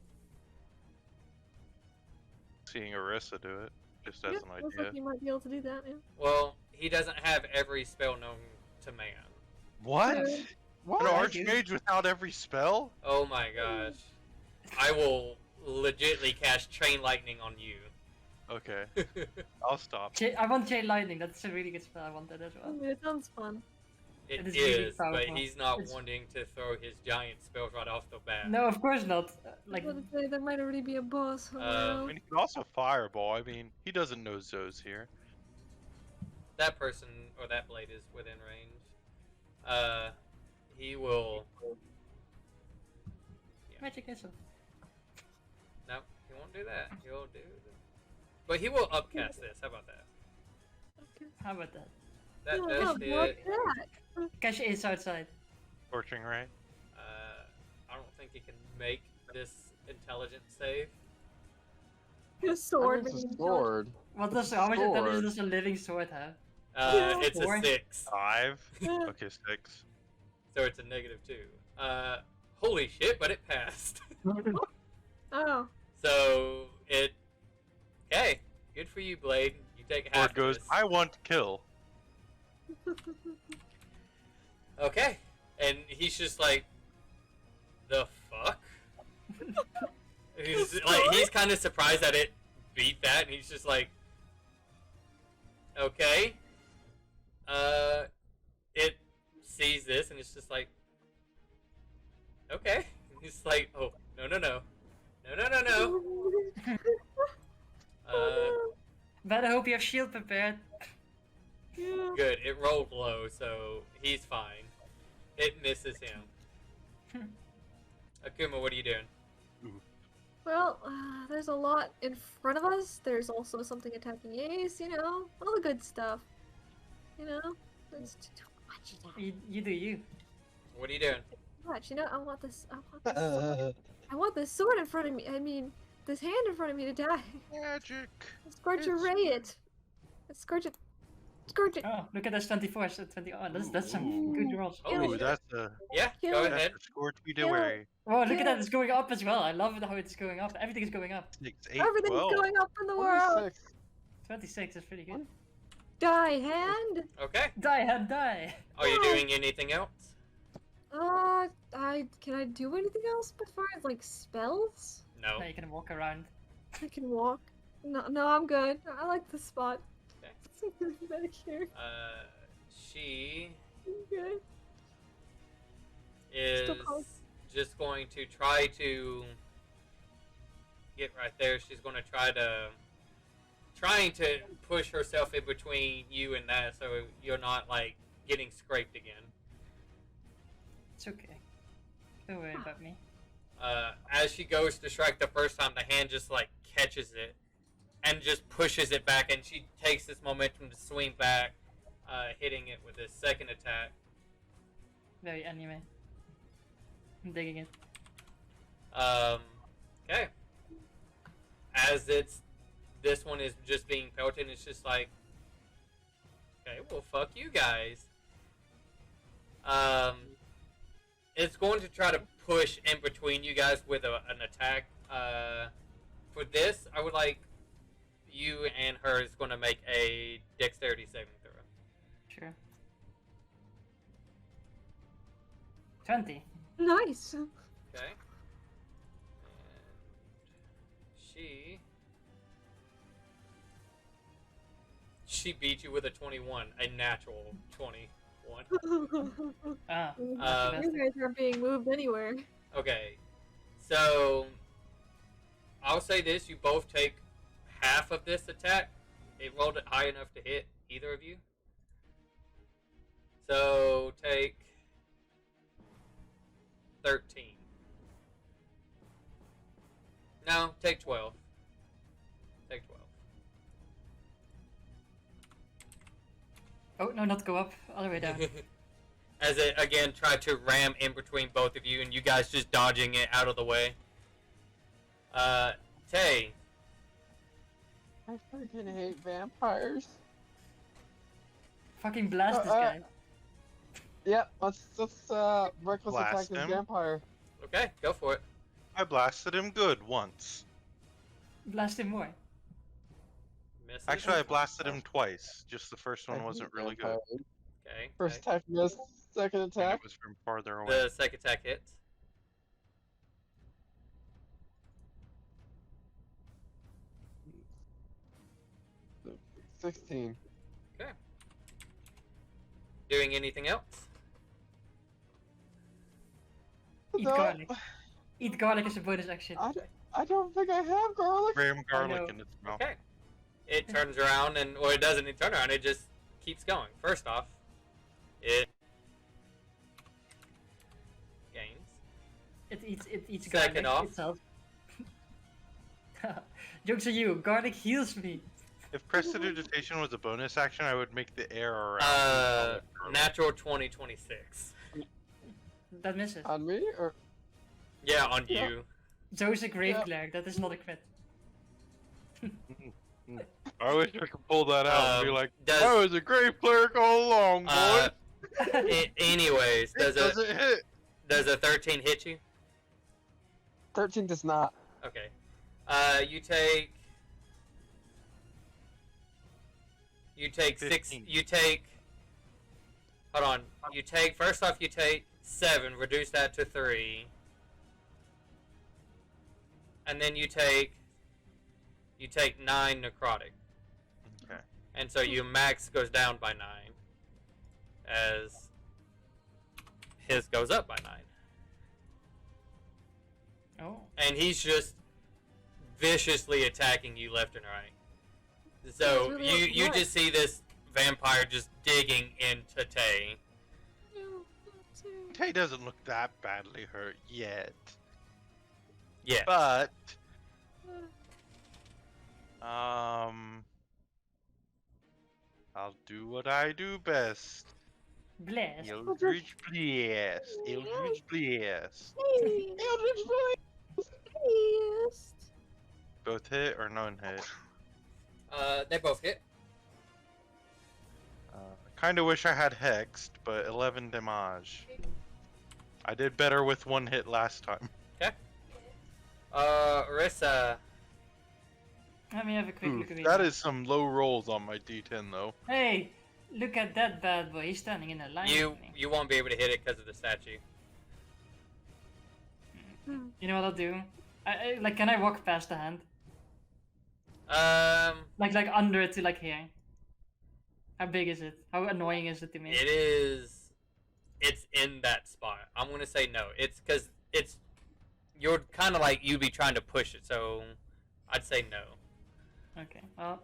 Seeing Orissa do it, just as Yep, an looks idea. like you might be able to do that. Yeah. Well, he doesn't have every spell known to man. What? Uh, What? An I do. archmage without every spell? Oh my gosh. I will legitly cast Chain Lightning on you. Okay, I'll stop. I want Chain Lightning, that's a really good spell, I want that as well. It sounds fun. It It is really is, but powerful. he's not It's- wanting to throw his giant spells right off the bat. No, of course not. Like, I was gonna say there might already be a boss. Uh, I mean, he can also fireball. I mean, he doesn't know Zoe's here. That person or that blade is within range. He will. magic missile. No, he won't do that. He'll do. But he will upcast this. How about that? Okay. How about that? That Oh, does look hit. at that. Cash is outside. Scorching Ray. I don't think he can make this intelligence save. The sword. It's a being sword. What does how much Sword. intelligence does a living sword have? Yeah. It's Four. a 6, 5. Yeah. Okay, 6. so it's a -2. Holy shit! But it passed. Oh. So it. Okay. for you, Blade. You take Or half it goes, of this. I want to kill. Okay. And he's just like, the fuck? He's kind of surprised that it beat that, and he's just like, okay. It sees this, and it's just like, okay. And he's like, oh, no. No. Better hope you have shield prepared. Yeah. Good. It rolled low, so he's fine. It misses him. Akuma, what are you doing? Well, there's a lot in front of us. There's also something attacking Ace, you know, all the good stuff. You know, there's too much of that. You do you. What are you doing? Too much, you know. I want this. I want this sword in front of me. I mean, this hand in front of me to die. Magic. Scorch It's- Ray it. Scorch it. Scorch it. Oh, look at this 24. So 20. Oh, that's some good rolls. Oh, Ooh, that's a Yeah, Kill go it. ahead. score to be Kill it. away. Oh, look at Yeah. that. It's going up as well. I love it how it's going up. Everything is going up. 6, 8, Everything's 12. going up in the world. 26. 26 is pretty good. Die hand. Okay. Die, hand, die. Are you doing anything else? Can I do anything else but far as like spells? No. Now you can walk around. I can walk. No, I'm good. I like the spot. Okay. Back here. She I'm good. is Still close. just going to try to get right there. She's going to trying to push herself in between you and that, so you're not like getting scraped again. It's okay. Don't worry about me. As she goes to strike the first time, the hand just like catches it and just pushes it back, and she takes this momentum to swing back, hitting it with his second attack. Very anime. I'm digging it. Okay. As this one is just being pelted, it's just like, okay, well, fuck you guys. It's going to try to push in between you guys with an attack. For this, I would like you and her is going to make a dexterity saving throw. Sure. 20. Nice. Okay. And she beat you with a 21, a natural 21. Ah. You Fantastic. guys aren't being moved anywhere. Okay. So I'll say this, you both take half of this attack. It rolled it high enough to hit either of you. So take 13. No, take 12. Take 12. Oh, no, not go up. Other way down. As it again tried to ram in between both of you, and you guys just dodging it out of the way. Tay. I freaking hate vampires. Fucking blast this guy. Yep, let's reckless attack Blast this him. vampire. Okay, go for it. I blasted him good once. Blast him more. Misses. Actually, I blasted him twice. Just the first one I wasn't hate really good. vampires. Okay. First okay. attack missed, second And attack. it was from farther away. The second attack hits. So, 16. Okay. Doing anything else? Eat No, garlic. Eat garlic is a bonus action. I don't think I have garlic. Ram know. garlic in its mouth. Okay. It turns around and, or it doesn't turn around, it just keeps going. First off, it gains. It eats Second garlic off. itself. Jokes on you. Garlic heals me. If prestidigitation was a bonus action, I would make the air around. Natural 2026. That misses. On me or Yeah, on Yeah. you. Zo's a grave Yeah. cleric. That is not a crit. I wish I could pull that out and be like, does- I was a grave cleric all along, boy. Uh, Anyways, It doesn't hit. does a 13 hit you? 13 does not. Okay. You take You take 15. You take. Hold on. You take first off. You take 7. Reduce that to 3. And then you take 9 necrotic. Okay. And so your max goes down by 9. As his goes up by 9. Oh. And he's just viciously attacking you left and right. So really you nice. just see this vampire just digging into Tay. Tay doesn't look that badly hurt yet. Yeah. But I'll do what I do best. Bless. Eldritch Blast. Eldritch Blast. Eldritch Blast! Yes. Both hit or none hit? They both hit. Kind of wish I had hexed, but 11 damage. I did better with 1 hit last time. Orisa. Let me have a quick Ooh, look at that these. is some low rolls on my D10 though. Hey, look at that bad boy. He's standing in a line. You with me. you won't be able to hit it because of the statue. You know what I'll do? Like, can I walk past the hand? Like under it to like here. How big is it? How annoying is it to me? It is. It's in that spot. I'm gonna say no. It's because it's. You're kind of like you'd be trying to push it, so I'd say no. Okay, well.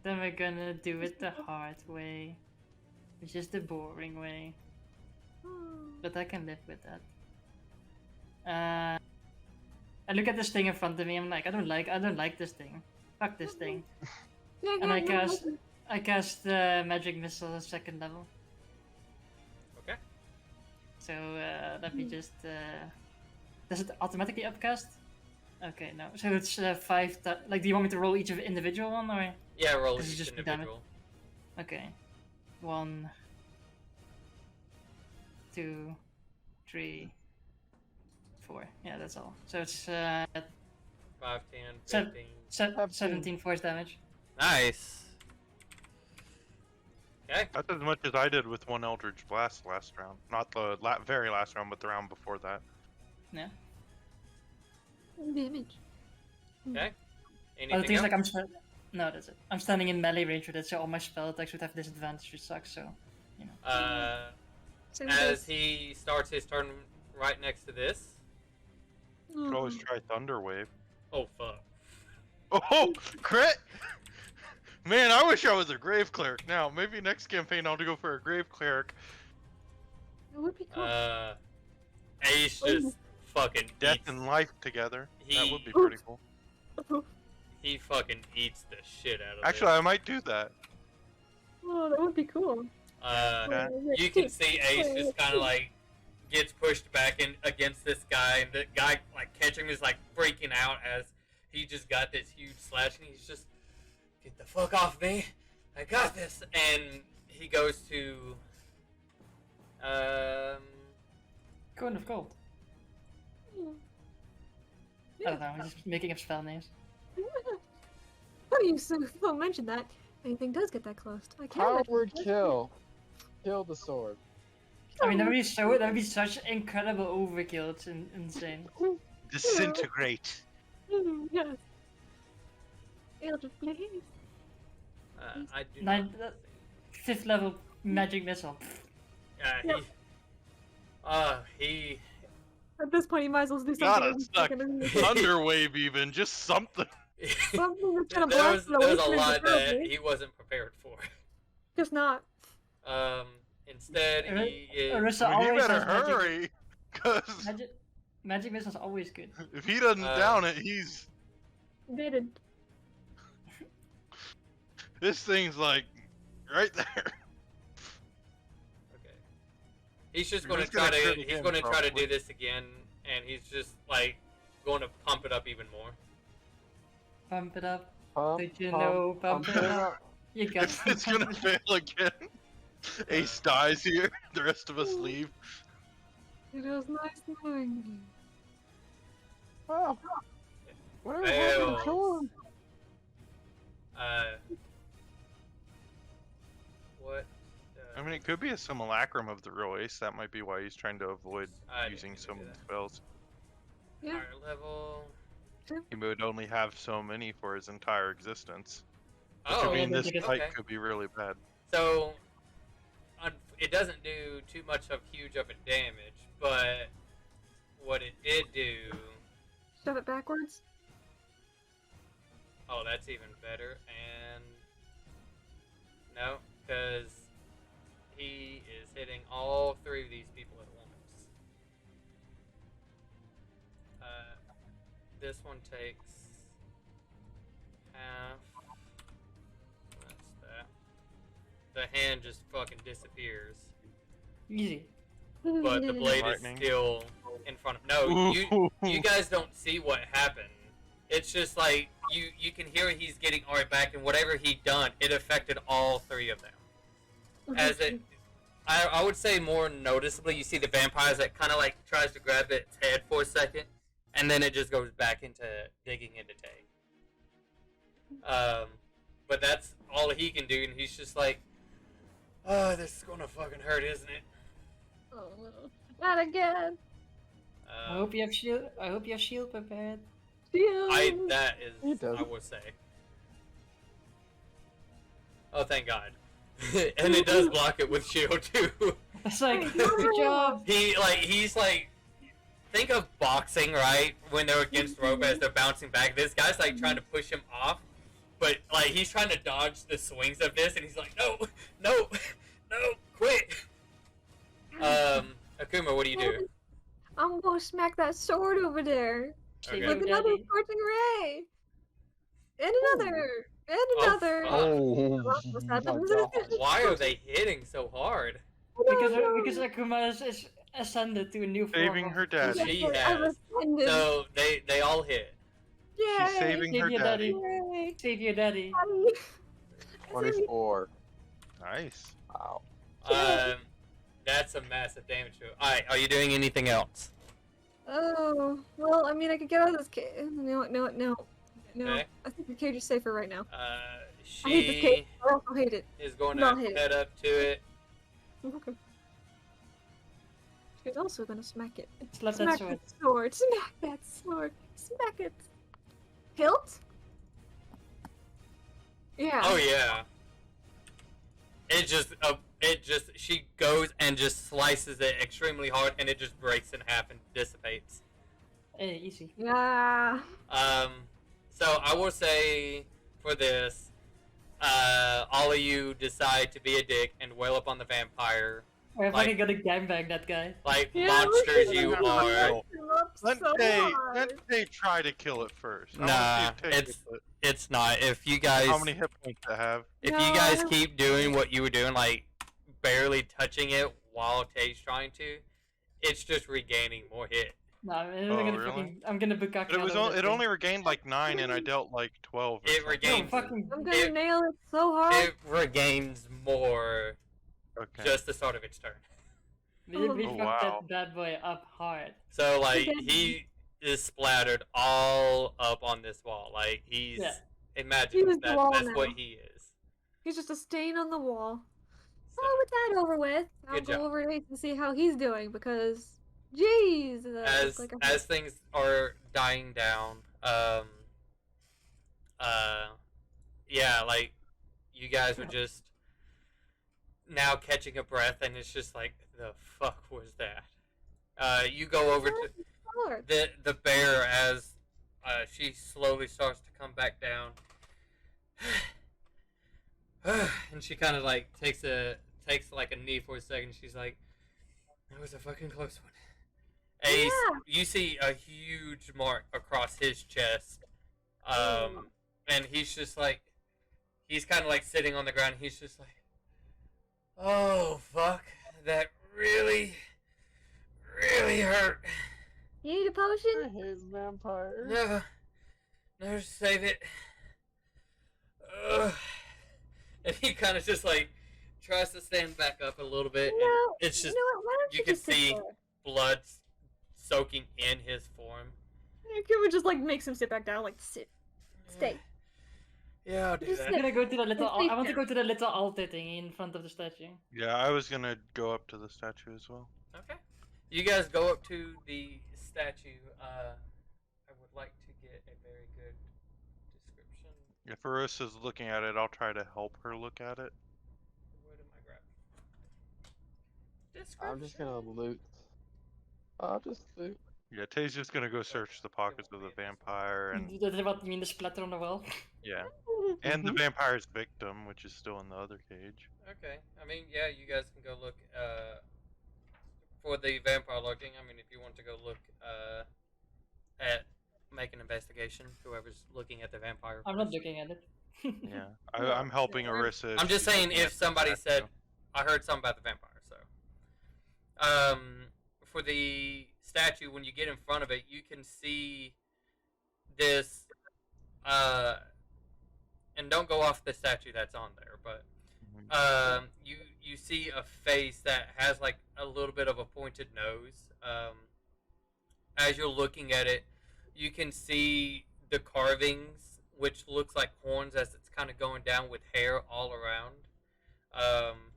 Then we're gonna do it the hard way. Which is the boring way. But I can live with that. I look at this thing in front of me, I'm like, I don't like this thing. Fuck this thing. And I cast magic missile at 2nd level. Okay. So let me just does it automatically upcast? Okay, no. So it's 5 like, do you want me to roll each of individual one, or? Yeah, roll This is each just the individual. Okay. 1 2 3 4. Yeah, that's all. So it's 5, 10, Seven. 15. 17 force damage. Nice. Okay. That's as much as I did with 1 Eldritch Blast last round. Not the very last round, but the round before that. Yeah. Damage. Okay. But the Anything thing is, else? like, no, that's it. I'm standing in melee range with it, so all my spell attacks would have disadvantage, which sucks. So, you know. Same As as he starts his turn right next to this. You could always try Thunder Wave. Oh fuck. Oh, crit! Man, I wish I was a Grave Cleric now. Maybe next campaign I'll go for a Grave Cleric. It would be cool. Ace just fucking Death eats. and life together. That He- would be pretty cool. He fucking eats the shit out of Actually, I might do that. Oh, that would be cool. Yeah. You can see Ace just kind of like gets pushed back in against this guy, and the guy like catching him is like freaking out as he just got this huge slash, and he's just, get the fuck off me! I got this, and he goes to Cone of Gold. I don't know. I'm just making up spell names. Oh, you so don't mention that. Anything does get that close. I can't. Coward kill. Kill the sword. I mean, that would be such incredible overkill. It's insane. Disintegrate. Yes. Eldritch Blaze. I do not. 5th level magic missile. He he At this point, you might as well do Gotta something. suck. Something Thunder Wave even, just something. that's gonna there was blast the a listeners lot that terribly. he wasn't prepared for. Just not. Instead he is. Orisa I mean, you always better has magic. hurry, cause Magic missile's always good. if he doesn't down it, he's Dated. this thing's like right there. Okay. He's just You're going just to try gonna to. crit He's again, going to try to probably. do this again, and he's just like going to pump it up even more. Pump it up. Pump, Did you pump, know? Pump it up. up. You got If it's gonna fail again, Ace dies here. The rest of us leave. It was nice knowing you. Wow. Whatever Fails. happened to him? I mean, it could be a simulacrum of the real ace. That might be why he's trying to avoid I didn't using even so do many that. spells. Yeah. Higher level. He would only have so many for his entire existence. Which Oh, would mean yeah, this because- fight okay. could be really bad. So, it doesn't do too much of huge of a damage, but what it did do. Shove it backwards. Oh, that's even better. And no, because he is hitting all three of these people at once. This one takes half. That's that. The hand just fucking disappears, Easy. but the blade is Lightning. still in front of. No, you guys don't see what happened. It's just like you can hear he's getting Art back, and whatever he done, it affected all three of them. As it, I would say more noticeably, you see the vampires that kind of like tries to grab its head for a second, and then it just goes back into digging into Tay. But that's all he can do, and he's just like, oh, this is gonna fucking hurt, isn't it? Oh no. Not again. I hope you have shield. I hope you have shield prepared. That is, He does. I would say. Oh, thank God. And it does block it with shield too. It's like good job. He's like, think of boxing, right? When they're against rope as they're bouncing back. This guy's like trying to push him off, but like he's trying to dodge the swings of this, and he's like, no, quit. Akuma, what do you do? I'm gonna smack that sword over there Okay. with another scorching ray, and another, and Oh, another. fuck. Oh What's my happening? god. Why are they hitting so hard? Because Akuma is ascended to a new form. Saving of- her daddy. She I'm has. offended. So they all hit. Yay! She's saving Save her your daddy. daddy. Yay! Save your daddy. 24. Nice. Wow. That's a massive damage to it. Alright, are you doing anything else? Oh, well, I mean, I could get out of this cage. No. Okay. I think the cage is safer right now. I hate this She cage. I also hate it. is going No, to hit it. head up to it. Okay. She's also gonna smack it. Slap that Smack sword. that sword. Smack that sword. Smack it. Hilt? Yeah. Oh yeah. She goes and just slices it extremely hard, and it just breaks in half and dissipates. Hey, easy. Yeah. So I will say for this, all of you decide to be a dick and wail up on the vampire We're Like- fucking gonna gangbang that guy. like Yeah, monsters we're you gonna are. mess him up Let so Tay hard. try to kill it first. I Nah, wanna see if Tay it's- gets it. It's not. If you guys, How many hit points I have? if No, you I guys don't- keep doing what you were doing, like barely touching it while Tay's trying to, it's just regaining more hit. No, I'm Oh, gonna really? fucking. I'm gonna bukkake But it was it only regained like 9 and I dealt like 12. Or It something. No, regains. fucking. I'm gonna It- nail it so hard. It regains more Okay. just the start of its turn. We Oh, fucked wow. that bad boy up hard. So like Okay. he is splattered all up on this wall. Like he's Yeah. imagine was the wall that's now. what he is. He's just a stain on the wall. So, Well, with that over with, I'll Good job. go over to Ace and see how he's doing because, jeez, that as looks like as things are dying down, yeah, like you guys were just now catching a breath, and it's just like the fuck was that? You go over to color. the bear as she slowly starts to come back down, and she kind of like takes like a knee for a second. She's like, "That was a fucking close one." Ace, Yeah. you see a huge mark across his chest, and he's just like, he's kind of like sitting on the ground. He's just like, "Oh fuck, that really hurt." You need a I potion? hate vampires. No, save it. Ugh. And he kind of just like tries to stand back up a little bit, and No. it's just you know what? Why don't you you, can just sit see- there? blood soaking in his form. Akuma just like makes him sit back down, like sit, stay. Yeah, I'll do Just that. I'm gonna go to the little. Face I want to down. go to the little altar thing in front of the statue. Yeah, I was gonna go up to the statue as well. Okay. You guys go up to the statue. I would like to get a very good description. If Arissa's looking at it, I'll try to help her look at it. What am I grabbing? Description. I'm just gonna loot. I'll just loot. Yeah, Tay's just gonna go search the pockets of the vampire and That's what you mean, the splatter on the wall. yeah, and the Mhm. vampire's victim, which is still in the other cage. Okay. I mean, yeah, you guys can go look for the vampire looking. I mean, if you want to go look at make an investigation, whoever's looking at the vampire. I'm not first. looking at it. Yeah, Yeah. I'm helping Arissa. if I'm just she's saying looking if at the somebody statue. said I heard something about the vampire, so for the statue, when you get in front of it, you can see this and don't go off the statue that's on there, but Mhm. you see a face that has like a little bit of a pointed nose. As you're looking at it, you can see the carvings, which looks like horns as it's kind of going down with hair all around. Um,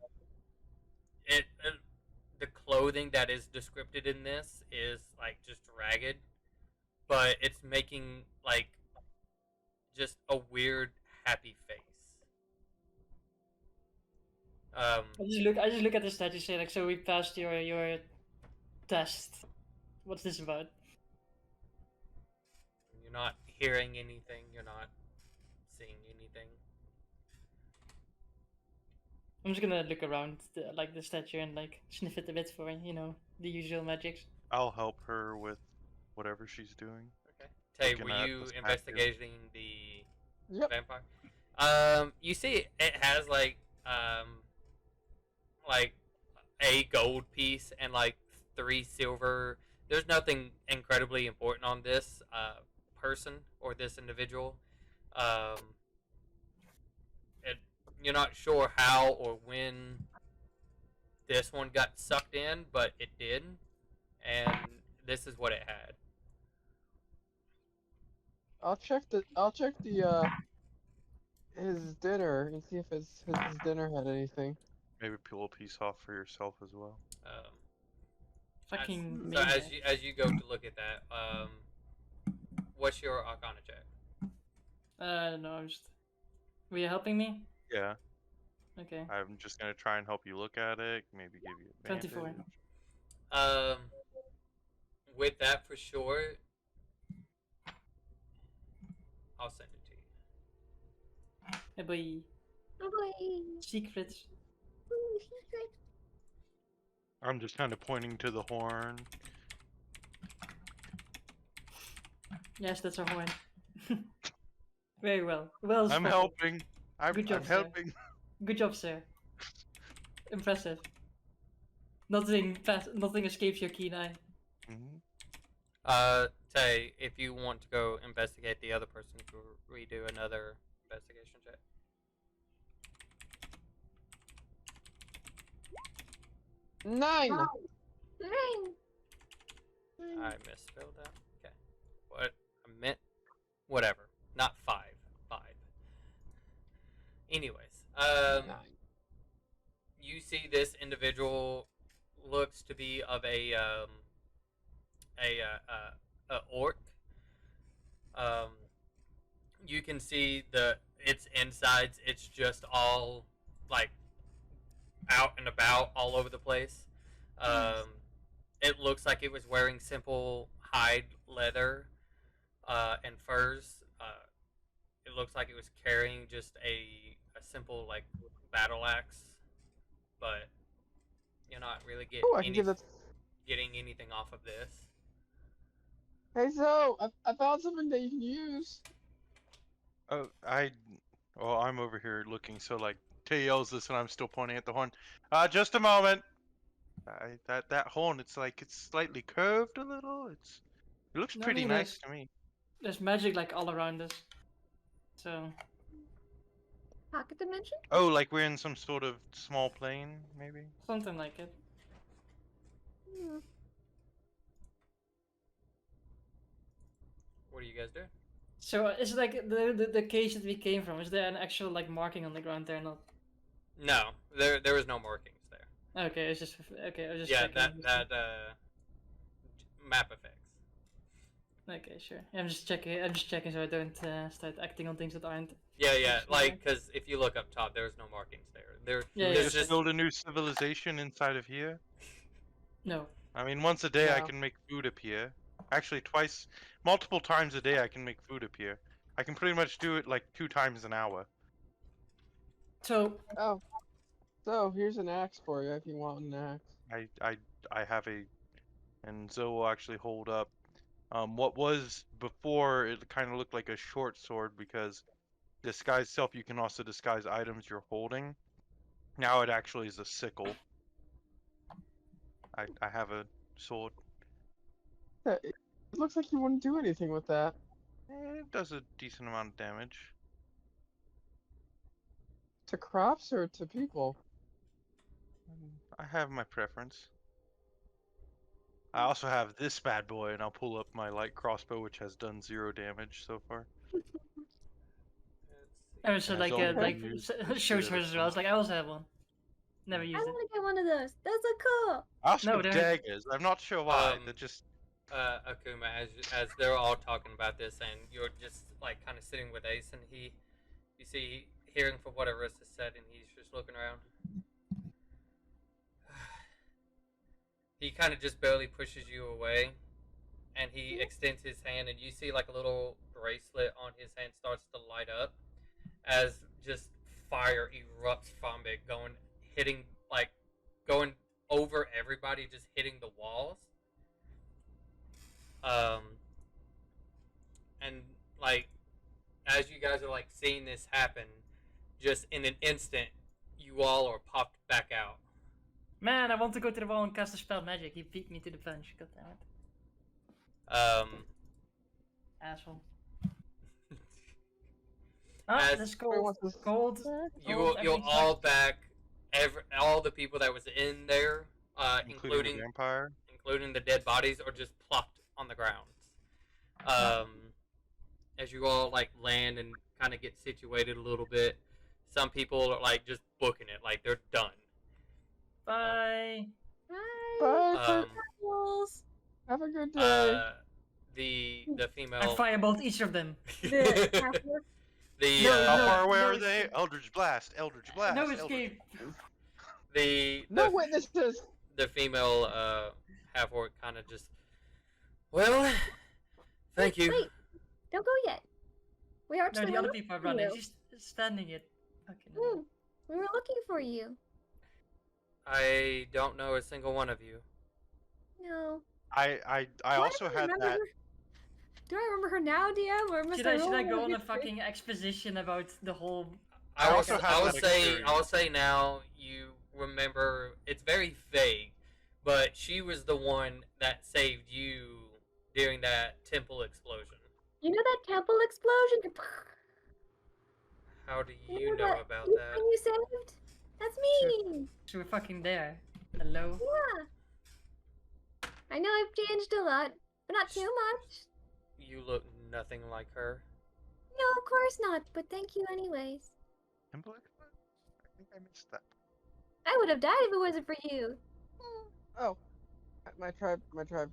the clothing that is described in this is like just ragged, but it's making like just a weird happy face. I just look at the statue, say like, so we passed your test. What's this about? You're not hearing anything. You're not seeing anything. I'm just gonna look around like the statue and like sniff it a bit for the usual magics. I'll help her with whatever she's doing. Okay. Tay, Looking were at you the statue. investigating the Yep. vampire? You see, it has like a gold piece and like 3 silver. There's nothing incredibly important on this person or this individual. You're not sure how or when this one got sucked in, but it did, and this is what it had. I'll check the his dinner and see if his dinner had anything. Maybe peel a piece off for yourself as well. Um, Fucking so maniac. as you go to look at that, what's your Arcana check? No, I'm just. Were you helping me? Yeah, Okay. I'm just gonna try and help you look at it. Maybe give you advantage. 24. With that for sure, I'll send it to you. Hey boy. Oh boy. Secrets. Ooh, secret. I'm just kind of pointing to the horn. Yes, that's a horn. Very well. Well I'm spotted. helping. Good job, I'm sir. helping. Good job, sir. Impressive. Nothing escapes your keen eye. Mhm. Tay, if you want to go investigate the other person, to redo another investigation check. Nine. Wow. Nine. I misspelled that. Okay. What I meant, whatever. Not 5. 5. Anyways, Nine. you see this individual looks to be of a orc. You can see its insides. It's just all like out and about all over the place. It looks like it was wearing simple hide leather and furs. It looks like it was carrying just a simple like battle axe, but you're not really Oh, I can give that. getting anything off of this. Hey, so I found something that you can use. Oh, well, I'm over here looking. So like, Tay yells this, and I'm still pointing at the horn. Just a moment. That horn, it's like it's slightly curved a little. It looks No, pretty it nice is. to me. There's magic like all around us. So Pocket dimension? Oh, like we're in some sort of small plane, maybe. something like it. Hmm. What do you guys do? So is it like the cage that we came from? Is there an actual like marking on the ground there? Not. No, there was no markings there. Okay, it's just okay. I was just Yeah, checking. that map effects. Okay, sure. I'm just checking. I'm just checking so I don't start acting on things that aren't. Yeah, actually like there. because if you look up top, there's no markings there. Yeah, We yeah. There's just build a new civilization inside of here. No. I mean, once a day I No. can make food appear. Actually, multiple times a day I can make food appear. I can pretty much do it like 2 times an hour. So Oh, so here's an axe for you if you want an axe. I have a, and Zoe will actually hold up. What was before it kind of looked like a short sword because disguise self you can also disguise items you're holding. Now it actually is a sickle. I have a sword. Yeah, it looks like you wouldn't do anything with that. It does a decent amount of damage. To crops or to people? I have my preference. I also have this bad boy, and I'll pull up my light crossbow, which has done 0 damage so far. I was so And has like only like been used a shows bit at a hers as well. I was like, I also have one. Never I used it. want to get one of those. Those look cool. I also No, have there- daggers. I'm not sure why. Um, They're just Akuma, as they're all talking about this, and you're just like kind of sitting with Ace, and you see, hearing from what Arista said, and he's just looking around. He kind of just barely pushes you away, and he extends his hand, and you see like a little bracelet on his hand starts to light up as just fire erupts from it, going over everybody, just hitting the walls. And like as you guys are like seeing this happen, just in an instant, you all are popped back out. Man, I want to go to the wall and cast a spell magic. He beat me to the punch. God damn it, asshole. Ah, As- that's Wait, cold. what's this? Cold. you're everything's all back. back. All the people that was in there, including the vampire. including the dead bodies, are just plopped on the ground. As you all like land and kind of get situated a little bit, some people are like just booking it, like they're done. Bye. Hi. Bye. Um, Apples. Have a good day. The I female. firebolt each of them. The half-orc. The No, How no, far away no are they? escape. Eldritch Blast. Eldritch Blast. No Eldritch escape. No the witnesses. the female half orc kind of just. Well, thank you. Wait, don't go yet. We are No, actually the other looking people are for running. you. She's standing it. Fucking. We were looking for you. I don't know a single one of you. No. I Do I also even had remember that. her? Do I remember her now, DM? Or must Should I roll go on a history? fucking exposition about the whole? I will, also had that experience. I will say now you remember. It's very vague, but she was the one that saved you during that temple explosion. You know that temple explosion? How do You you know that about one that? you saved? That's me. So we're fucking there. Hello. Yeah. I know I've changed a lot, but not too much. You look nothing like her. No, of course not. But thank you anyways. Temple Expert? I think I missed that. I would have died if it wasn't for you. Oh, my tribe did a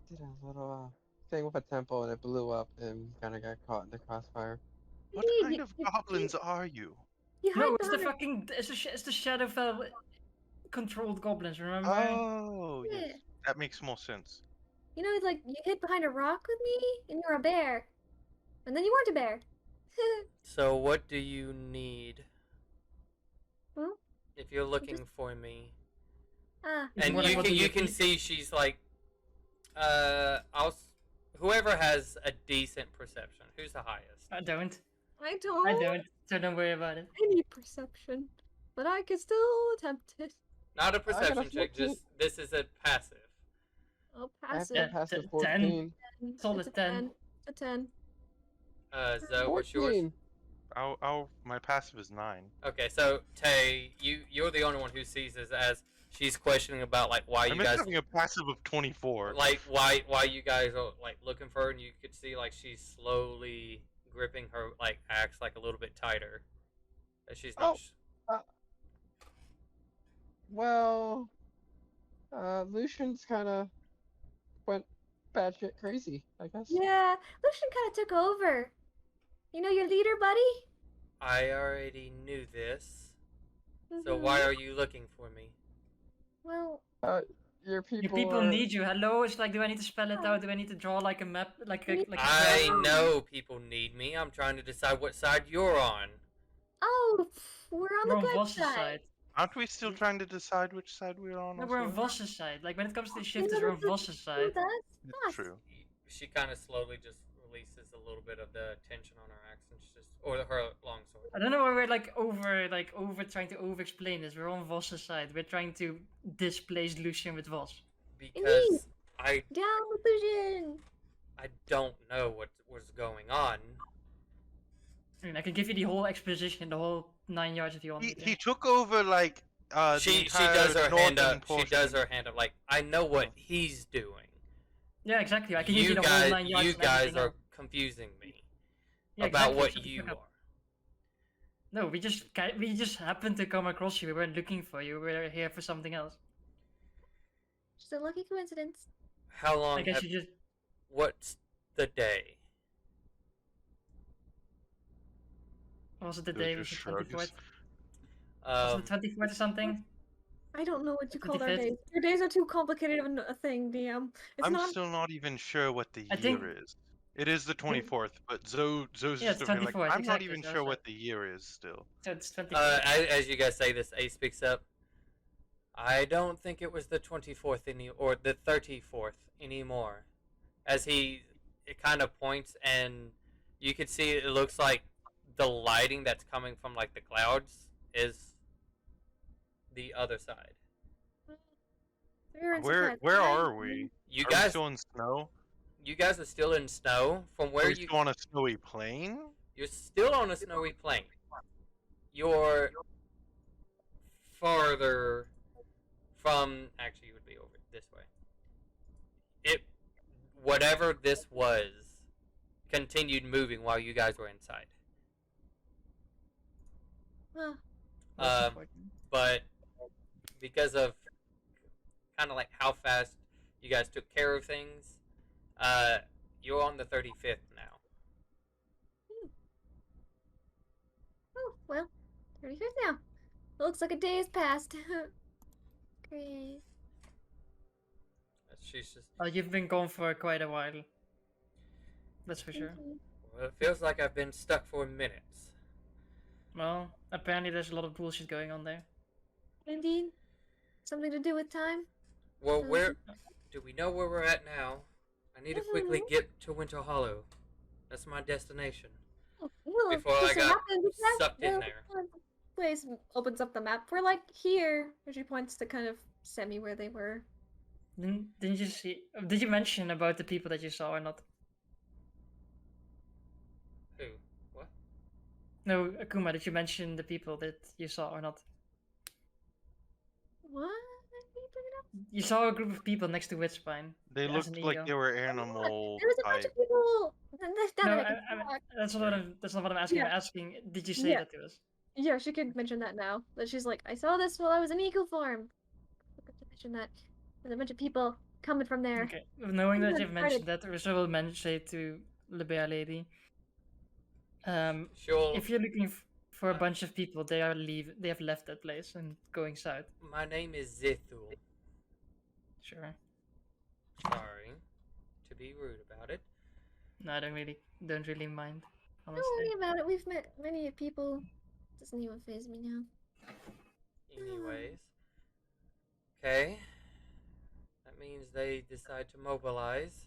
little thing with a temple and it blew up and kind of got caught in the crossfire. What Indeed, kind of goblins are you? You hide No, it's the behind- fucking it's the Shadowfell controlled goblins. Remember? Oh, Yeah. yes. That makes more sense. You know, like you hid behind a rock with me, and you're a bear, and then you weren't a bear. So what do you need? Well, If you're looking for me, Ah, Is and what- what do you you can need? see she's like, whoever has a decent perception. Who's the highest? I don't. I don't. I don't. So don't worry about it. Any perception, but I could still attempt it. Not a got a perception check. 14. Just this is a passive. I'll I have pass to it. Yeah, pass 10. 14. Solid It's a 10. A 10. Zoe, what's yours? 14. My passive is 9. Okay, so Tay, you're the only one who sees this as she's questioning about like why I'm you guys having a passive of 24. like why you guys are like looking for her, and you could see like she's slowly gripping her like axe like a little bit tighter. As she's Oh. not. Well, Lucian's kind of went batshit crazy, I guess. Yeah, Lucian kind of took over. You know your leader, buddy? I already knew this. So why are you looking for me? Well, Your people. Your people are... need you. Hello, it's like, do I need to spell it out? Do I need to draw like a map, like a I graph? know people need me. I'm trying to decide what side you're on. oh, we're on We're the on good Voss's side. side. Aren't we still trying to decide which side we're on? No, as we're on well? Voss's side. Like when it comes to the You shifters, never we're on told Voss's side. It's true. She kind of slowly just releases a little bit of the tension on her axe and she just, or her longsword. I don't know why we're like over trying to over explain this. We're on Voss's side. We're trying to displace Lucian with Voss. Because I Down with Lucian. don't know what was going on. I mean, I can give you the whole exposition, the whole 9 yards if you want me to. He took over like the She entire does her hand northern up. She does portion. her hand up like I know what he's doing. Yeah, exactly. I can give you You the whole 9 guys, yards. you and guys everything are else. confusing me Yeah, about exactly, what shut the you fuck are. up. No, we just happened to come across you. We weren't looking for you. We were here for something else. Just a lucky coincidence. How long I guess have? you just. What's the day? Was it the Joe day? just Was it shrugs. 24th? Was it 24th or something? I don't know what you call our 25th? days. Your days are too complicated of a thing, DM. It's I'm not. still not even sure what the I think- year is. It is the 24th, but Zoe's Yeah, just it's over here like, 24th, I'm not exactly, even so sure it's what like- the year is still. So it's 24th. As you guys say this, Ace speaks up. I don't think it was the 24th or the 34th anymore. As it kind of points, and you can see it looks like the lighting that's coming from like the clouds is the other side. We're in Where surprise. are we? You Are we guys, still in snow? you guys are still in snow. From Are where we you, still on a snowy plain? you're still on a snowy plain. You're farther from. Actually, you would be over this way. Whatever this was, continued moving while you guys were inside. Well, That's Um, important. but because of kind of like how fast you guys took care of things, you're on the 35th now. oh, well, 35th now. Looks like a day has passed. Great. She's just. You've been gone for quite a while. That's for sure. Well, it feels like I've been stuck for minutes. Well, apparently there's a lot of bullshit going on there. Indeed. Something to do with time? Well, where do we know where we're at now? I need to quickly get to Winter Hollow. That's my destination. Well, Before I just so got happens that sucked in the there. place opens up the map. We're like here. And she points to kind of semi where they were. Didn't you see? Did you mention about the people that you saw or not? Who? What? No, Akuma, did you mention the people that you saw or not? What? Are you bringing up? You saw a group of people next to Witchspine. They as looked an like ego. they were animal There was a bunch type. of people. No, That I can talk. that's not what I'm asking. Yeah. I'm asking, did you say Yeah. that to us? Yeah, she could mention that now. That she's like, I saw this while I was in eagle form. I forgot to mention that. There's a bunch of people coming from there. Okay, knowing that I'm you've gonna mentioned that, I will say to the bear lady. Sure. If you're looking for a bunch of people, they have left that place and going south. My name is Zithul. Sure. Sorry to be rude about it. No, I don't really mind. Don't Honestly. worry about it. We've met many people. Doesn't even faze me now. Anyways. Okay. That means they decide to mobilize.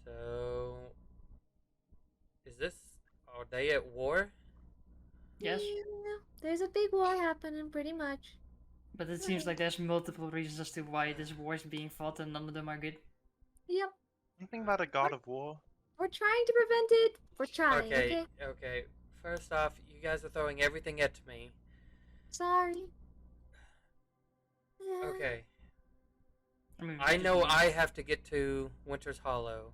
So. Are they at war? Yes, Yeah, there's a big war happening, pretty much. but it seems like there's multiple reasons as to why this war is being fought, and none of them are good. Yep. Something about a god of war. We're trying to prevent it. We're trying, okay? Okay. First off, you guys are throwing everything at me. Sorry. Okay. I mean, I just know me. I have to get to Winter's Hollow.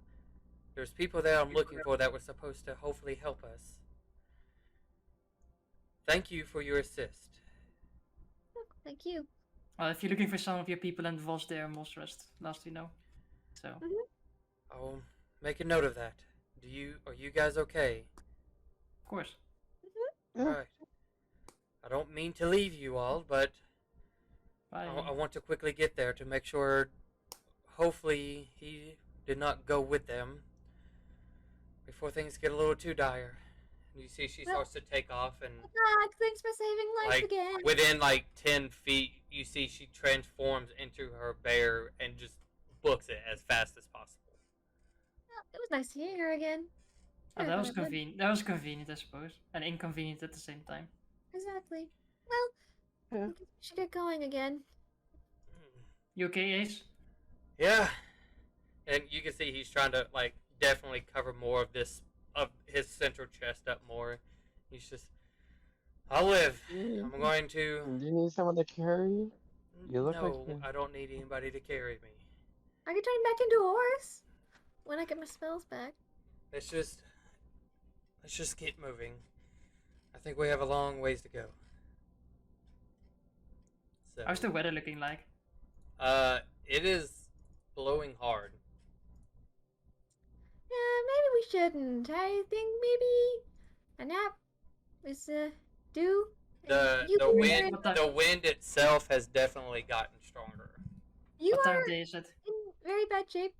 There's people that I'm looking for that were supposed to hopefully help us. Thank you for your assist. Thank you. If you're looking for some of your people and was there, most rest, last we know. So, I'll make a note of that. Are you guys okay? of course. Yeah. Alright. I don't mean to leave you all, but Bye. I want to quickly get there to make sure, hopefully, he did not go with them before things get a little too dire. And you see she Well- starts to take off, and God, thanks for saving lives like again. within like 10 feet, you see she transforms into her bear and just books it as fast as possible. Well, it was nice seeing her again. Oh, I that thought was I would. convenient. That was convenient, I suppose, and inconvenient at the same time. Exactly. Well, Yeah. I guess we should get going again. You okay, Ace? Yeah, and you can see he's trying to like definitely cover more of his central chest up more. He's just, I'll live. I'm going to. Do you need someone to carry you? You look No, like you- I don't need anybody to carry me. I can turn back into a horse when I get my spells back. Let's just get moving. I think we have a long ways to go. So, How's the weather looking like? it is blowing hard. Yeah, maybe we shouldn't. I think maybe a nap is due. The You the were wind What time- the wind itself has definitely gotten stronger. You What time are of day is it? in very bad shape.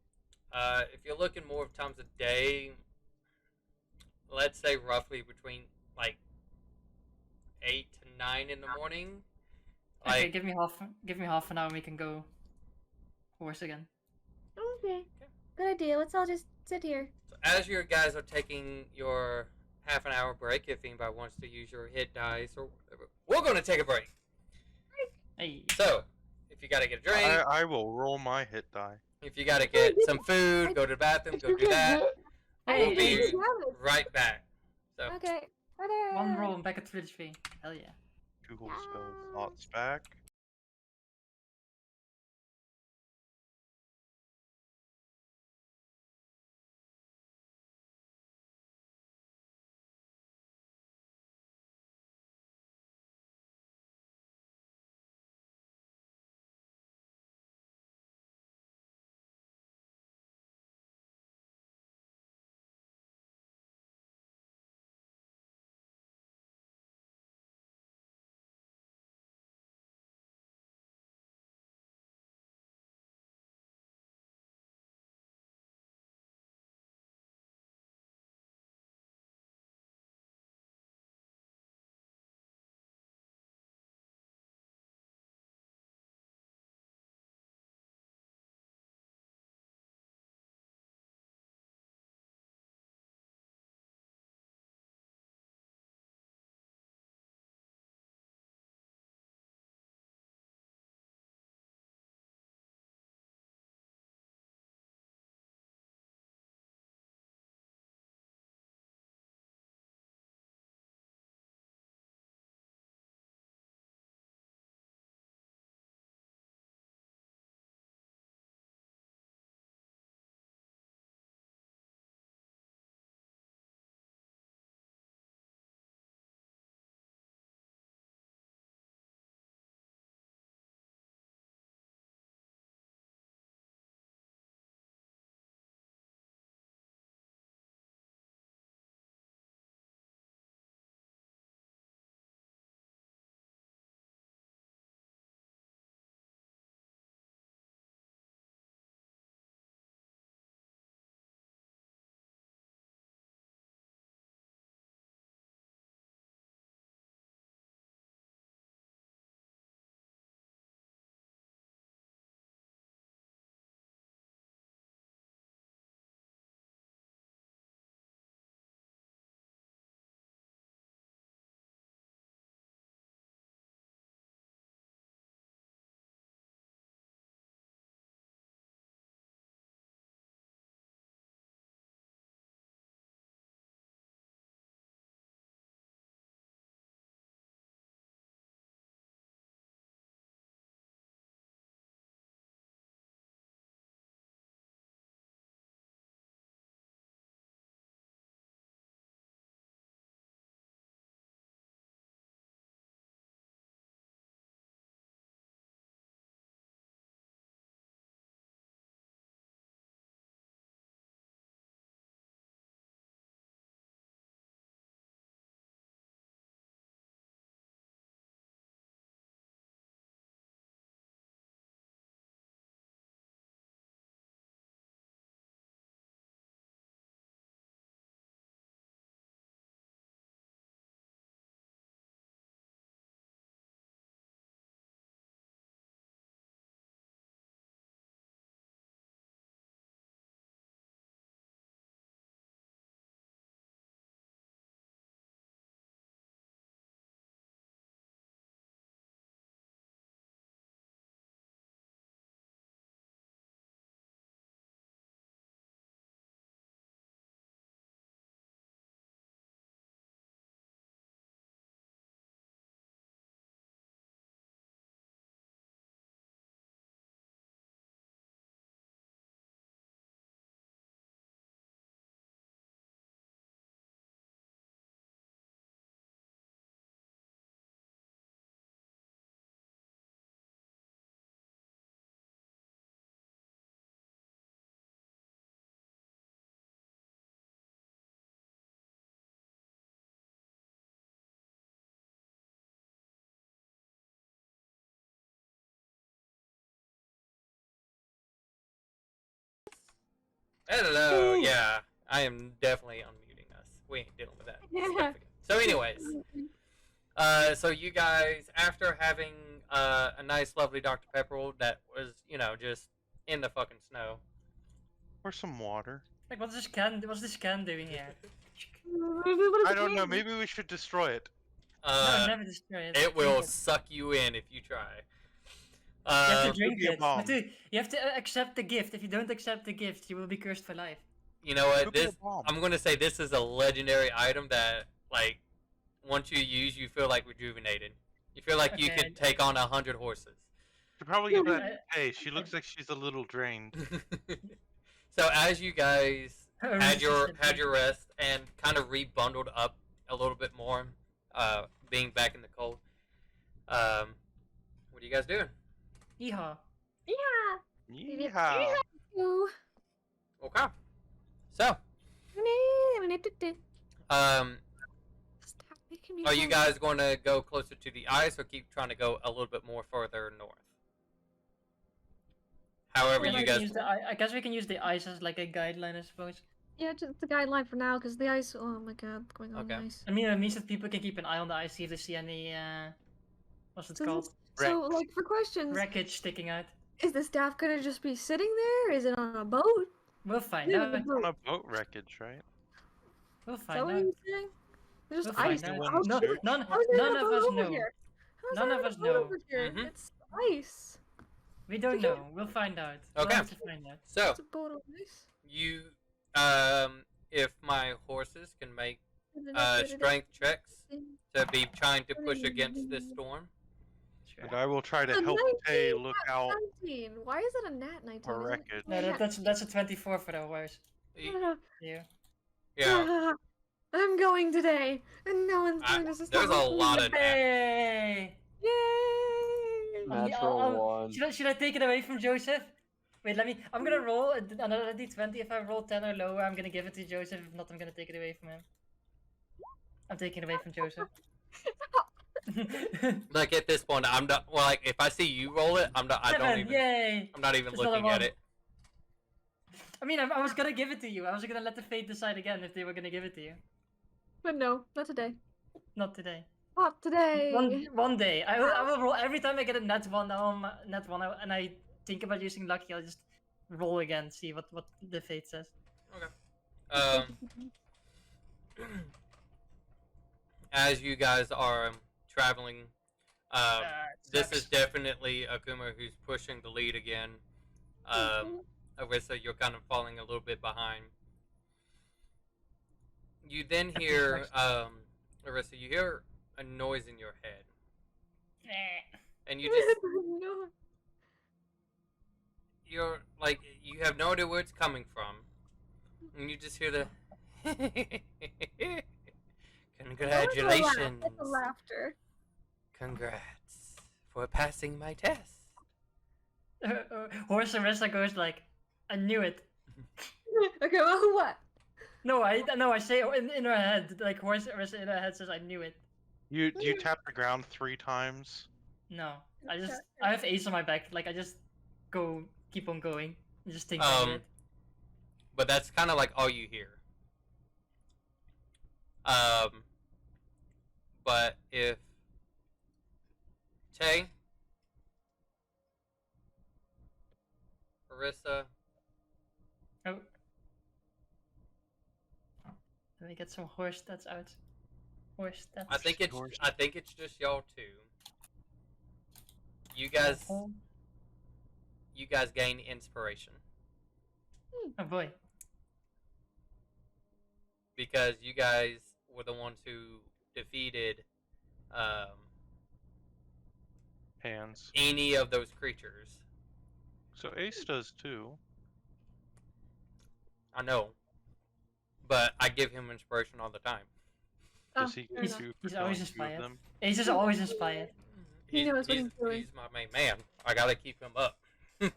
If you're looking more of times of day, let's say roughly between like 8 to 9 in the morning. Okay, Like, give me half an hour and we can go horse again. Okay. Good idea. Let's all just sit here. so as you guys are taking your half an hour break, if anybody wants to use your hit dice or whatever, we're going to take a break. Hey, So, if you got to get a drink, I will roll my hit die. if you got to get some food, go to the bathroom, If go you do get that. hit, I We'll didn't be even have it. right back. So, Okay. Bye. one roll and back at 33. Hell yeah. 2 whole spell thoughts back. Hello. Yeah, I am definitely unmuting us. We ain't dealing with that. Yeah. So, anyways, so you guys, after having a nice, lovely Dr. Pepperell that was, just in the fucking snow. Or some water. Like, what's this can doing here? I don't know. Maybe we should destroy it. No, never destroy it. It will Drink suck you in if you try. You have to It drink could be a it. bomb. Dude, you have to accept the gift. If you don't accept the gift, you will be cursed for life. You know what? Could be a This bomb. I'm gonna say this is a legendary item that, like, once you use, you feel like rejuvenated. You feel like you Okay, could take on 100 horses. Should probably give I- that. Hey, she looks like she's a little drained. So as you guys had your Resistant. rest and kind of rebundled up a little bit more, being back in the cold, what are you guys doing? Yeehaw. Yeah. Yeah. Ooh. Okay. So, Stop making me are you laugh. guys going to go closer to the ice or keep trying to go a little bit more further north? However, I you guess we guys. can use I guess we can use the ice as like a guideline, I suppose. Yeah, just the guideline for now, because the ice. Oh my god, going on Okay. the ice. I mean, it means that people can keep an eye on the ice, see if they see any, what's it So, called? so like for questions, Wreckage sticking out. is the staff gonna just be sitting there? Is it on a boat? We'll find Yeah, out. the boat. On a boat wreckage, right? We'll Is that find what out. you're saying? There's We'll just ice. find out. One How's No, search. none how's there none a of boat us over know. here? How's None there of a us boat know. over here? Mhm. It's ice. We don't We know. can't- We'll find out. Okay. We'll have to find out. So, It's a boat on ice. you, if my horses can make strength checks to be trying to push against this storm. Sure. And I will try to A help 19, Tay look out 19. Why is it a nat 19? for Isn't it- wreckage. No, Yeah. that's a 24 for the horse. Y- Yeah. Yeah. I'm going today, and no one's I- going to stop there's a me. lot of- Hey! Yay! Natural one. Should I take it away from Joseph? Wait, I'm gonna roll another d20. If I roll 10 or lower, I'm gonna give it to Joseph. If not, I'm gonna take it away from him. I'm taking it away from Joseph. Like at this point, I'm not. Well, like if I see you roll it, I'm not. I don't 7, even. yay! I'm not even It's not a looking at one. it. I mean, I was gonna give it to you. I was gonna let the fate decide again if they were gonna give it to you. But no, not today. Not today. Not today. One day. I will roll every time I get a net one. And I think about using lucky. I'll just roll again, see what the fate says. As you guys are traveling, this Sucks. is definitely Akuma who's pushing the lead again. Arissa, you're kind of falling a little bit behind. You then hear, Arissa, you hear a noise in your head, and you just, No. you're like, you have no idea where it's coming from, and you just hear the, congratulations, It's a laughter. congrats for passing my test. Horse Arissa goes like, I knew it. Okay, well, what? No, I say in her head, like Horse Arissa in her head says, I knew it. You tap the ground 3 times. No, I have Ace on my back. Like I just keep on going. And just think it. But that's kind of like all you hear. But if Tay, Arissa, Oh. Let me get some horse stats out. Horse stats. I think it's just y'all two. You guys gain inspiration Oh boy. because you guys were the ones who defeated Hands. any of those creatures. So Ace does too. I know, but I give him inspiration all the time. Does he fair give enough. you He's for always killing 2 of inspired. them? Ace is always inspired. He knows what he's doing. He's my main man. I gotta keep him up. Is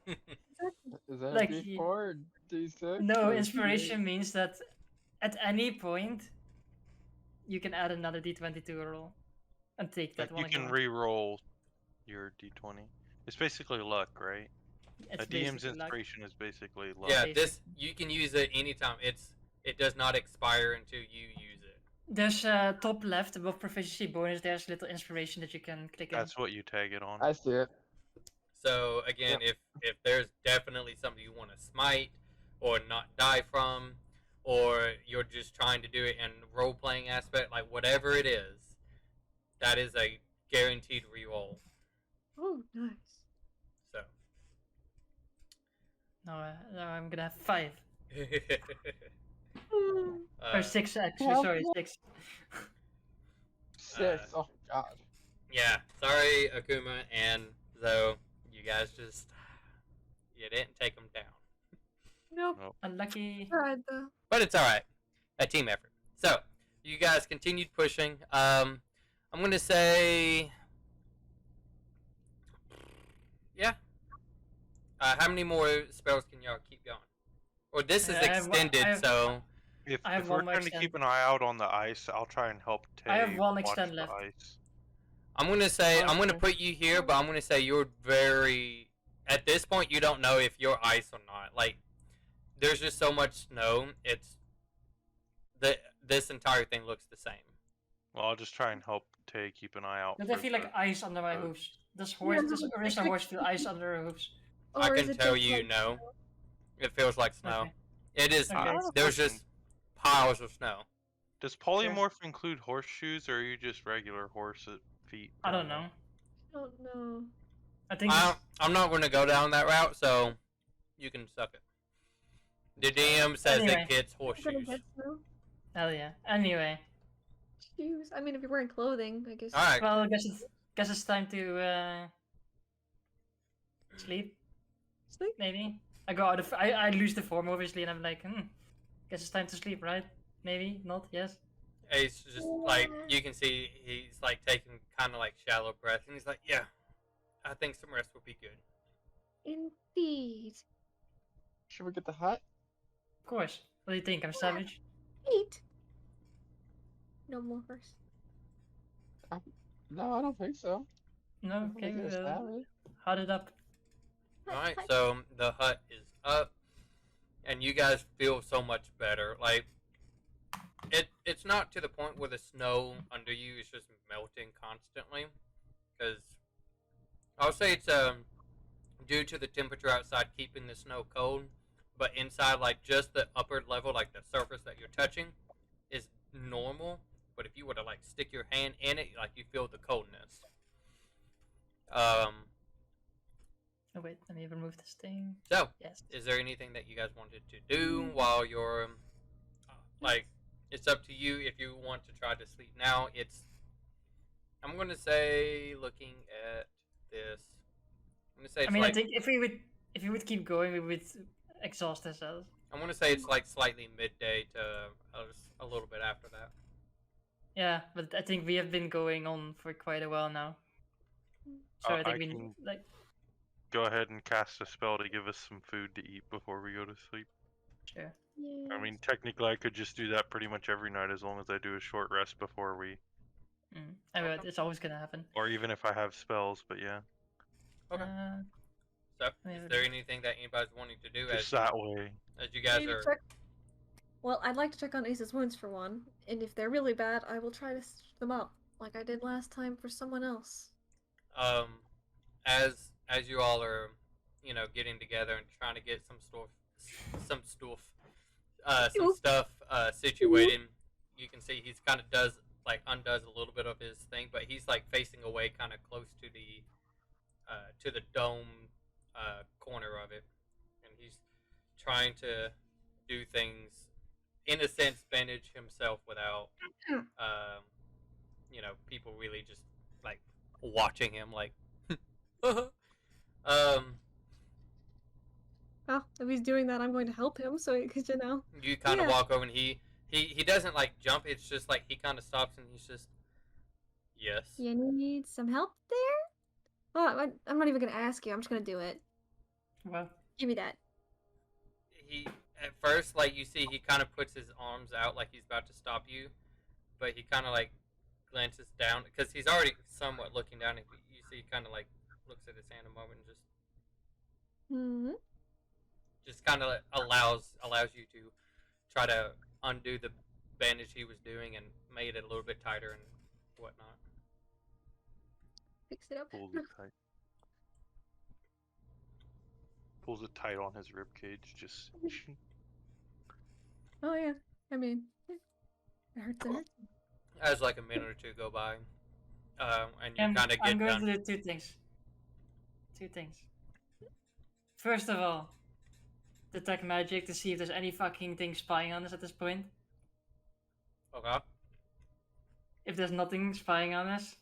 that Like, D4 or D6? No, or inspiration means that at any point you can add another d20 to a roll and take that Like, one you can again. re-roll your d20. It's basically luck, right? It's A DM's basically luck. inspiration is basically luck. Yeah, Basic. this you can use it anytime. It does not expire until you use it. There's top left above proficiency bonus. There's a little inspiration that you can click in. That's what you tag it on. I see it. So again, if there's definitely something you want to smite or not die from, or you're just trying to do it in role playing aspect, like whatever it is, that is a guaranteed reroll. Oh, nice. So No, I'm gonna have 5 Mm. or 6 actually. well, Sorry, well. 6. 6. Oh God. yeah, sorry Akuma and Zoe, you guys just you didn't take them down, Nope. Nope. Unlucky. Tried though. but it's all right. A team effort. So you guys continued pushing. I'm gonna say, yeah. How many more spells can y'all keep going? Or this is I have one- extended, I have- so I have If we're one more trying to extend. keep an eye out on the ice, I'll try and help Tay I have one watch extend the left. ice. I'm gonna say I'm gonna Okay. put you here, but I'm gonna say you're very. At this point, you don't know if you're ice or not. Like, there's just so much snow. It's this entire thing looks the same. Well, I'll just try and help Tay keep an eye out. But I for feel the- like ice under my uh, hooves. Does original like- horse feel ice under her hooves? I Or is can it tell just, you like, no. It feels like snow. Okay. It is. Okay. I have a There's question. just piles of snow. Does polymorph include horseshoes, or are you just regular horse feet? I don't normal? know. I don't know. I think. I'm not gonna go down that route, so you can suck it. The DM says Anyway. it gets I'm gonna horseshoes. get snow. Hell yeah. Anyway, Shoes. I mean, if you're wearing clothing, I guess. All right. well, I guess it's time to sleep. Sleep. Maybe I go out of. I lose the form obviously, and I'm like, guess it's time to sleep, right? Maybe not. Yes. He's just like you can see he's like taking kind of like shallow breaths, and he's like, "Yeah, I think some rest would be good." Indeed. Should we get the hut? Of course. What do you think? I'm savage. Eat. No more first. No, I don't think so. No. I don't Okay. think it's savage. Hot it up. All right, so the hut is up, and you guys feel so much better. Like it's not to the point where the snow under you is just melting constantly, because I'll say it's due to the temperature outside keeping the snow cold, but inside, like just the upper level, like the surface that you're touching, is normal. But if you were to like stick your hand in it, like you feel the coldness. Oh wait, let me remove this thing. So, Yes. is there anything that you guys wanted to do while you're like? It's up to you if you want to try to sleep now. I'm gonna say, looking at this, I'm gonna say it's I mean, like I think if we would keep going, we would exhaust ourselves. I'm gonna say it's like slightly midday to a little bit after that. Yeah, but I think we have been going on for quite a while now. So I I think we can- like. Go ahead and cast a spell to give us some food to eat before we go to sleep. Sure. I mean, technically, I could just do that pretty much every night as long as I do a short rest before we, I mean, it's always gonna happen. or even if I have spells. But yeah, Okay. Uh, So, Yeah, is but- there anything that anybody's wanting to do just that way. as you guys Maybe are? check- Well, I'd like to check on Ace's wounds for one, and if they're really bad, I will try to stitch them up, like I did last time for someone else. As you all are, getting together and trying to get some stuff situated, you can see he's kind of undoes a little bit of his thing, but he's like facing away kind of close to the dome corner of it, and he's trying to do things in a sense bandage himself without people really just like watching him like Well, if he's doing that, I'm going to help him, so because you kind of Yeah. walk over and he doesn't like jump, it's just like he kind of stops and he's just yes. You need some help there? Well, I'm not even gonna ask you. I'm just gonna do it. well, Give me that. He at first, like, you see he kind of puts his arms out like he's about to stop you, but he kind of like glances down because he's already somewhat looking down, and you see he kind of like looks at his hand a moment and just Hmm. Just kind of allows you to try to undo the bandage he was doing and made it a little bit tighter and whatnot. Fix it up. Pulls it tight. Pulls it tight on his rib cage. Just. Oh yeah. I mean, it hurts. It hurts. As like a minute or two go by, and you And kind of I'm get going done. to do two things. Two things. First of all, detect magic to see if there's any fucking thing spying on us at this point. Okay. If there's nothing spying on us.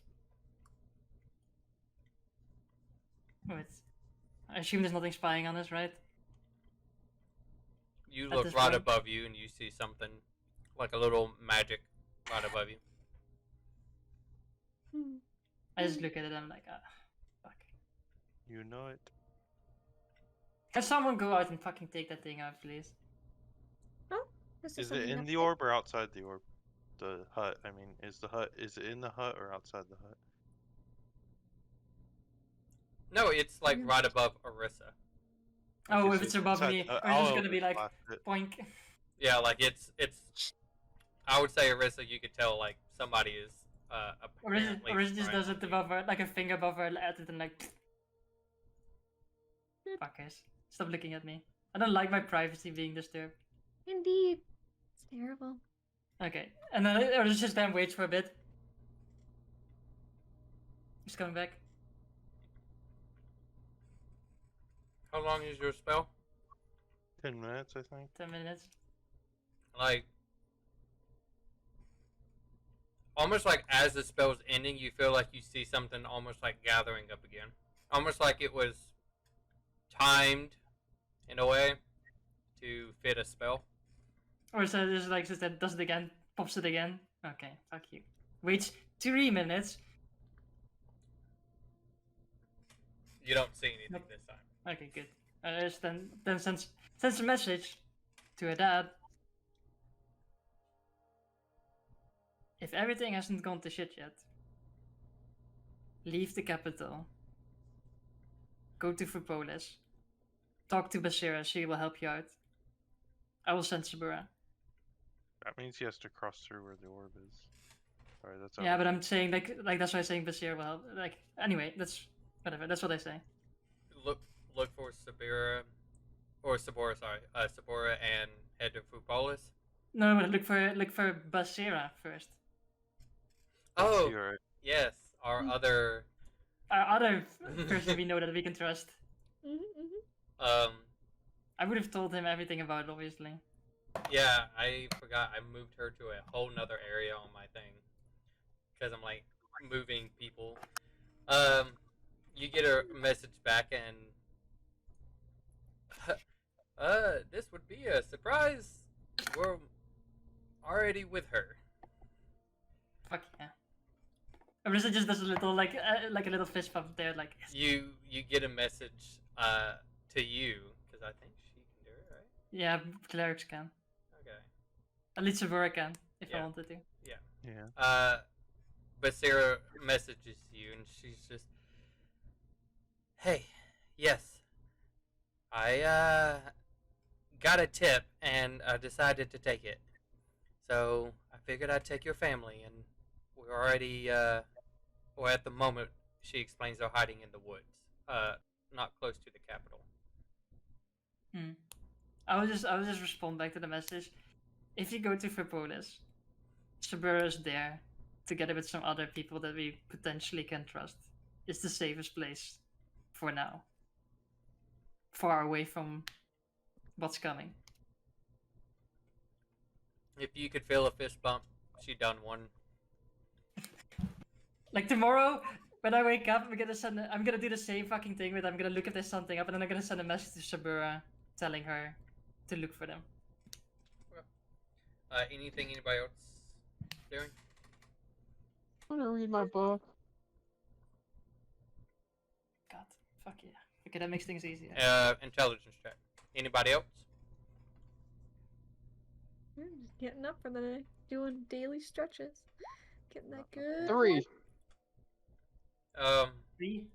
Wait. I assume there's nothing spying on us, right? You At look this right point? above you and you see something like a little magic right above you. Hmm. I just look at it and I'm like, ah, fuck. You know it. Can someone go out and fucking take that thing out, please? This Is it something in else. the orb or outside the orb? The hut. I mean, is it in the hut or outside the hut? No, it's like Yeah. right above Arissa. Oh, Okay, if so it's above inside me, the hut. or it's just I'll gonna be like, blast it. boink. Yeah, like it's. I would say Arissa. You could tell like somebody is apparently. Or it just does it trying to- above her, like a finger above her at it and like. Fuckers. Stop looking at me. I don't like my privacy being disturbed. Indeed. It's terrible. Okay, and then or just then waits for a bit. Just coming back. How long is your spell? 10 minutes, I think. 10 minutes. Like almost like as the spell's ending, you feel like you see something almost like gathering up again, almost like it was timed in a way to fit a spell. Or so just like just that does it again, pops it again. Okay, fuck you. Waits 3 minutes. You don't see anything Nope. this time. Okay, good. Just then sends a message to her dad. If everything hasn't gone to shit yet, leave the capital. Go to Frupolis. Talk to Basira, she will help you out. I will send Sabura. That means he has to cross through where the orb is. Sorry, that's Yeah, but other I'm saying like that's why I'm saying Basira will help. Like anyway, that's whatever. That's what I say. Look for Sabura, or Sabora. Sorry, Sabora, and head to Fupolis. No, but look for Basira first. Let's Oh, see, alright. yes, our other. Our other person we know that we can trust. Um, I would have told him everything about it, obviously. yeah, I forgot. I moved her to a whole nother area on my thing because I'm like moving people. You get a message back and. This would be a surprise. We're already with her. Fuck yeah. Marissa just does a little like a little fist bump there, like You get a message to you because I think she can do it, right? yeah, clerics can. Okay. At least Sabura can, if I Yeah. wanted to. Yeah. But Sarah messages you and she's just, hey, yes, I got a tip and decided to take it. So I figured I'd take your family, and we're already, or at the moment, she explains they're hiding in the woods, not close to the capital. I will just respond back to the message. If you go to Frupolis, Sabura is there, together with some other people that we potentially can trust. It's the safest place for now. Far away from what's coming. If you could feel a fist bump, she done one. Like tomorrow, when I wake up, I'm gonna do the same fucking thing, but I'm gonna look if there's something up, and then I'm gonna send a message to Sabura, telling her to look for them. Anything anybody else doing? I'm gonna read my book. God, fuck yeah. Okay, that makes things easier. Intelligence check. Anybody else? Just getting up for the day, doing daily stretches, getting that good. 3. 3.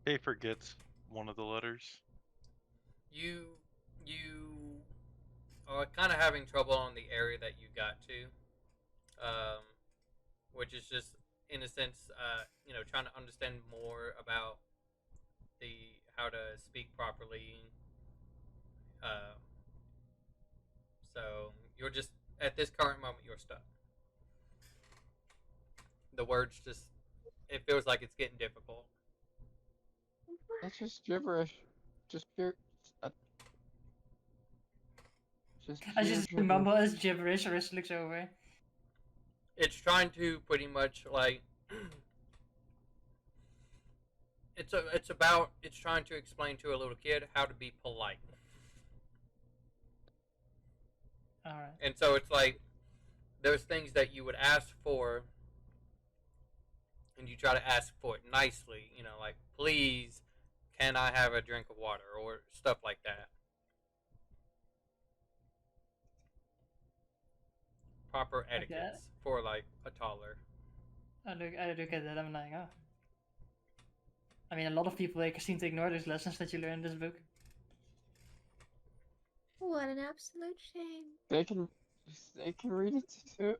Schaefer gets one of the letters. You are kind of having trouble on the area that you got to, which is just in a sense, trying to understand more about the how to speak properly. Uh, so you're just at this current moment you're stuck. The words just it feels like it's getting difficult. That's just gibberish. Just pure. Uh, just I pure just gibberish. mumble as gibberish. Arista looks over. It's trying to pretty much like it's trying to explain to a little kid how to be polite. All right. And so it's like there's things that you would ask for and you try to ask for it nicely, like please can I have a drink of water or stuff like that. Proper etiquettes for like a toddler. I look at that. I'm like, oh. I mean, a lot of people seem to ignore those lessons that you learn in this book. What an absolute shame. They can read it too.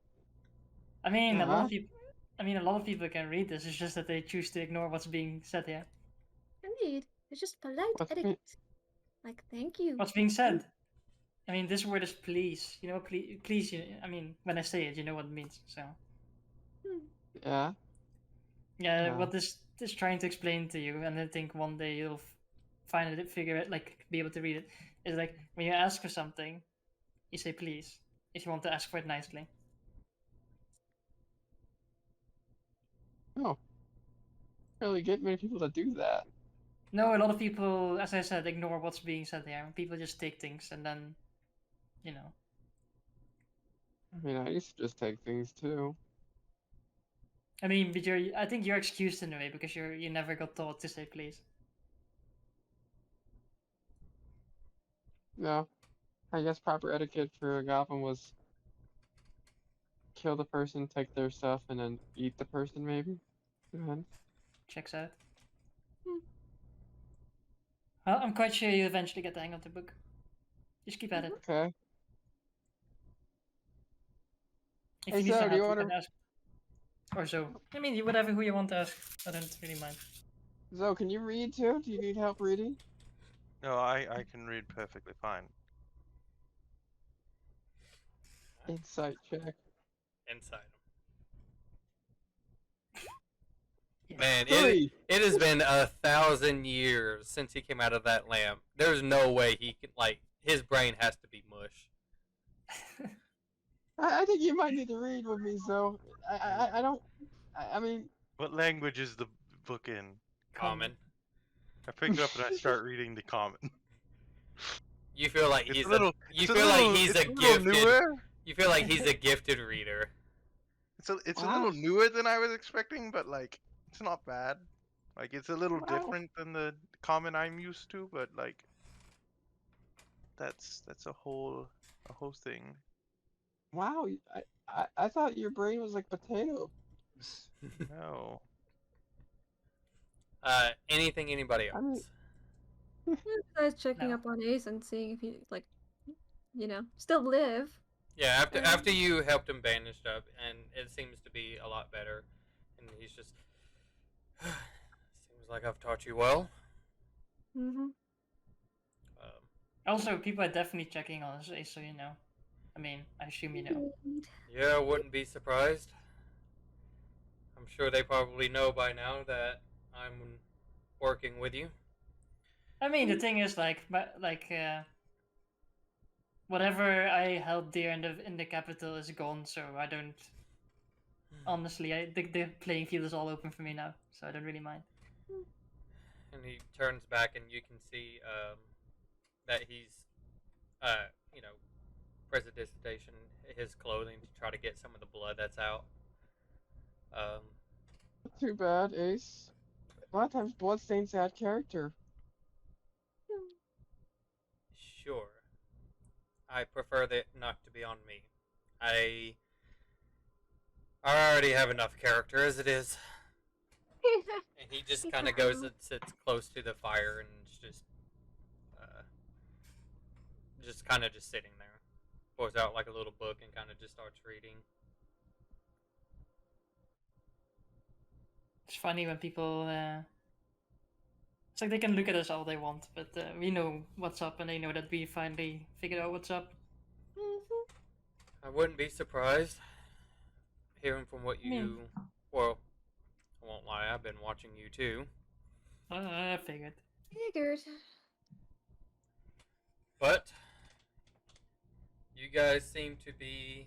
I mean, Yeah, a lot huh? of people. I mean, a lot of people can read this. It's just that they choose to ignore what's being said here. Indeed. It's just polite What's etiquette. Like, thank you. What's being said? I mean, this word is please. You know, please. I mean, when I say it, you know what it means. So. Yeah. Yeah, Yeah. what this is trying to explain to you, and I think one day you'll find it, figure it, like be able to read it. Is like when you ask for something, you say please if you want to ask for it nicely. Oh. Really get many people to do that. No, a lot of people, as I said, ignore what's being said here. People just take things and then, you know. I mean, I used to just take things too. I mean, but I think you're excused in a way because you never got taught to say please. No. I guess proper etiquette for a goblin was kill the person, take their stuff, and then eat the person, maybe? Depends. Checks out. Well, I'm quite sure you eventually get the hang of the book. Just keep at it. Okay. If Hey, you need so some do you help, you want can ask. Or so. I mean, whatever who you want to ask. I don't really mind. Zo, can you read too? Do you need help reading? No, I can read perfectly fine. Insight check. Inside Yeah. him. Man, Three. it has been 1,000 years since he came out of that lamp. There's no way he can his brain has to be mush. I think you might need to read with me, Zo. I don't. I mean. What language is the book in? Common. I pick it up and I start reading the common. You feel like It's he's a little. you it's a feel little, like he's it's a little gifted. newer. You feel like he's a gifted reader. It's a Wow. little newer than I was expecting, but like it's not bad. Like it's a little Wow. different than the common I'm used to, but like that's a whole thing. Wow. I thought your brain was like potato. No. Anything anybody else? I mean- I was checking No. up on Ace and seeing if he, like, still live. Yeah, Um, after you helped him bandaged up, and it seems to be a lot better, and he's just seems like I've taught you well. Mm-hmm. Also, people are definitely checking on us, so you know. I mean, I assume you know. Yeah, I wouldn't be surprised. I'm sure they probably know by now that I'm working with you. I mean, the thing is, whatever I helped there in the capital is gone, so I don't. Honestly, the playing field is all open for me now, so I don't really mind. And he turns back, and you can see that he's, prestidigitation his clothing to try to get some of the blood that's out. Too bad, Ace. A lot of times bloodstains add character. Sure. I prefer that not to be on me. I already have enough character as it is. And he just Keep kind her of goes out. and sits close to the fire and is just kind of just sitting there. Pulls out like a little book and kind of just starts reading. It's funny when people. It's like they can look at us all they want, but we know what's up, and they know that we finally figured out what's up. I wouldn't be surprised hearing from what I mean- you. Well, I won't lie. I've been watching you too. I figured. Figured. But you guys seem to be,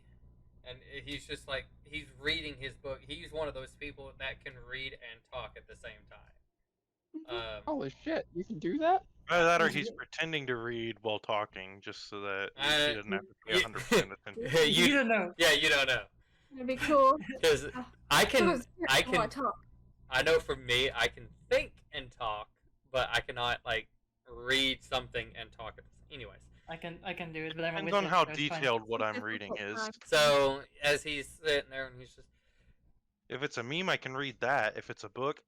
and he's just like he's reading his book. He's one of those people that can read and talk at the same time. Holy shit, you can do that? Either that or He's- he's pretending to read while talking, just so that he doesn't have to pay you- 100% attention. You don't know. Yeah, you don't know That'd be cool. because I can. Someone's I here while can. talk. I know for me, I can think and talk, but I cannot like read something and talk. Anyways, I can do it, but I'm Depends with on it, how so it's fine. detailed what I'm Difficult reading is. time. so as he's sitting there and he's just, If it's a meme, I can read that. If it's a book,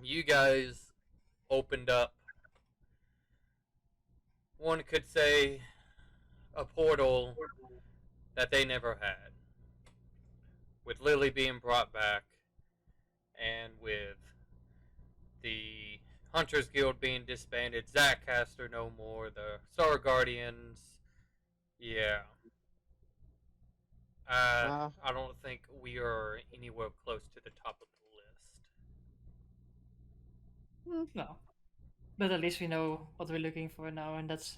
you guys opened up. One could say a portal that they never had. With Lily being brought back, and with the Hunters Guild being disbanded, Zach Caster no more, the Star Guardians, yeah. Wow. I don't think we are anywhere close to the top of the list. No, but at least we know what we're looking for now, and that's.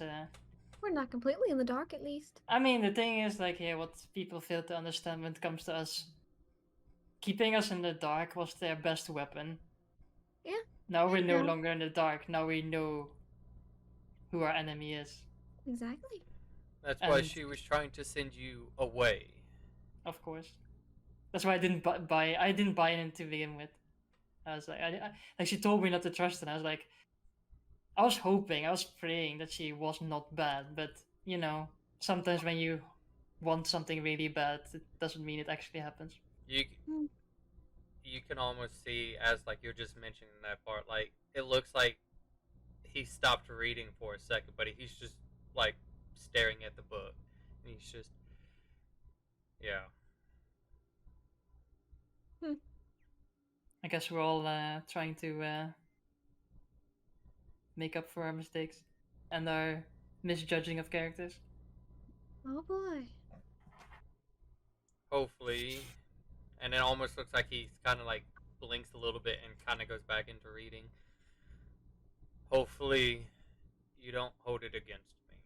We're not completely in the dark, at least. I mean, the thing is, like, yeah, what people fail to understand when it comes to us, keeping us in the dark was their best weapon. Yeah. Now we're no Yeah. longer in the dark. Now we know who our enemy is. Exactly. That's why And- she was trying to send you away. Of course. That's why I didn't buy. I didn't buy in to begin with. I was like, like she told me not to trust, and I was like, I was hoping, I was praying that she was not bad. But you know, sometimes when you want something really bad, it doesn't mean it actually happens. You Hmm. you can almost see as like you're just mentioning that part, like it looks like he stopped reading for a second, but he's just like staring at the book, and he's just yeah. I guess we're all trying to make up for our mistakes and our misjudging of characters. Oh boy. Hopefully, and it almost looks like he's kind of like blinks a little bit and kind of goes back into reading. Hopefully, you don't hold it against me.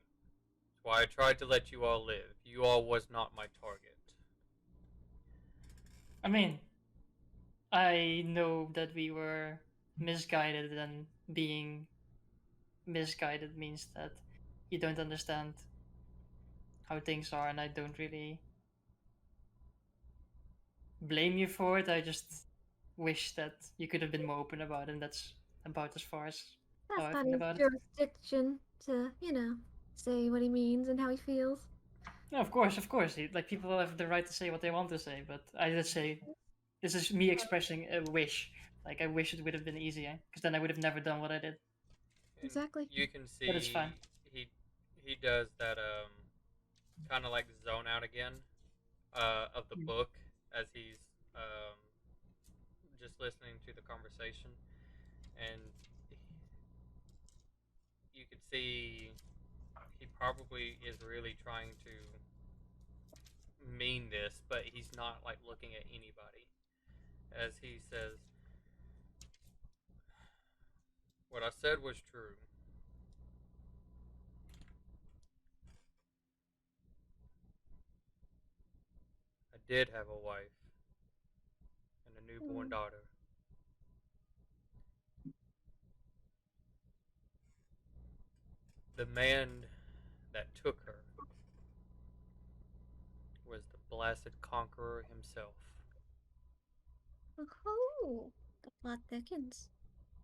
That's why I tried to let you all live. You all was not my target. I mean, I know that we were misguided, and being misguided means that you don't understand how things are, and I don't really blame you for it. I just wish that you could have been more open about it, and that's about as far as how I That's not feel his about it. jurisdiction to, say what he means and how he feels. No, of course. Like, people have the right to say what they want to say, but I just say this is me expressing a wish. Like, I wish it would have been easier, because then I would have never done what I did. And Exactly. You can see But it's fine. he does that kind of like zone out again of the Mm. book as he's just listening to the conversation, and you can see he probably is really trying to mean this, but he's not like looking at anybody as he says, what I said was true. I did have a wife and a newborn daughter. The man that took her was the blasted conqueror himself. Oh, the plot thickens.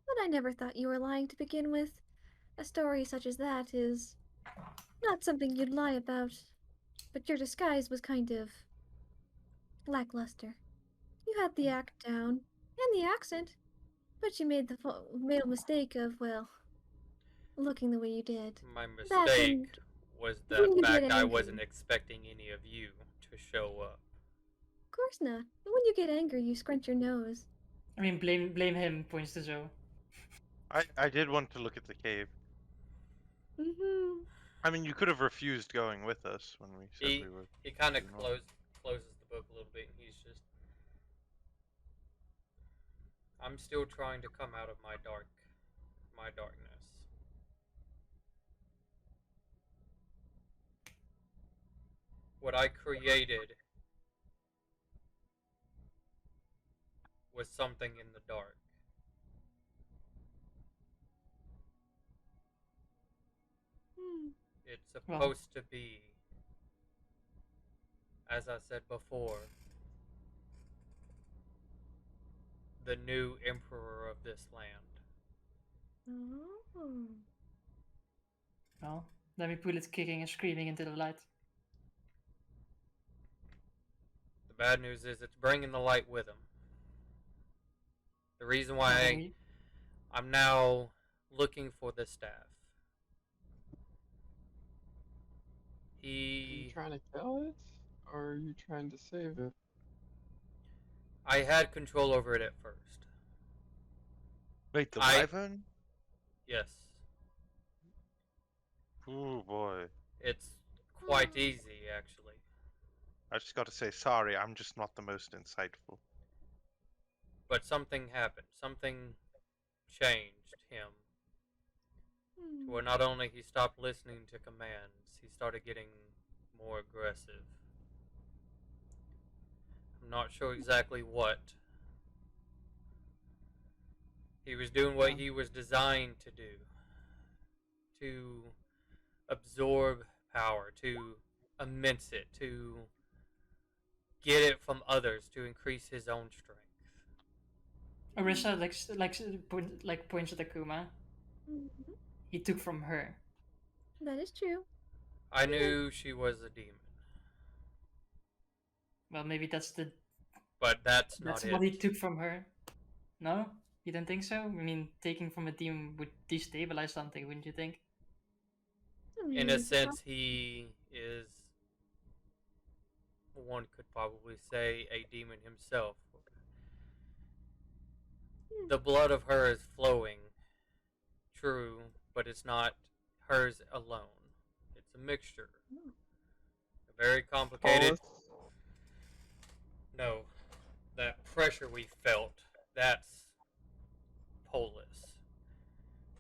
But I never thought you were lying to begin with. A story such as that is not something you'd lie about. But your disguise was kind of lackluster. You had the act down, and the accent. But you made the made a mistake of, well, looking the way you did. My Back mistake was the when you get fact I wasn't angry. expecting any of you to show up. Of course not. And when you get angry, you scrunch your nose. I mean, blame him, points to Zoe. I did want to look at the cave. Mm-hmm. I mean, you could have refused going with us when we said we were. He kind of doing all- closes the book a little bit, and he's just. I'm still trying to come out of my darkness. What I created was something in the dark. Hmm. It's supposed to be, as I said before, the new emperor of this land. Oh. Well, let me put it kicking and screaming into the light. The bad news is it's bringing the light with him. The reason why I'm now looking for the staff. Are you trying to kill it, or are you trying to save it? I had control over it at first. Wait, the I- wyvern? Yes, Ooh boy. it's quite easy actually. I just got to say sorry. I'm just not the most insightful. But something happened. Something changed him. To where not only he stopped listening to commands, he started getting more aggressive. I'm not sure exactly what. He was doing what he was designed to do. To absorb power, to immense it, to get it from others, to increase his own strength. Orisa points at Akuma. Mhm. He took from her. That is true. I knew she was a demon, Well, maybe but that's not what he it. took from her. No, you don't think so? I mean, taking from a demon would destabilize something, wouldn't you think? In a sense, he is, one could probably say, a demon himself. The blood of her is flowing, true, but it's not hers alone. It's a mixture. A very complicated. No, that pressure we felt, that's Polis.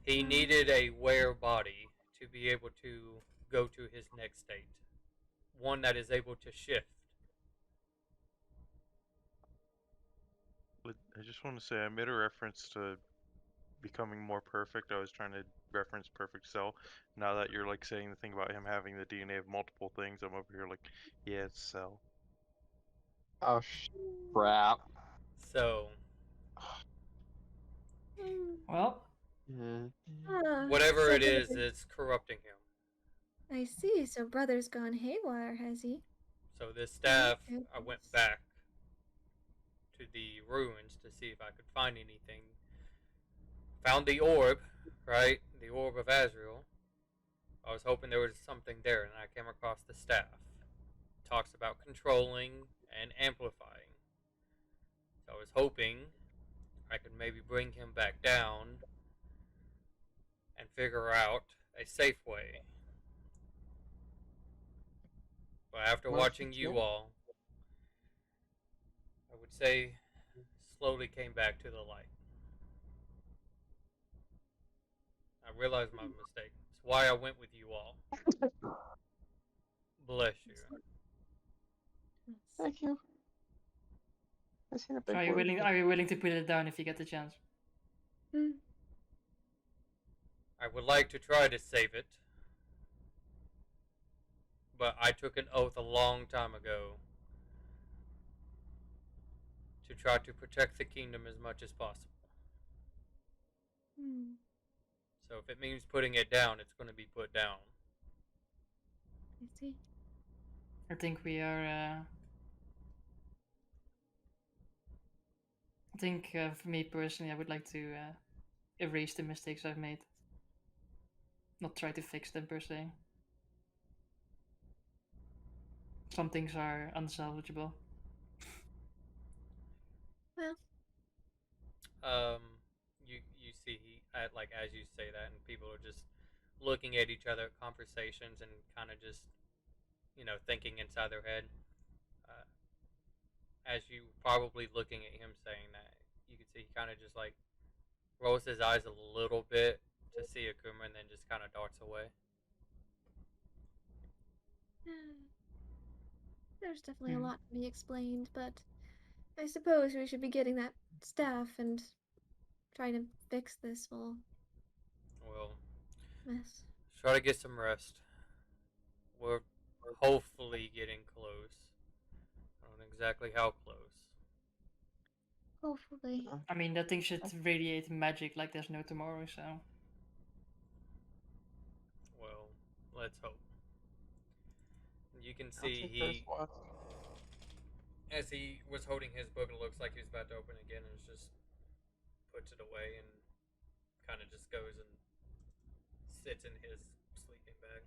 He needed a were body to be able to go to his next state. One that is able to shift. But I just want to say I made a reference to becoming more perfect. I was trying to reference perfect cell. Now that you're like saying the thing about him having the DNA of multiple things, I'm over here like, yeah, it's cell. Oh crap. So, Well, whatever So it is, brother- it's corrupting him. I see. So brother's gone haywire, has he? So this staff, Okay. I went back to the ruins to see if I could find anything. Found the orb, right? The orb of Azrael. I was hoping there was something there, and I came across the staff. It talks about controlling and amplifying. So I was hoping I could maybe bring him back down and figure out a safe way. But after What if watching you you can't? all, I would say slowly came back to the light. I realized my mistake. It's why I went with you all. Bless you. Thank you. I seen a big are you word. willing? Are you willing to put it down if you get the chance? I would like to try to save it. But I took an oath a long time ago to try to protect the kingdom as much as possible. So if it means putting it down, it's going to be put down. I see. I think we are I think for me personally, I would like to erase the mistakes I've made, not try to fix them per se. Some things are unsalvageable. Well, You see, like as you say that, and people are just looking at each other at conversations and kind of just thinking inside their head. Uh, as you probably looking at him saying that, you can see he kind of just like rolls his eyes a little bit to see Akuma, and then just kind of darts away. there's definitely a lot to be explained, but I suppose we should be getting that staff and trying to fix this whole Well, mess. try to get some rest. We're hopefully getting close. I don't know exactly how close. Hopefully. I mean, that thing should radiate magic like there's no tomorrow, so. Well, let's hope. You can I'll see take first watch. as he was holding his book, it looks like he was about to open again, and just puts it away and kind of just goes and sits in his sleeping bag.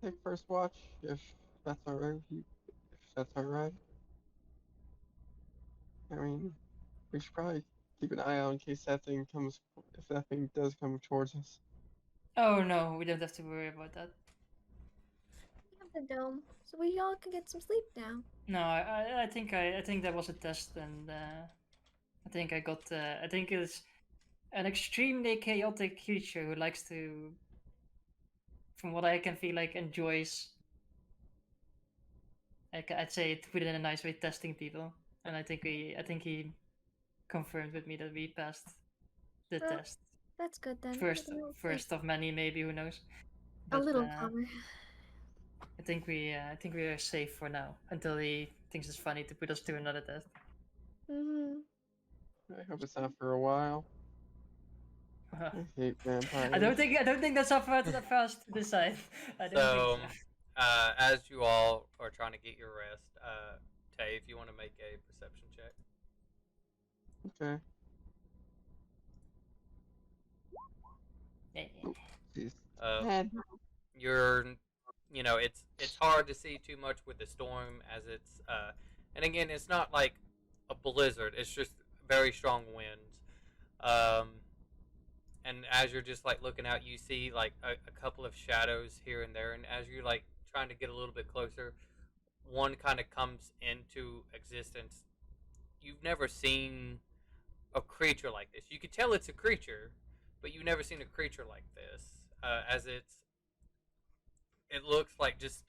Take first watch if that's alright with you. If that's alright. I mean, we should probably keep an eye out in case that thing comes. If that thing does come towards us. Oh no, we don't have to worry about that. We have the dome, so we all can get some sleep now. No, I think that was a test, and I think I got. I think it's an extremely chaotic creature who likes to, from what I can feel like, enjoys. I'd say, to put it in a nice way, testing people, and I think he confirmed with me that we passed the Well, test. That's good then. First, Maybe we'll first of many, maybe, who knows? a little calmer. I think we are safe for now until he thinks it's funny to put us to another test. I hope it's not for a while. I hate vampires. I don't think that's up for us to decide. I don't So, think so. as you all are trying to get your rest, Tay, if you want to make a perception check. Okay. Yeah. Jeez. Um, you're, it's hard to see too much with the storm as it's, and again, it's not like a blizzard. It's just very strong winds. And as you're just like looking out, you see like a couple of shadows here and there. And as you're like trying to get a little bit closer, one kind of comes into existence. You've never seen a creature like this. You could tell it's a creature, but you've never seen a creature like this. As it looks like just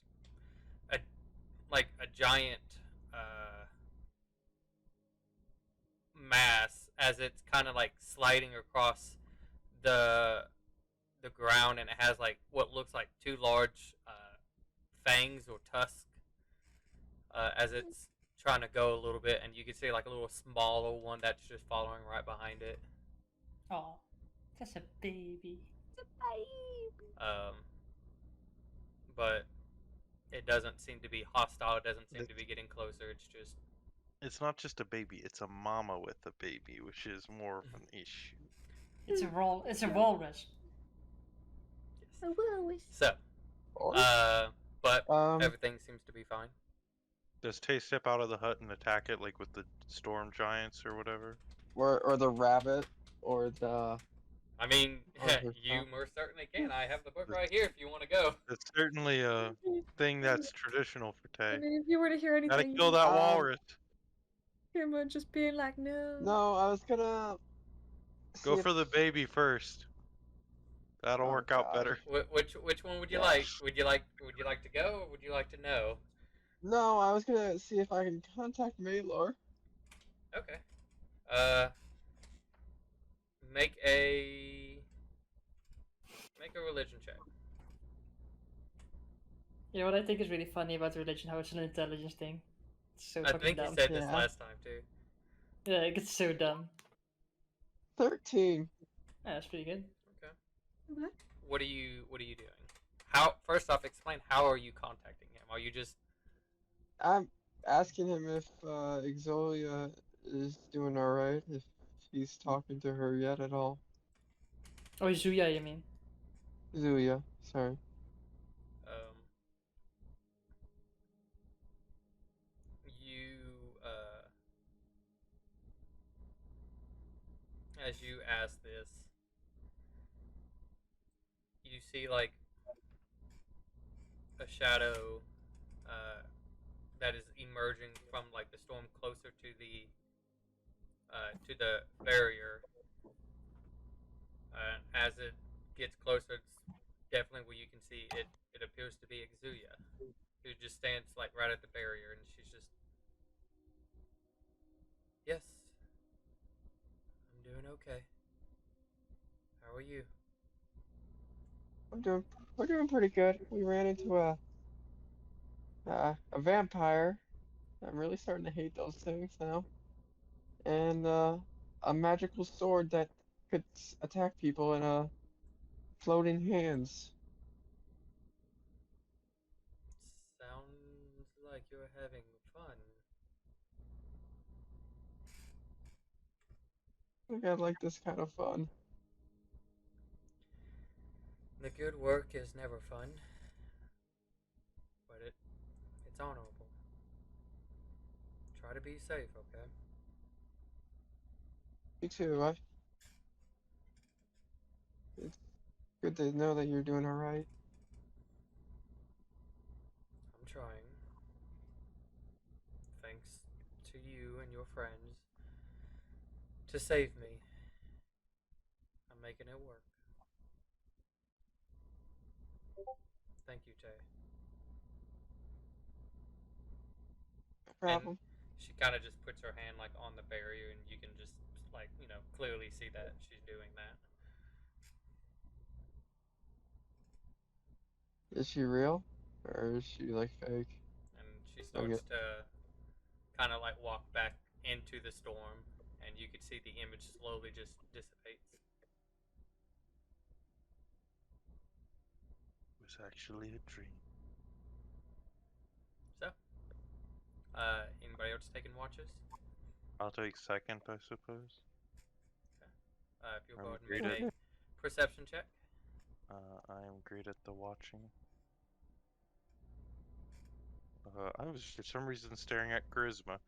a giant mass as it's kind of like sliding across the ground, and it has like what looks like two large fangs or tusks as it's trying to go a little bit, and you can see like a little smaller one that's just following right behind it. Oh, just a baby. But it doesn't seem to be hostile. It doesn't seem to be getting closer. It's just. It's not just a baby; it's a mama with a baby, which is more of an issue. It's a walrus. A walrus. So, but Um, everything seems to be fine. Does Tay step out of the hut and attack it, like with the storm giants or whatever? or the rabbit, or the. I mean, Okay, you fine. most certainly can. I have the book right here if you want to go. It's certainly a thing that's traditional for I Tay. mean, if you were to hear Gotta anything, kill that Um, walrus. hear him just being like, no. No, I was gonna. Go see for if- the baby first. That'll Oh, work out God. better. Which one would you Yeah. like? Would you like to go, or would you like to know? No, I was gonna see if I can contact Maylor. Okay. Make a religion check. You know what I think is really funny about religion? How it's an intelligence thing. It's so I fucking think you dumb. said this Yeah. last time too. Yeah, it gets so dumb. 13. Yeah, that's pretty good. Okay. What? What are you doing? how? First off, explain how are you contacting him? Are you just I'm asking him if Exolia is doing all right, if he's talking to her yet at all. Oh, Zuya, you mean? Zuya, sorry. um you as you ask this, you see like a shadow that is emerging from like the storm closer to the barrier. As it gets closer, it's definitely where you can see it. It appears to be Exuya, who just stands like right at the barrier, and she's just, yes, I'm doing okay. How are you? I'm doing, we're doing pretty good. We ran into a vampire. I'm really starting to hate those things now. And a magical sword that could attack people in floating hands. Sounds like you're having fun. I think I like this kind of fun. The good work is never fun, but it's honorable. Try to be safe, okay? Me too. It's good to know that you're doing all right. I'm trying. Thanks to you and your friends to save me. I'm making it work. Thank you, Tay. No And problem. she kind of just puts her hand like on the barrier, and you can just like clearly see that she's doing that. Is she real? Or is she like fake? And she I starts get to kind of like walk back into the storm, and you can see the image slowly just dissipates. It was actually a dream. So, anybody else taking watches? I'll take second, I suppose. Okay. If you'll go I'm ahead and great make at. a perception check. I am great at the watching. I was for some reason staring at charisma.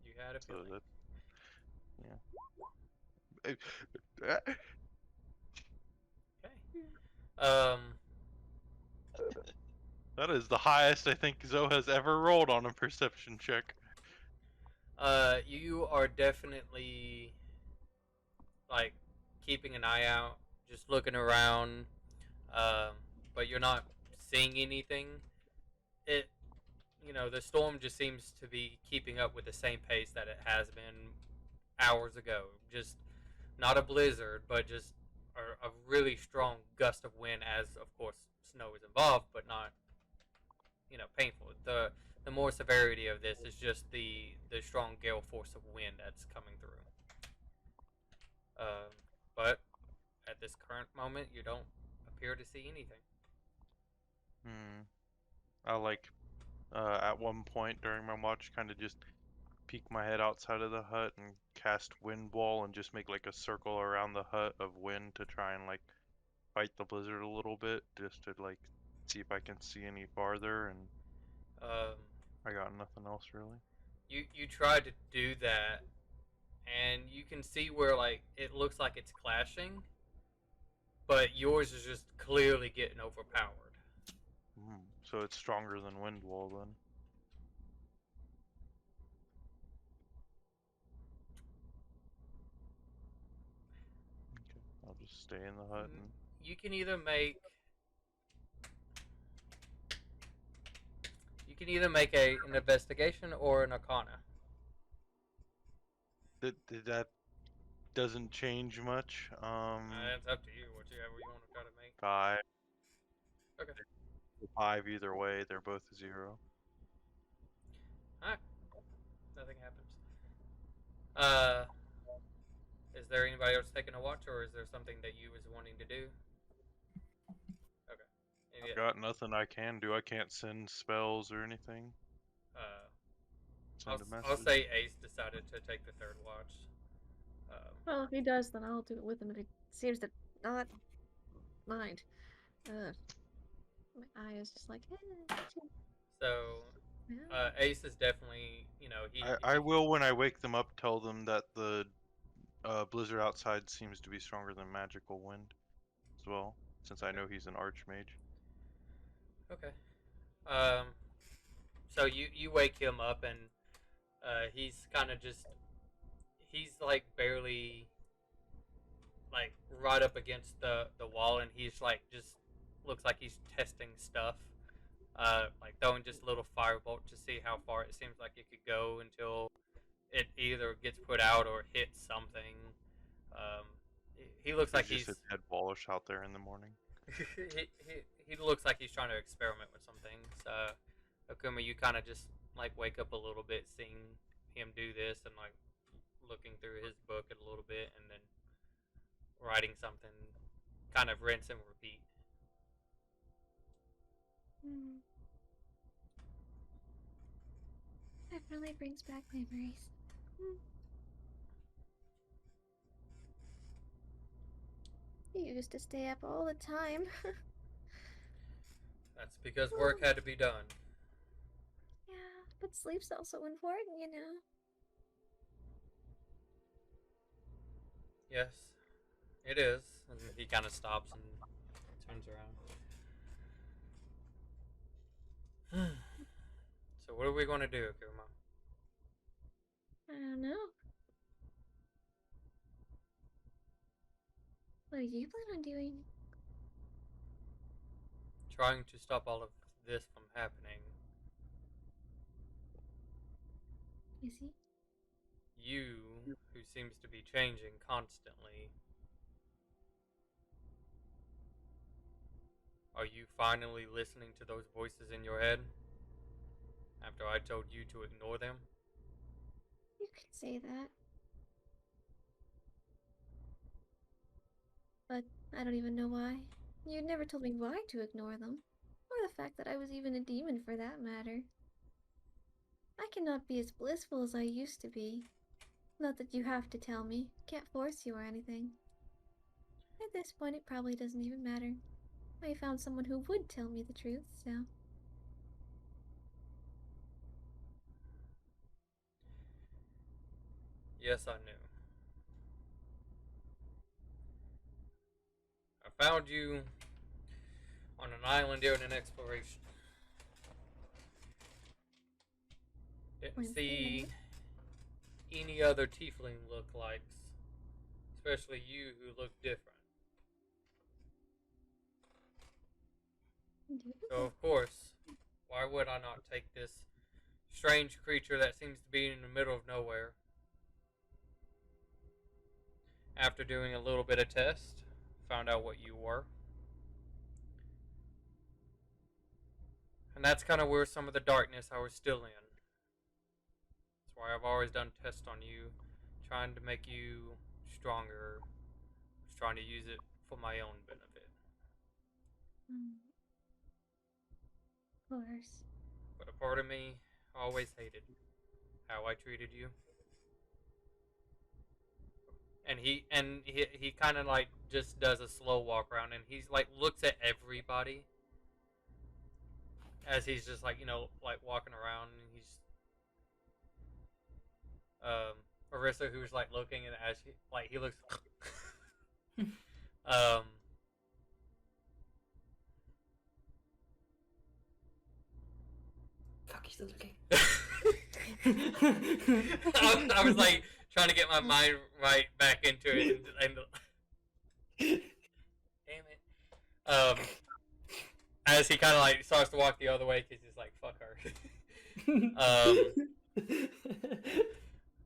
You had a So feeling. that yeah. Okay. That is the highest I think Zoe has ever rolled on a perception check. You are definitely like keeping an eye out, just looking around, um, but you're not seeing anything. It, the storm just seems to be keeping up with the same pace that it has been hours ago. Just not a blizzard, but just a really strong gust of wind. As of course snow is involved, but not painful. The more severity of this is just the strong gale force of wind that's coming through. Um, but at this current moment, you don't appear to see anything. Hmm. I like at one point during my watch kind of just peek my head outside of the hut and cast wind wall and just make like a circle around the hut of wind to try and like fight the blizzard a little bit just to like see if I can see any farther, and Um, I got nothing else really. you try to do that, and you can see where like it looks like it's clashing, but yours is just clearly getting overpowered. So it's stronger than wind wall then. Okay, I'll just stay in the hut and You can either make an investigation or an arcana. that doesn't change much. It's up to you. Whichever you want to try to make. 5, Okay. 5 either way. They're both 0. Alright. Nothing happens. Uh, is there anybody else taking a watch, or is there something that you was wanting to do? Yeah. Got nothing I can do. I can't send spells or anything. Send a message. I'll say Ace decided to take the third watch. Well, if he does, then I'll do it with him. If he seems to not mind. My eye is just like. So Ace is definitely, I will, when I wake them up, tell them that the blizzard outside seems to be stronger than magical wind as well, since I know he's an archmage. Okay. So you wake him up and he's kind of he's like barely like right up against the wall, and he's like just looks like he's testing stuff. Like throwing just a little firebolt to see how far it seems like it could go until it either gets put out or hits something. He looks like he's just a dead wallish out there in the morning. he looks like he's trying to experiment with some things. Okuma, you kind of just like wake up a little bit, seeing him do this, and like looking through his book a little bit, and then writing something, kind of rinse and repeat. That really brings back memories. You used to stay up all the time. That's because work had to be done. Yeah, but sleep's also important, you know. Yes, it is. And he kind of stops and turns around. So what are we going to do, Okuma? I don't know. What do you plan on doing? Trying to stop all of this from happening. Is he? You, who seems to be changing constantly, are you finally listening to those voices in your head? After I told you to ignore them? You could say that. But I don't even know why. You never told me why to ignore them. Or the fact that I was even a demon for that matter. I cannot be as blissful as I used to be. Not that you have to tell me. Can't force you or anything. At this point, it probably doesn't even matter. I found someone who would tell me the truth, so... Yes, I knew. I found you on an island during an exploration. Didn't see any other tiefling look-likes, especially you who look different. So of course, why would I not take this strange creature that seems to be in the middle of nowhere? After doing a little bit of test, found out what you were. And that's kind of where some of the darkness I was still in. That's why I've always done tests on you, trying to make you stronger. Just trying to use it for my own benefit. Of course. But a part of me always hated how I treated you. And he kind of like just does a slow walk around, and he's like looks at everybody as he's just like like walking around, and he's Marissa, who's like looking, and as he looks Fuck, he's still looking. I was like trying to get my mind right back into it, and damn it. As he kind of like starts to walk the other way, because he's like, fuck her.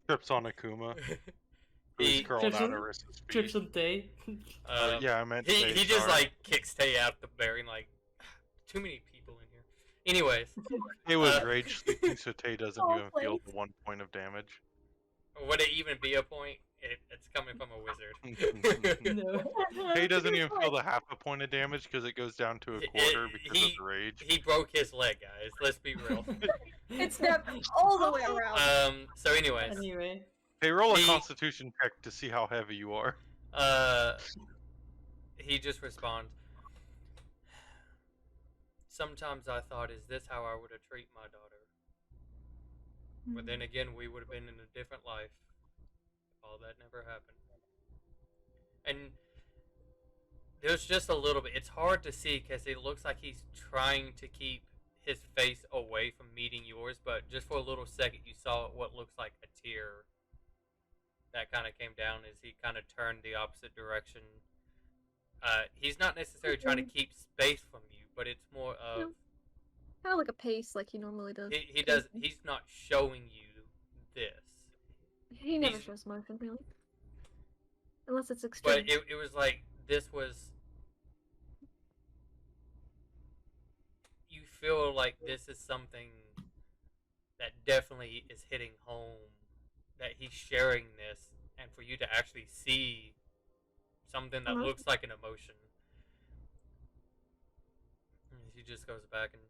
Trips on Akuma, who's curled trips out on- Arissa's feet. Trips on Tay. Yeah, I meant he Tay, just sorry. like kicks Tay out the bearing, like, too many people in here. Anyways, It was rage sleeping, so Tay doesn't Oh, even feel please. the 1 point of damage. would it even be a point It's coming from a wizard. No. He doesn't even feel the half a point of damage because it goes down to a quarter because of the rage. He broke his leg, guys. Let's be real. It snapped all the way around. So anyways, Anyway. Hey, roll a He- constitution check to see how heavy you are. he just responds. Sometimes I thought, is this how I would have treated my daughter? But then again, we would have been in a different life if all that never happened. And there's just a little bit. It's hard to see because it looks like he's trying to keep his face away from meeting yours, but just for a little second, you saw what looks like a tear that kind of came down as he kind of turned the opposite direction. He's not necessarily trying to keep space from you, but it's more of No. Kind of like a pace, like he normally does. he does. He's not showing you this, He never he's- shows motion, really. Unless it's extreme. but it was like this was. You feel like this is something that definitely is hitting home. That he's sharing this, and for you to actually see something that Emotion. looks like an emotion. He just goes back and.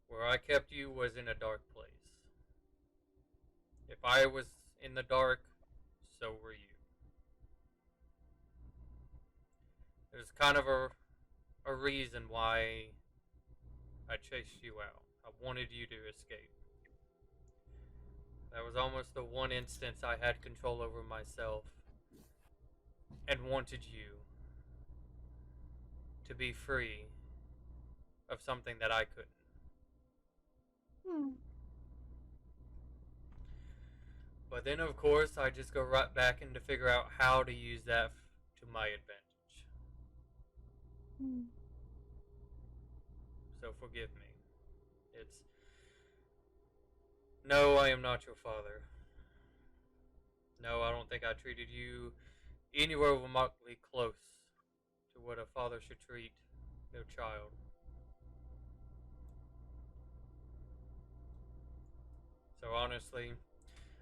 Where I kept you was in a dark place. If I was in the dark, so were you. There's kind of a reason why I chased you out. I wanted you to escape. That was almost the one instance I had control over myself and wanted you to be free of something that I couldn't. Hmm. But then, of course, I just go right back in to figure out how to use that to my advantage. Hmm. So forgive me. It's. No, I am not your father. No, I don't think I treated you anywhere remotely close to what a father should treat their child. So honestly,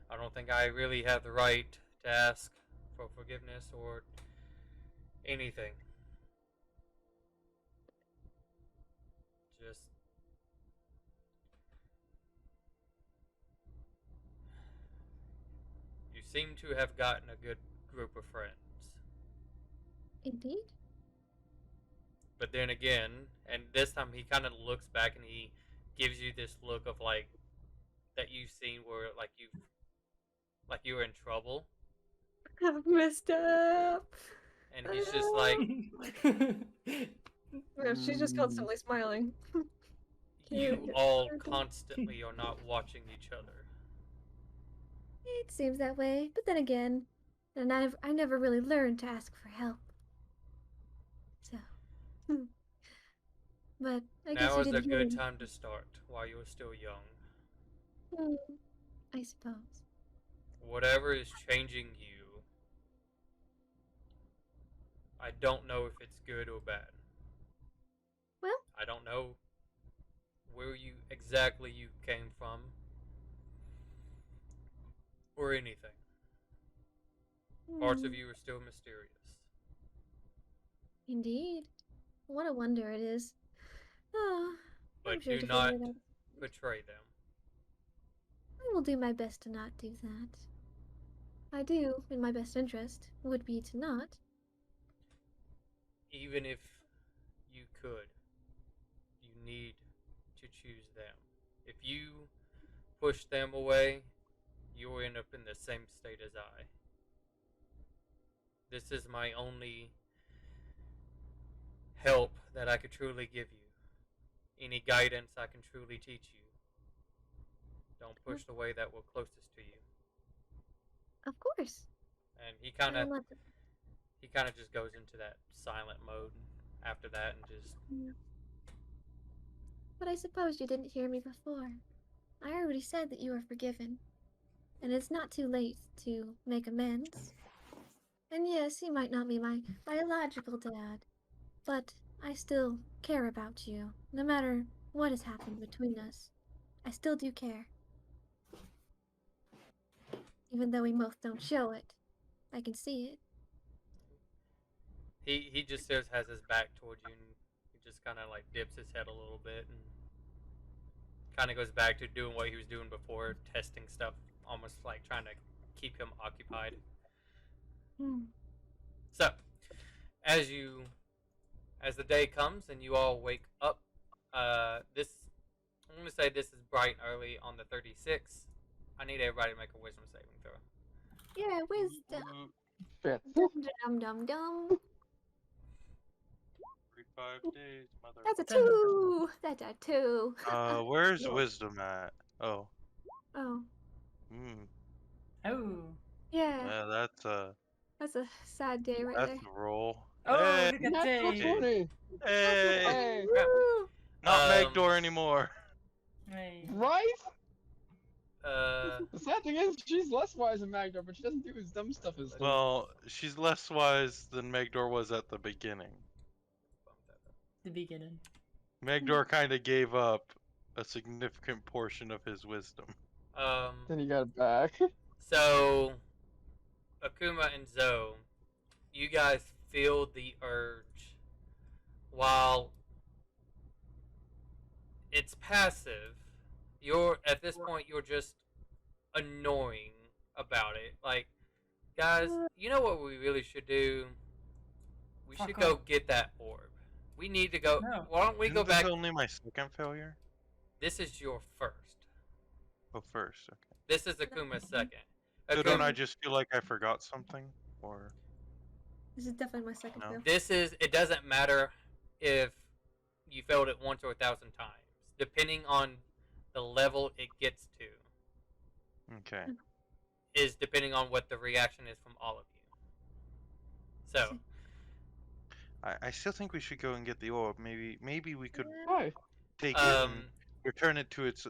I don't think I really have the right to ask for forgiveness or anything. Just you seem to have gotten a good group of friends. Indeed. But then again, and this time he kind of looks back and he gives you this look of like that you've seen where like you were in trouble, I've messed up. and he's just like Yeah, she's just constantly smiling. you all constantly are not watching each other. It seems that way, but then again, and I never really learned to ask for help. So, but I guess Now you is a didn't hear good me. time to start while you're still young. I suppose. Whatever is changing you, I don't know if it's good or bad. Well, I don't know where you exactly you came from or anything. Parts of you are still mysterious. Indeed. What a wonder it is. Oh, I'm But sure do to not figure it out. betray them. I will do my best to not do that. I do, in my best interest, would be to not. Even if you could, you need to choose them. If you push them away, you'll end up in the same state as I. This is my only help that I could truly give you. Any guidance I can truly teach you. Don't push the way that will closest to you. Of course. And he I kind will of not. just goes into that silent mode after that and just But I suppose you didn't hear me before. I already said that you are forgiven. And it's not too late to make amends. And yes, you might not be my biological dad, but I still care about you, no matter what has happened between us. I still do care. even though we both don't show it. I can see it. He just has his back towards you, and he just kind of like dips his head a little bit, and kind of goes back to doing what he was doing before, testing stuff, almost like trying to keep him occupied. So, as the day comes and you all wake up, I'm gonna say this is bright and early on the 36th. I need everybody to make a wisdom saving throw. Yeah, wisdom. Shit. Dum dum dum. 45 days, mother. That's a 2. That's a 2. Where's wisdom at? Oh. Oh, Oh. yeah. That's That's a sad day right a there. roll. Oh, Hey, look at Natural Dave. 20. hey, Hey, Woo! not Um, Magdor anymore. Hey. right? Uh, The sad thing is, she's less wise than Magdor, but she doesn't do as dumb stuff as him. Well, she's less wise than Magdor was at the beginning. The beginning. Magdor kind of gave up a significant portion of his wisdom. Then he got it back. So, Akuma and Zoe, you guys feel the urge. While it's passive, at this point you're just annoying about it. Like, guys, you know what we really should do? We Fuck should go off. get that orb. We need to go. No. Why don't we Isn't go this back? only my second failure? This is your first. Oh, first. Okay. This is Akuma's second. So don't Akuma- I just feel like I forgot something? Or This is definitely my second No. fail. It doesn't matter if you failed it once or 1,000 times. Depending on the level it gets to, okay. is depending on what the reaction is from all of you. So, I still think we should go and get the orb. Maybe we could Why? take it and return it to its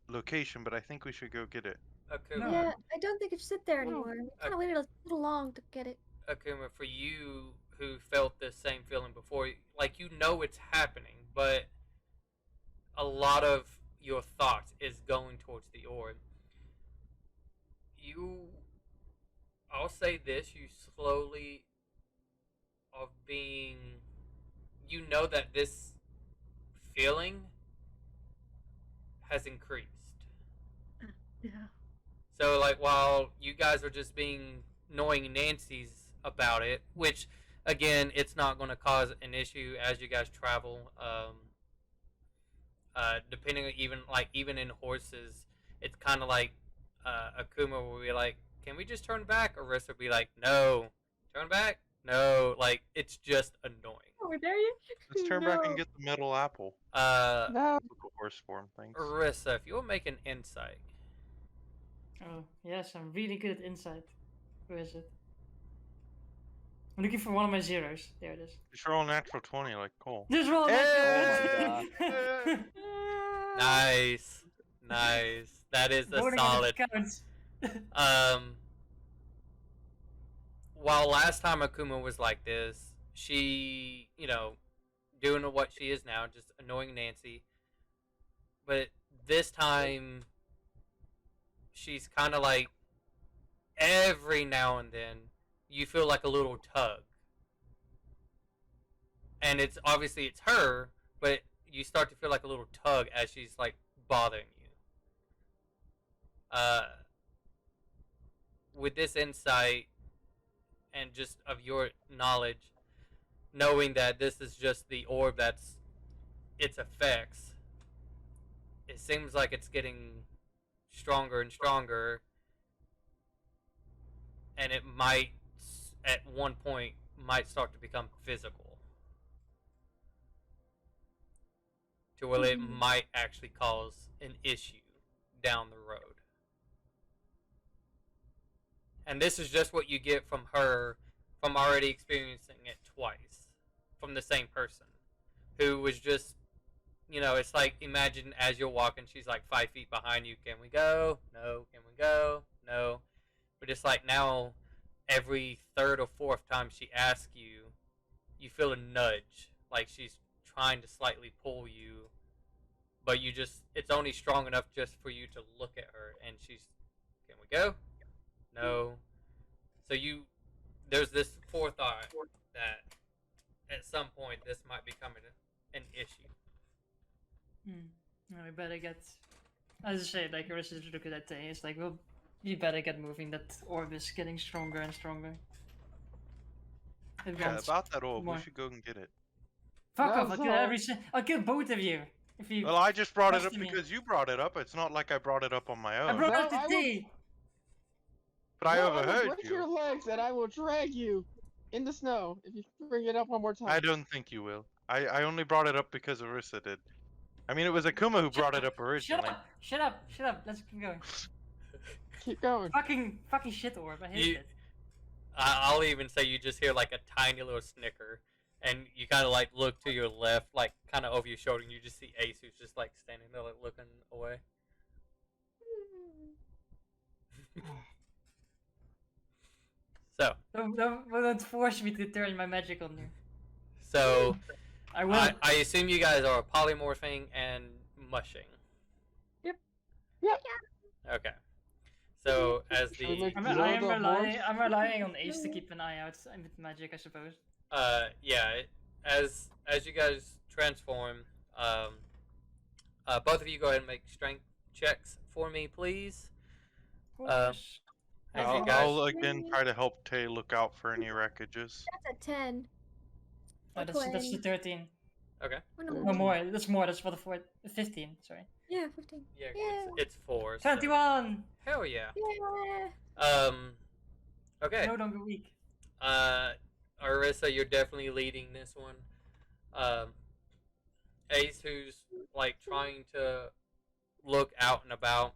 location, but I think we should go get it. Akuma, No. Yeah, I don't think it should sit there No. anymore. We kind of waited a little long to get it. Akuma, for you who felt this same feeling before, like you know it's happening, but a lot of your thoughts is going towards the orb. I'll say this, you slowly of being, you know that this feeling has increased. Yeah. So, like, while you guys are just being annoying Nancy's about it, which, again, it's not going to cause an issue as you guys travel. Depending on even in horses, it's kind of like Akuma will be like, "Can we just turn back?" Or Rissa will be like, "No, turn back, no." Like it's just annoying. Oh, we're there yet? Let's turn back and get the metal apple. No. Typical horse form things. Rissa, if you'll make an insight. Oh, yes, I'm really good at insight. Who is it? I'm looking for one of my zeros. There it is. Just roll a natural 20 like Cole. Just roll Hey! that. Nice, nice. That is a Voting on solid. it counts. While last time Akuma was like this, she, doing what she is now, just annoying Nancy. But this time, she's kind of like, every now and then, you feel like a little tug. And it's obviously it's her, but you start to feel like a little tug as she's like bothering you. With this insight and just of your knowledge, knowing that this is just the orb that's its effects, it seems like it's getting stronger and stronger, and it might at one point might start to become physical to where it might actually cause an issue down the road. And this is just what you get from her from already experiencing it twice from the same person who was just, it's like imagine as you're walking, she's like 5 feet behind you. Can we go? No. Can we go? No. But it's like now every third or fourth time she asks you, you feel a nudge, like she's trying to slightly pull you, but it's only strong enough just for you to look at her, and she's, can we go? No. So there's this forethought that at some point this might become an issue. We better get. As I say, like, Arissa is looking at Tay. It's like, well, we better get moving. That orb is getting stronger and stronger. It Yeah, wants about that orb, more. we should go and get it. Fuck No, off! I'll so- kill I'll kill both of you if you. Well, I just brought it up question me. because you brought it up. It's not like I brought it up on my I own. brought No, up the I will- Tay. But I No, overheard will break your you. legs and I will drag you in the snow if you bring it up one more time. I don't think you will. I only brought it up because Arissa did. I mean, it was Akuma who brought it up Shut originally. up! Shut up! Shut up! Let's keep going. Keep going. Fucking shit orb. I hate You- it. I'll even say you just hear like a tiny little snicker, and you kind of like look to your left, like kind of over your shoulder, and you just see Ace, who's just like standing there, like looking away. So, Don't force me to turn my magic on you. so I will. I assume you guys are polymorphing and mushing. Yep. Yep. Okay. So as Should we the make- I'm, Zero I am the relying. horse? I'm relying on Ace to keep an eye out with magic, I suppose. as you guys transform, both of you go ahead and make strength checks for me, please. Of Um, course. As I'll, you guys, I'll again try to help Tay look out for any wreckages. That's a 10. That's the 13. okay. Oh, no, Yeah. No more. That's more. That's for the 15. Sorry. Yeah, 15. Yeah, Yeah. it's 4. So. 21. Hell yeah. Yeah. Okay. No longer weak. Arissa, you're definitely leading this one. Ace, who's like trying to look out and about.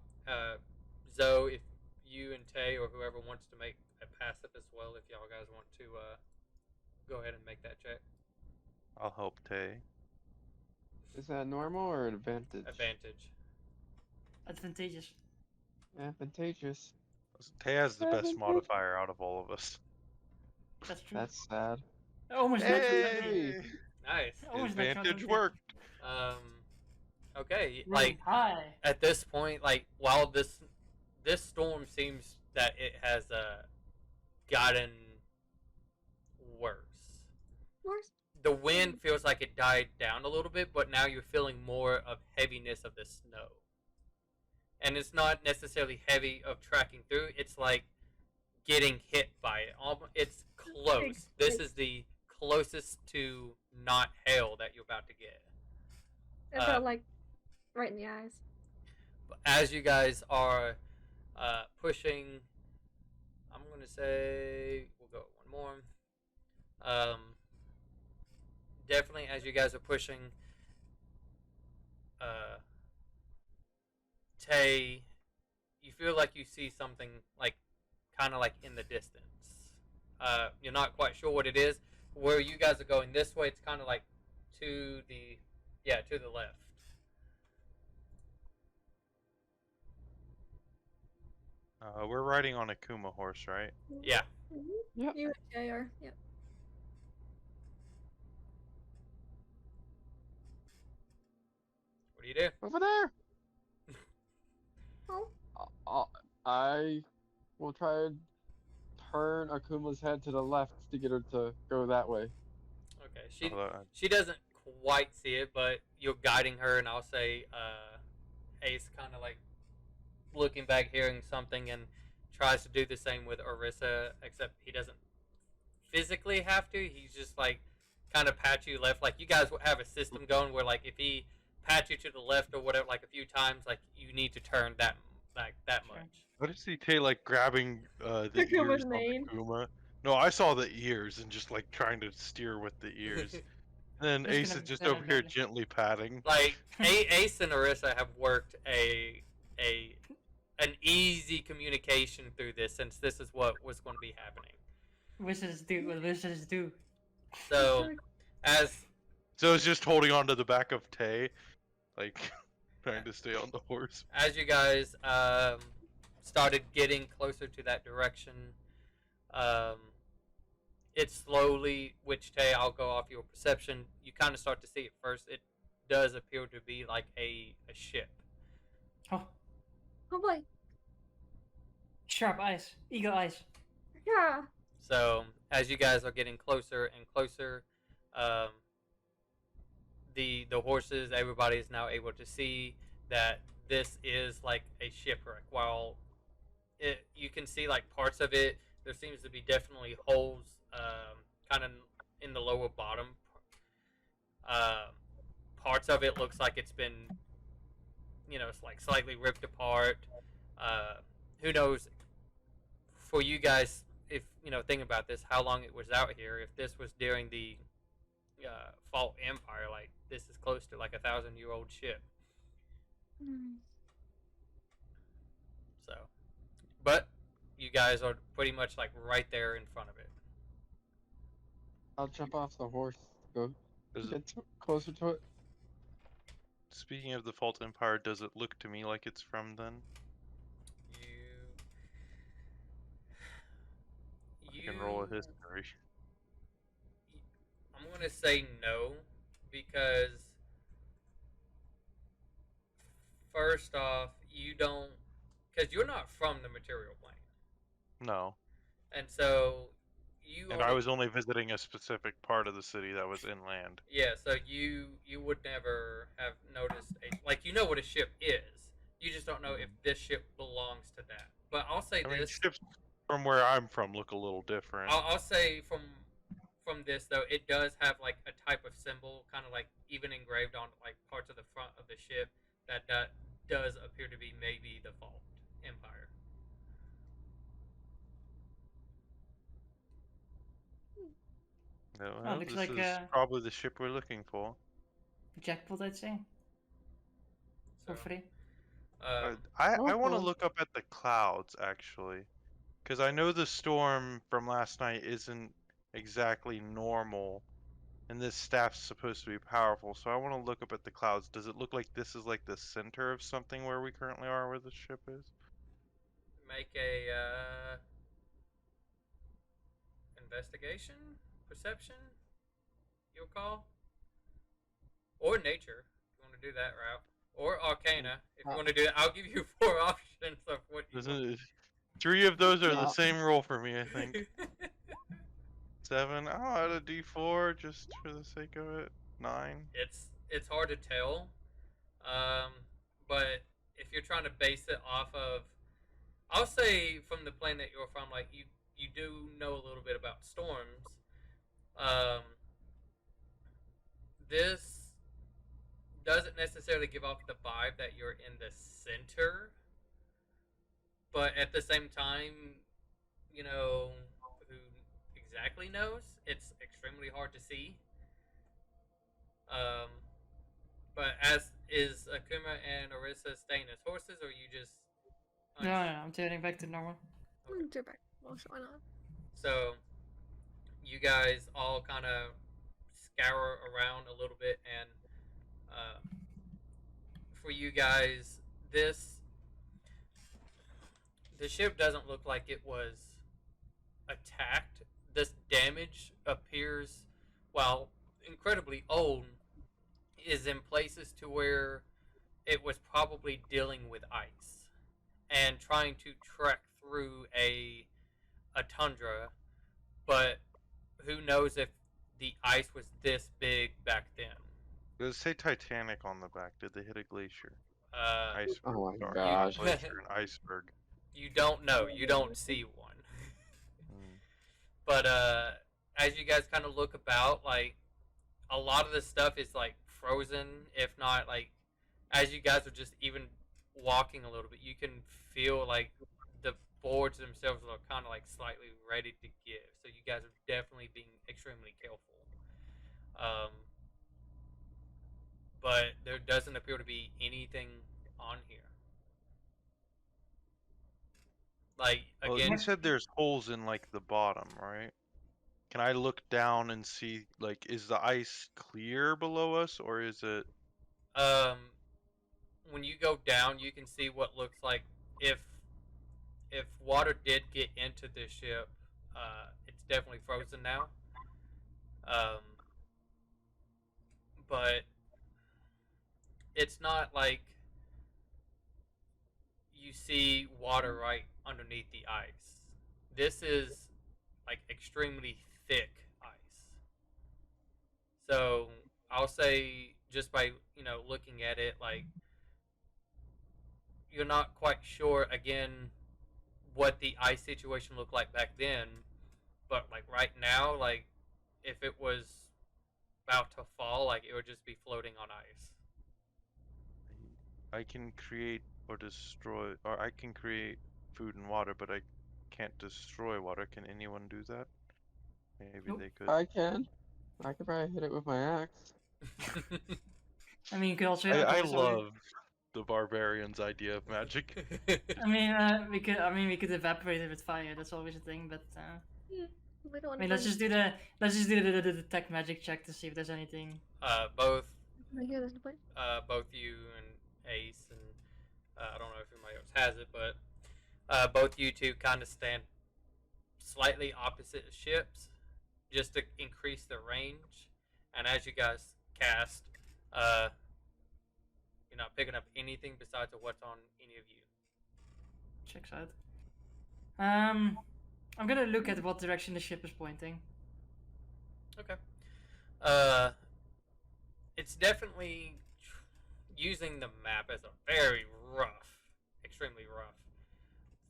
Zoe, if you and Tay or whoever wants to make a passive as well, if y'all guys want to go ahead and make that check. I'll help Tay. Is that normal or advantage? Advantage. Advantageous. Advantageous. Tay has the best Advantage. modifier out of all of us. That's true. That's sad. Almost natural 20. Hey! Nice. Almost natural Advantage 20. worked. Okay, Really like high. at this point, like while this storm seems that it has gotten worse. Worse? The wind feels like it died down a little bit, but now you're feeling more of heaviness of the snow. And it's not necessarily heavy of tracking through, it's like getting hit by it. It's close. This is the closest to not hail that you're about to get. It felt like right in the eyes. As you guys are pushing, I'm going to say, we'll go one more. Definitely as you guys are pushing, Tay, you feel like you see something like kind of like in the distance. You're not quite sure what it is. Where you guys are going this way, it's kind of like to the left. We're riding on a Kuma horse, right? Yeah. Yep. You and Jay are. Yep. What do you do? Over there. Oh. I will try and turn Akuma's head to the left to get her to go that way. Okay. Although, She doesn't quite see it, but you're guiding her, and I'll say Ace kind of like looking back, hearing something, and tries to do the same with Arissa, except he doesn't physically have to. He's just like kind of pat you left. Like you guys have a system going where like if he pats you to the left or whatever, like a few times, like you need to turn that Sure. much. what is he Tay like grabbing the Akuma's ears on mane. Akuma? No, I saw the ears and just like trying to steer with the ears. And then Just Ace gonna is just better over here than- gently patting. Like Ace and Arissa have worked an easy communication through this, since this is what was going to be happening. Wizards do what wizards do. So as So it's just holding on to the back of Tay, like trying to stay on the horse. as you guys started getting closer to that direction, it slowly, which Tay, I'll go off your perception, you kind of start to see it first. It does appear to be like a ship. Oh, Oh boy. Sharp eyes. Eagle eyes. Yeah. So as you guys are getting closer and closer, um, the horses, everybody is now able to see that this is like a shipwreck. While you can see like parts of it, there seems to be definitely holes, kind of in the lower bottom. Um, Parts of it looks like it's been, it's like slightly ripped apart. Uh, who knows? For you guys, if think about this, how long it was out here. If this was during the Fault Empire, like this is close to like 1,000-year-old ship. Mm. So, but you guys are pretty much like right there in front of it. I'll jump off the horse. Go Does it, get closer to it. speaking of the Fault Empire, does it look to me like it's from then? I can roll a history. I'm gonna say no, because first off, because you're not from the material plane, No. and so you And I was only visiting a specific part of the city that was inland. yeah, so you would never have noticed like you know what a ship is. You just don't know if this ship belongs to that. But I'll say I mean, this. ships from where I'm from look a little different. I'll say from this though, it does have like a type of symbol, kind of like even engraved on like parts of the front of the ship that does appear to be maybe the Fault Empire. No, Oh, well, looks this like is probably the ship we're looking for. jackpot, I'd say. So, For free. I Oh, want to cool. look up at the clouds, actually. Because I know the storm from last night isn't exactly normal. And this staff's supposed to be powerful, so I want to look up at the clouds. Does it look like this is like the center of something where we currently are, where the ship is? make a investigation, perception. You'll call, or nature if you want to do that route, or Arcana if you want to do that. I'll give you 4 options of what you want. Isn't it? 3 of those are the same roll for me, I think. to 7. I'll add a D4 just for the sake of it. 9. It's hard to tell, um, but if you're trying to base it off of, I'll say from the plane that you're from, like you do know a little bit about storms. Um, this doesn't necessarily give off the vibe that you're in the center, but at the same time, who exactly knows? It's extremely hard to see. Um, but as is Akuma and Orisa staying as horses, or you just No, I'm turning back to normal. Okay. Turn back. Well, why not? So you guys all kind of scour around a little bit, and for you guys, the ship doesn't look like it was attacked. This damage appears, while incredibly old, is in places to where it was probably dealing with ice and trying to trek through a tundra, but who knows if the ice was this big back then. Does it say Titanic on the back? Did they hit a glacier? Uh, Iceberg. Oh my Sorry, gosh. glacier and iceberg. you don't know. You don't see one. Hmm. But as you guys kind of look about, like a lot of the stuff is like frozen, if not like as you guys are just even walking a little bit, you can feel like the boards themselves are kind of like slightly ready to give. So you guys are definitely being extremely careful. But there doesn't appear to be anything on here. Like Well, again, you said there's holes in like the bottom, right? Can I look down and see, like, is the ice clear below us, or is it? um, when you go down, you can see what looks like if water did get into this ship, it's definitely frozen now. But it's not like you see water right underneath the ice. This is like extremely thick ice. So I'll say just by looking at it, like you're not quite sure again what the ice situation looked like back then, but like right now, like if it was about to fall, like it would just be floating on ice. I can create or destroy, or I can create food and water, but I can't destroy water. Can anyone do that? Maybe Nope. they could. I can. I could probably hit it with my axe. I mean, you could also. I also- love the barbarian's idea of magic. I mean, we could evaporate it with fire. That's always a thing. But Yeah, we don't I want mean, to. let's just do the detect magic check to see if there's anything. Both Here, there's no point. both you and Ace and I don't know if anybody else has it, but both you two kind of stand slightly opposite ships just to increase the range. And as you guys cast, you're not picking up anything besides what's on any of you. Checks out. I'm gonna look at what direction the ship is pointing. Okay. It's definitely using the map as a very rough, extremely rough.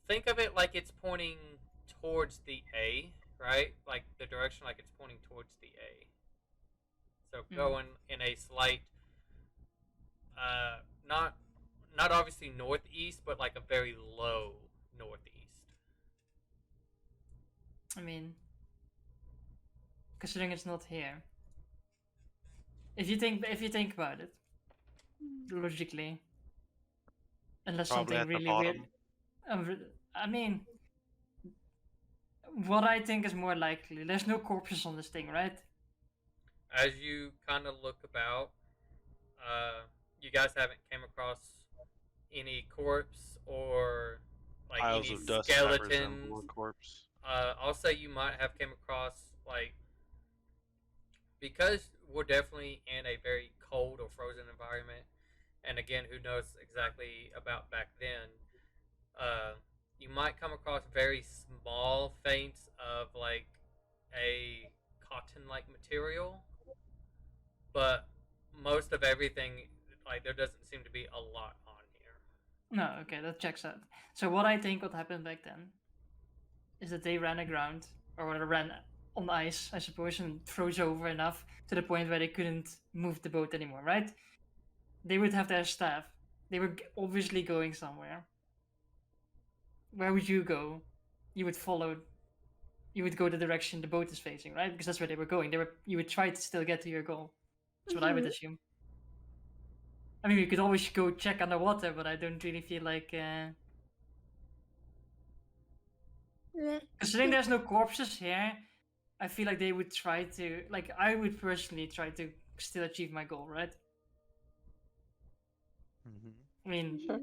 Think of it like it's pointing towards the A, right? Like the direction, like it's pointing towards the A. So going in a slight, not obviously northeast, but like a very low northeast. I mean, considering it's not here. If you think about it, logically, unless Probably something at the really bottom. weird. I mean, what I think is more likely. There's no corpses on this thing, right? As you kind of look about, you guys haven't came across any corpse or like Piles any of dust that resemble skeletons. a corpse. I'll say you might have came across like, because we're definitely in a very cold or frozen environment, and again, who knows exactly about back then. You might come across very small feints of like a cotton-like material, but most of everything, like there doesn't seem to be a lot on here. No, okay, that checks out. So what I think what happened back then is that they ran aground, or ran on ice, I suppose, and froze over enough to the point where they couldn't move the boat anymore, right? They would have their staff. They were obviously going somewhere. Where would you go? You would follow. You would go the direction the boat is facing, right? Because that's where they were going. You would try to still get to your goal. That's what I would assume. I mean, we could always go check underwater, but I don't really feel like. Considering there's no corpses here, I feel like they would try to. Like, I would personally try to still achieve my goal, right? Hmm. I mean, Sure.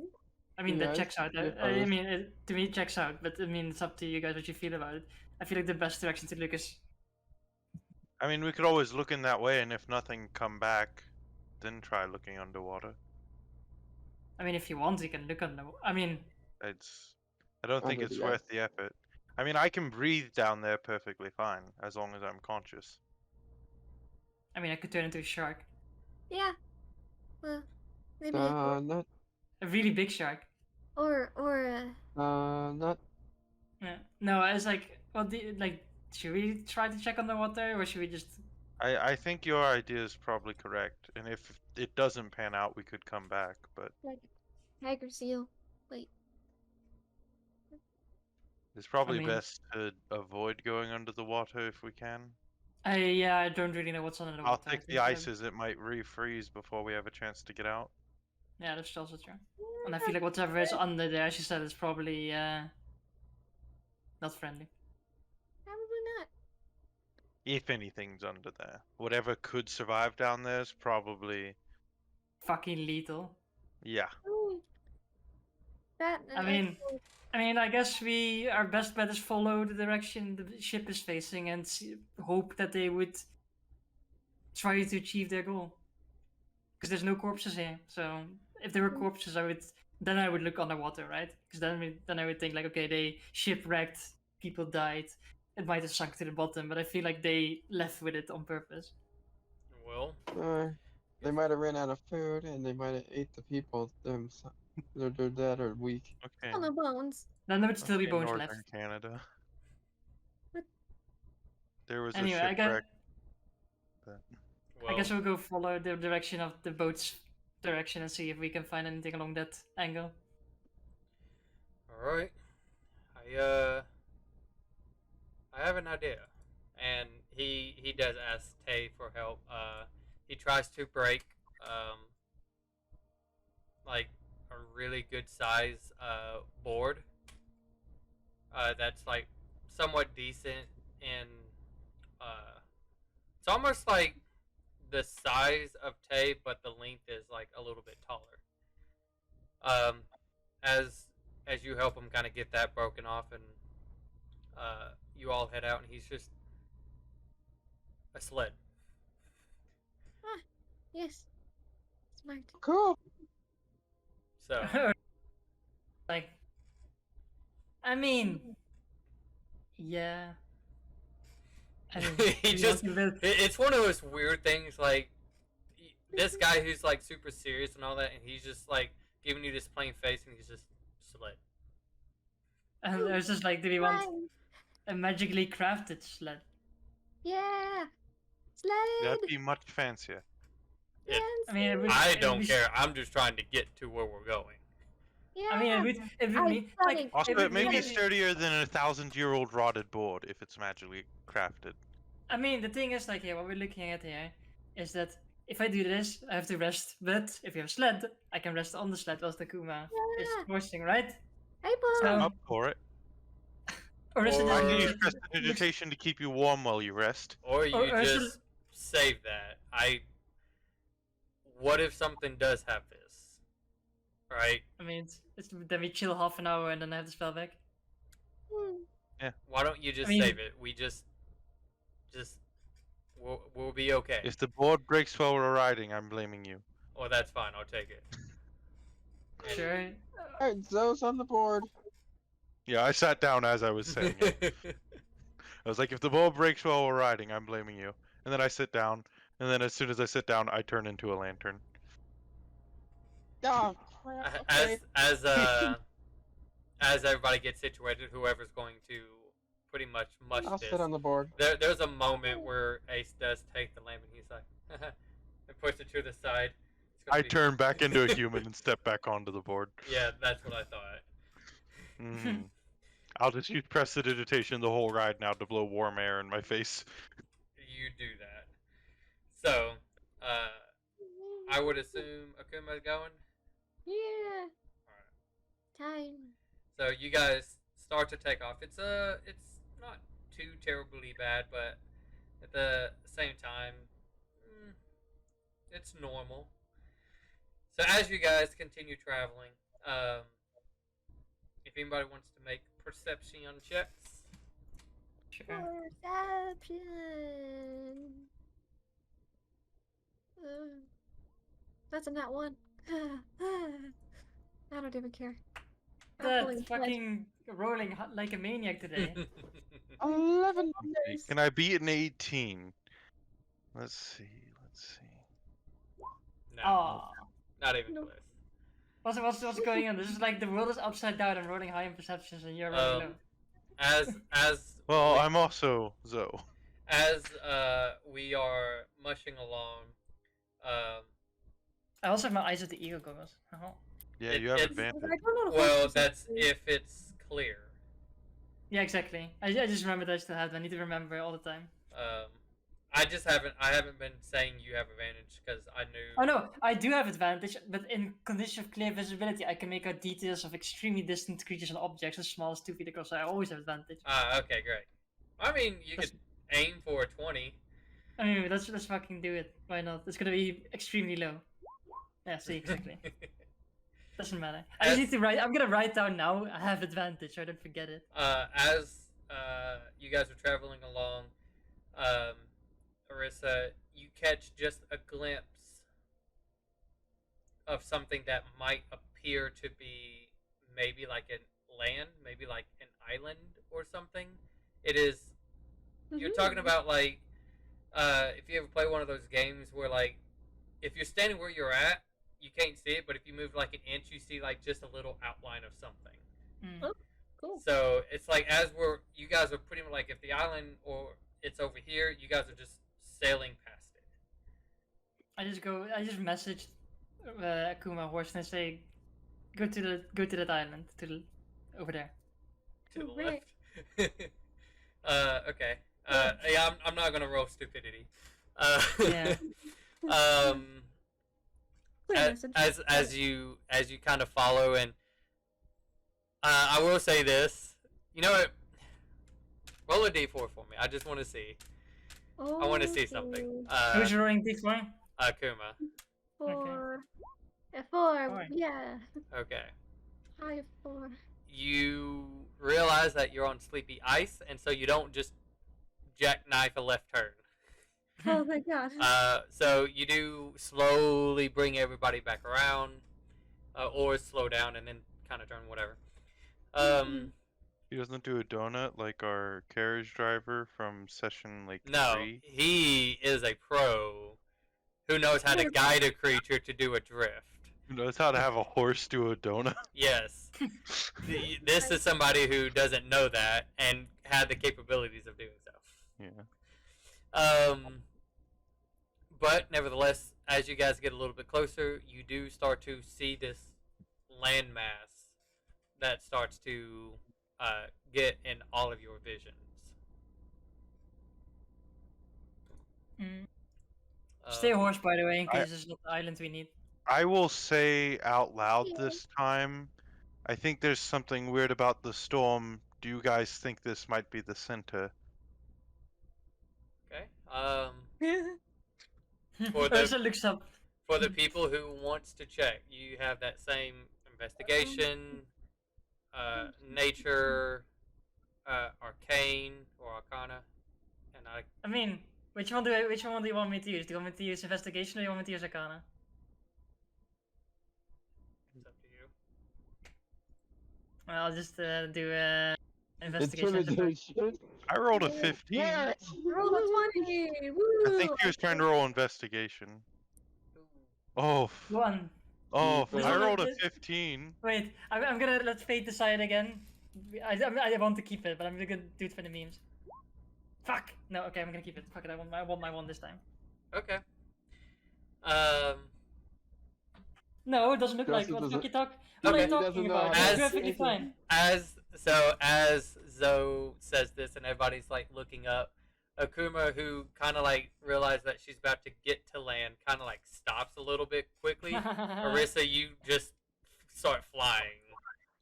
that Yes, checks out. if I was- mean, to me, it checks out. But I mean, it's up to you guys what you feel about it. I feel like the best direction to look is. I mean, we could always look in that way, and if nothing come back, then try looking underwater. I mean, if you want, you can look under. I mean, I don't think Under it's the worth the effort. I mean, I can breathe down there perfectly fine, as long as I'm conscious. I could turn into a shark, Yeah. Well, maybe not, a really big shark. or not. Yeah. No, I was like, well, should we try to check underwater, or should we just? I think your idea is probably correct, and if it doesn't pan out, we could come back, but like tiger seal. Wait. it's probably mean- best to avoid going under the water if we can. I don't really know what's under the How water. I thick the think, ice is, it might refreeze before we have a chance to get out. Yeah, that's also true. And I feel like whatever is under there, as you said, is probably not friendly. Probably not. If anything's under there. Whatever could survive down there is probably... Fucking lethal. Yeah. Ooh. That. I mean, I guess our best bet is follow the direction the ship is facing and hope that they would try to achieve their goal. Because there's no corpses here, so if there were corpses, I would then I would look underwater, right? Because then I would think like, okay, they shipwrecked, people died, it might have sunk to the bottom, but I feel like they left with it on purpose. Well, They might have ran out of food and they might have ate the people themselves. They're dead or weak. Okay. Oh, no bones. Then there would still be okay, bones Northern left. Canada. What? There was Anyway, a shipwreck. But... I guess well, we'll go follow the direction of the boat's direction and see if we can find anything along that angle. all right. I have an idea, and he does ask Tay for help. He tries to break like a really good size board that's like somewhat decent in it's almost like the size of Tay, but the length is like a little bit taller. Um, as you help him kind of get that broken off, and you all head out, and he's just a sled. Ah, yes. Smart. Cool. So Like, I mean, yeah. I mean, he we just want to build- it's one of those weird things like this guy who's like super serious and all that, and he's just like giving you this plain face, and he's just sled. and I was just like, do we want Sled. a magically crafted sled? Yeah. Sled. That'd be much fancier. Yeah. I mean, it would, I it would don't be- care. I'm just trying to get to where we're going. Yeah. I mean, it would I mean, thought like, it- Also, it would it may be mean- sturdier than a 1,000-year-old rotted board if it's magically crafted. I mean, the thing is, like, here, what we're looking at here is that if I do this, I have to rest. But if you have a sled, I can rest on the sled whilst the Kuma is Yeah. forcing, right? Hey, Bob. So- I'm up for it. Or is it Or- I just can Or- use prestidigitation to keep you warm while you rest. Or you Or just save that. What if something does have this? Right? I mean, it's then we chill half an hour and then I have the spell back. Hmm. Why don't you just I mean- save it? We just we'll be okay. If the board breaks while we're riding, I'm blaming you. Oh, that's fine. I'll take it. Sure. Alright, Zoe's on the board. Yeah, I sat down as I was saying it. I was like, if the board breaks while we're riding, I'm blaming you. And then I sit down, and then as soon as I sit down, I turn into a lantern. Oh, crap. Okay. As everybody gets situated, whoever's going to pretty much mush I'll this. sit on the board. There's a moment where Ace does take the lamp, and he's like, and push it to the side. It's gonna I be- turn back into a human and step back onto the board. Yeah, that's what I thought. Mhm. I'll just use prestidigitation the whole ride now to blow warm air in my face. You do that. So, I would assume Akuma's going. Yeah. Alright. Time. So you guys start to take off. It's not too terribly bad, but at the same time, it's normal. So as you guys continue traveling, if anybody wants to make perception checks, Sure. Perception. That's a nat one. I don't even care. I'm pulling That sled. fucking rolling like a maniac today. 11. Can I beat an 18? Let's see. no, Oh, not even Nope. close. what's going on? This is like the world is upside down and rolling high in perceptions, and you're rolling low. As Well, I'm also Zoe. as we are mushing along, I also have my eyes of the eagle goggles. Oh. Yeah, It- you have it's- advantage. I don't know. well, that's if it's clear. Yeah, exactly. I just remembered I still have them. I need to remember all the time. I haven't been saying you have advantage because I knew. Oh no, I do have advantage, but in condition of clear visibility, I can make out details of extremely distant creatures and objects as small as 2 feet across, so I always have advantage. Okay, great. I mean, you could aim for a 20. I mean, let's fucking do it. Why not? It's gonna be extremely low. Yeah, see, exactly. Doesn't matter. I just need to write. I'm gonna write down now. I have advantage, so I don't forget it. As you guys are traveling along, Arissa, you catch just a glimpse of something that might appear to be maybe like an land, maybe like an island or something. It is. You're talking about like if you ever play one of those games where like if you're standing where you're at, you can't see it, but if you move like an inch, you see like just a little outline of something. Mm. Cool. So it's like you guys are pretty much like if the island or it's over here, you guys are just sailing past it. I just messaged Akuma horse and I say, go to that island over there. To the Right. left. Okay. Yeah, I'm not gonna roll stupidity. Yeah. Clear message. As you kind of follow, and I will say this. You know what? Roll a d4 for me. I just want to see. I want to see something. Who's rolling d4? Kuma. Four. A 4, Alright. yeah. Okay. High 4. You realize that you're on sleepy ice, and so you don't just jackknife a left turn. Oh my god. So you do slowly bring everybody back around, or slow down and then kind of turn, whatever. He doesn't do a donut like our carriage driver from session like No, 3. he is a pro who knows how to guide a creature to do a drift. Who knows how to have a horse do a donut? Yes. This is somebody who doesn't know that and had the capabilities of doing so. Yeah. But nevertheless, as you guys get a little bit closer, you do start to see this landmass that starts to get in all of your visions. Stay horse, by the way, in case it's not the island we need. I will say out loud Yeah. this time, I think there's something weird about the storm. Do you guys think this might be the center? Okay. For the- Ursa looks up. For the people who wants to check, you have that same investigation, nature, arcane or arcana, and I mean, which one do you want me to use? Do you want me to use investigation or do you want me to use arcana? it's up to you. Well, I'll just do investigation. Intimidation. I rolled a 15. Yes! Roll a 20! Woo! I think he was trying to roll investigation. Oh, One. oh, This I one rolled a is- 15. Wait, I'm gonna let fate decide again. I want to keep it, but I'm gonna do it for the memes. Fuck! No, okay, I'm gonna keep it. Fuck it, I want my one this time. Okay. No, it doesn't look like Justin what the fuck doesn't- you talk. Okay. What are you He talking doesn't know about? how It's to perfectly say fine. As Zoe says this, and everybody's like looking up, Akuma, who kind of like realized that she's about to get to land, kind of like stops a little bit quickly. Arissa, you just start flying.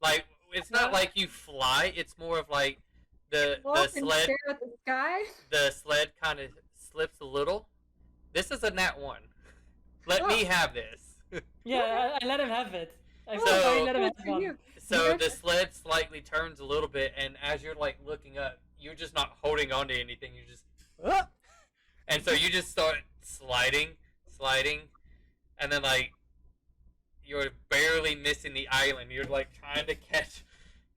Like it's not What? like you fly; it's more of like the Walk and sled. stare at the sky. The sled kind of slips a little. This is a nat 1. Let me have this. Yeah, I let him have it. I So- let him have Good for one. you. So the sled slightly turns a little bit, and as you're like looking up, you're just not holding on to anything. You just, and so you just start sliding, and then like you're barely missing the island. You're like trying to catch,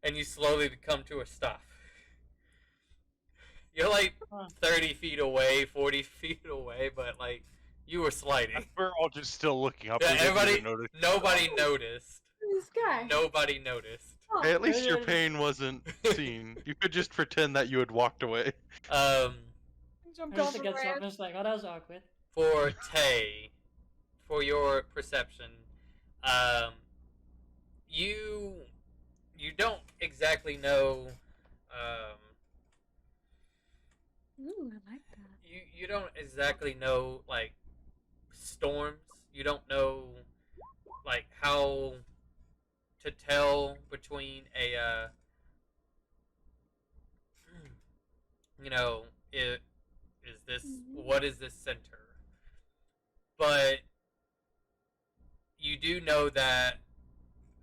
and you slowly come to a stop. You're like 30 feet away, 40 feet away, but like you were sliding. We're all just still looking up. Yeah, We didn't even everybody, notice. nobody noticed. This guy. Nobody noticed. Oh, Hey, at least your pain wasn't seen. You could just pretend that you had walked away. jumped Ursa off the gets up branch. and is like, oh, that was awkward. For Tay, for your perception, you don't exactly know. Ooh, I like that. You don't exactly know like storms. You don't know like how to tell between a what is this center? But you do know that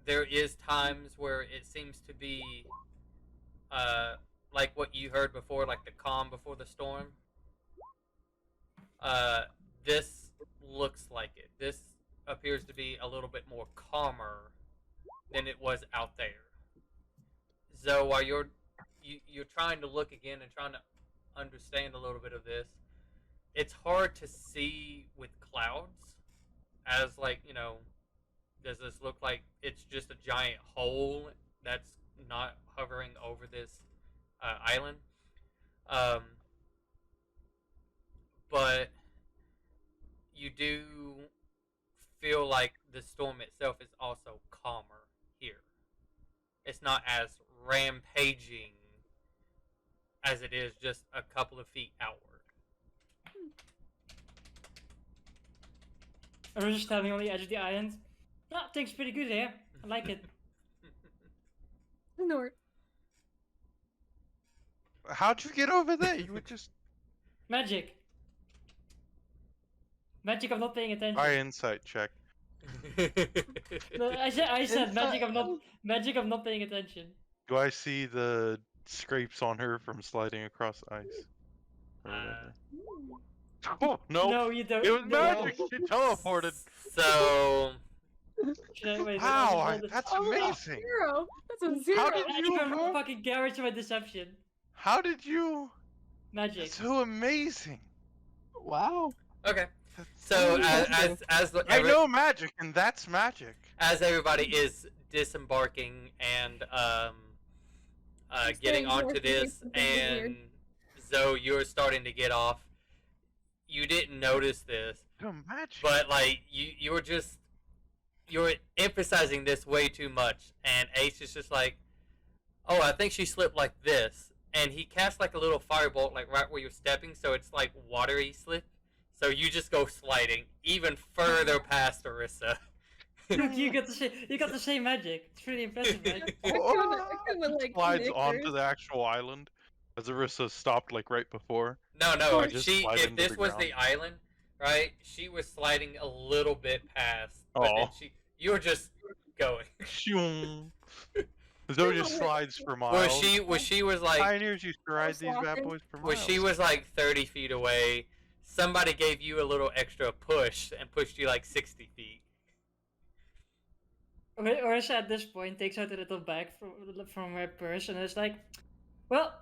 there is times where it seems to be like what you heard before, like the calm before the storm. This looks like it. This appears to be a little bit more calmer than it was out there. So while you're trying to look again and trying to understand a little bit of this, it's hard to see with clouds, as like, does this look like it's just a giant hole that's not hovering over this island? Um, but you do feel like the storm itself is also calmer here. It's not as rampaging as it is just a couple of feet outward. I was just standing on the edge of the island. Ah, things pretty good here. I like it. Nort. How'd you get over there? You were just. Magic. Magic of not paying attention. My insight check. No, I said magic of not Inside- magic of not paying attention. Do I see the scrapes on her from sliding across ice? Or whatever? Oh, no! No, you don't. It was no. magic! She teleported! So Wait, Wow, let me roll this. that's Oh, amazing! 0. That's a 0. How did I you- can roll fucking garage my deception. How did you? Magic. That's so amazing! Wow. okay. That's So Amazing. I know magic, and that's magic. as everybody is disembarking and getting staying onto here, this, something weird. and Zoe, you're starting to get off. You didn't notice this, So magic. but like you're emphasizing this way too much, and Ace is just like, oh, I think she slipped like this, and he casts like a little firebolt like right where you're stepping, so it's like watery slip. So you just go sliding even further past Orissa. Look, you got the same magic. It's pretty impressive, right? I kinda like Slides nicked onto her. the actual island, as Arissa stopped like right before. No, I just slide if into this the was ground. the island, right? She was sliding a little bit past, but then Aw. you were just going. Shoo. Zoe just slides for miles. Where she was like Pioneers used to ride these bad walking. boys for miles. where she was like 30 feet away. Somebody gave you a little extra push and pushed you like 60 feet. Orisa at this point takes out a little bag from her purse and is like, well,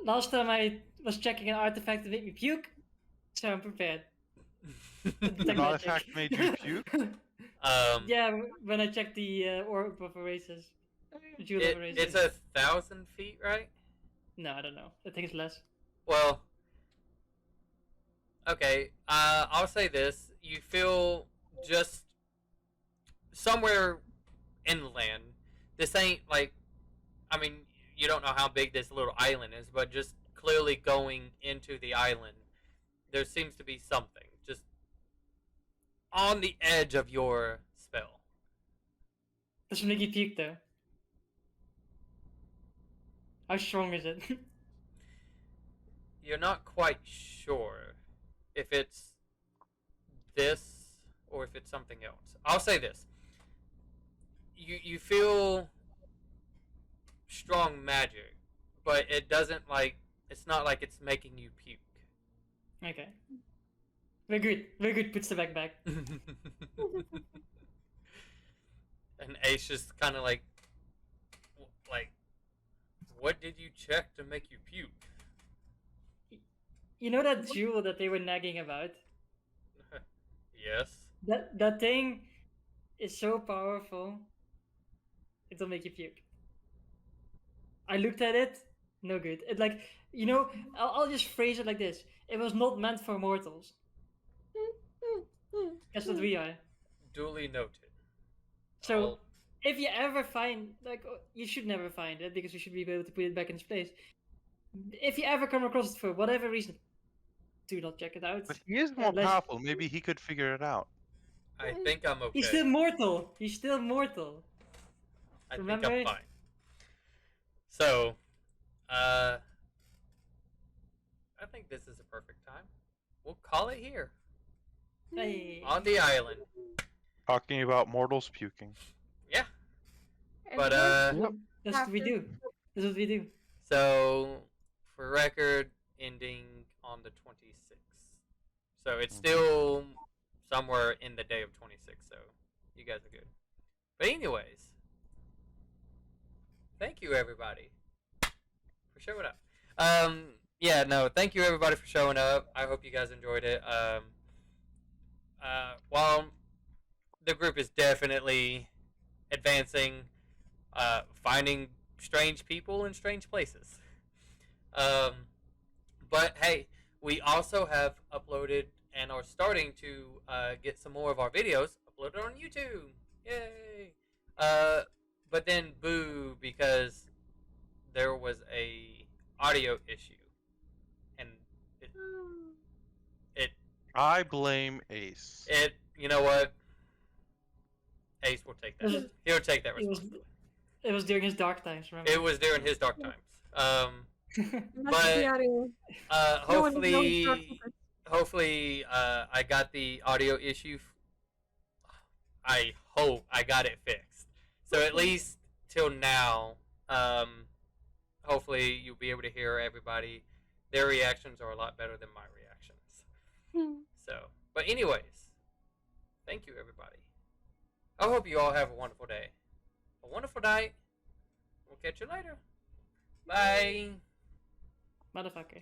last time I was checking an artifact to make me puke, so I'm prepared. An artifact made you puke? Yeah, when I checked the orb of Oasis. Jewel of Oasis. It's 1,000 feet, right? No, I don't know. I think it's less. Well, okay. I'll say this: you feel just somewhere inland. This ain't like, I mean, you don't know how big this little island is, but just clearly going into the island, there seems to be something just on the edge of your spell. Does it make you puke though? How strong is it? You're not quite sure if it's this or if it's something else. I'll say this. You feel strong magic, but it doesn't like it's not like it's making you puke. Okay. Very good. Very good. Puts the bag back. And Ace just kind of like, what did you check to make you puke? You know that jewel that they were nagging about? Yes. That thing is so powerful. It'll make you puke. I looked at it. No good. It like I'll just phrase it like this. It was not meant for mortals. Guess what we are. Duly noted. So I'll- if you ever find you should never find it because you should be able to put it back in its place. If you ever come across it for whatever reason, do not check it out. But he is more Unless- powerful. Maybe he could figure it out. I think I'm okay. He's still mortal. He's still mortal. I think remember? I'm fine. So, I think this is a perfect time. We'll call it here Hey. on the island. Talking about mortals puking. Yeah. And But Yep. That's what we do. That's what we do. so for record, ending on the 26th. So it's still somewhere in the day of 26. So you guys are good. But anyways, thank you everybody for showing up. Yeah, no, thank you everybody for showing up. I hope you guys enjoyed it. While the group is definitely advancing, finding strange people in strange places. Um, but hey, we also have uploaded and are starting to get some more of our videos uploaded on YouTube. Yay! But then boo, because there was a audio issue, and it I blame Ace. you know what? Ace will take that. Mhm. He'll take that It was responsibility. it was during his dark times, remember? It was during his dark times. Message But, the audio. No one knows dark hopefully, secrets. I got the audio issue. I hope I got it fixed. So at least till now, hopefully you'll be able to hear everybody. Their reactions are a lot better than my reactions. So, but anyways, thank you everybody. I hope you all have a wonderful day, a wonderful night. We'll catch you later. Bye. Motherfucker.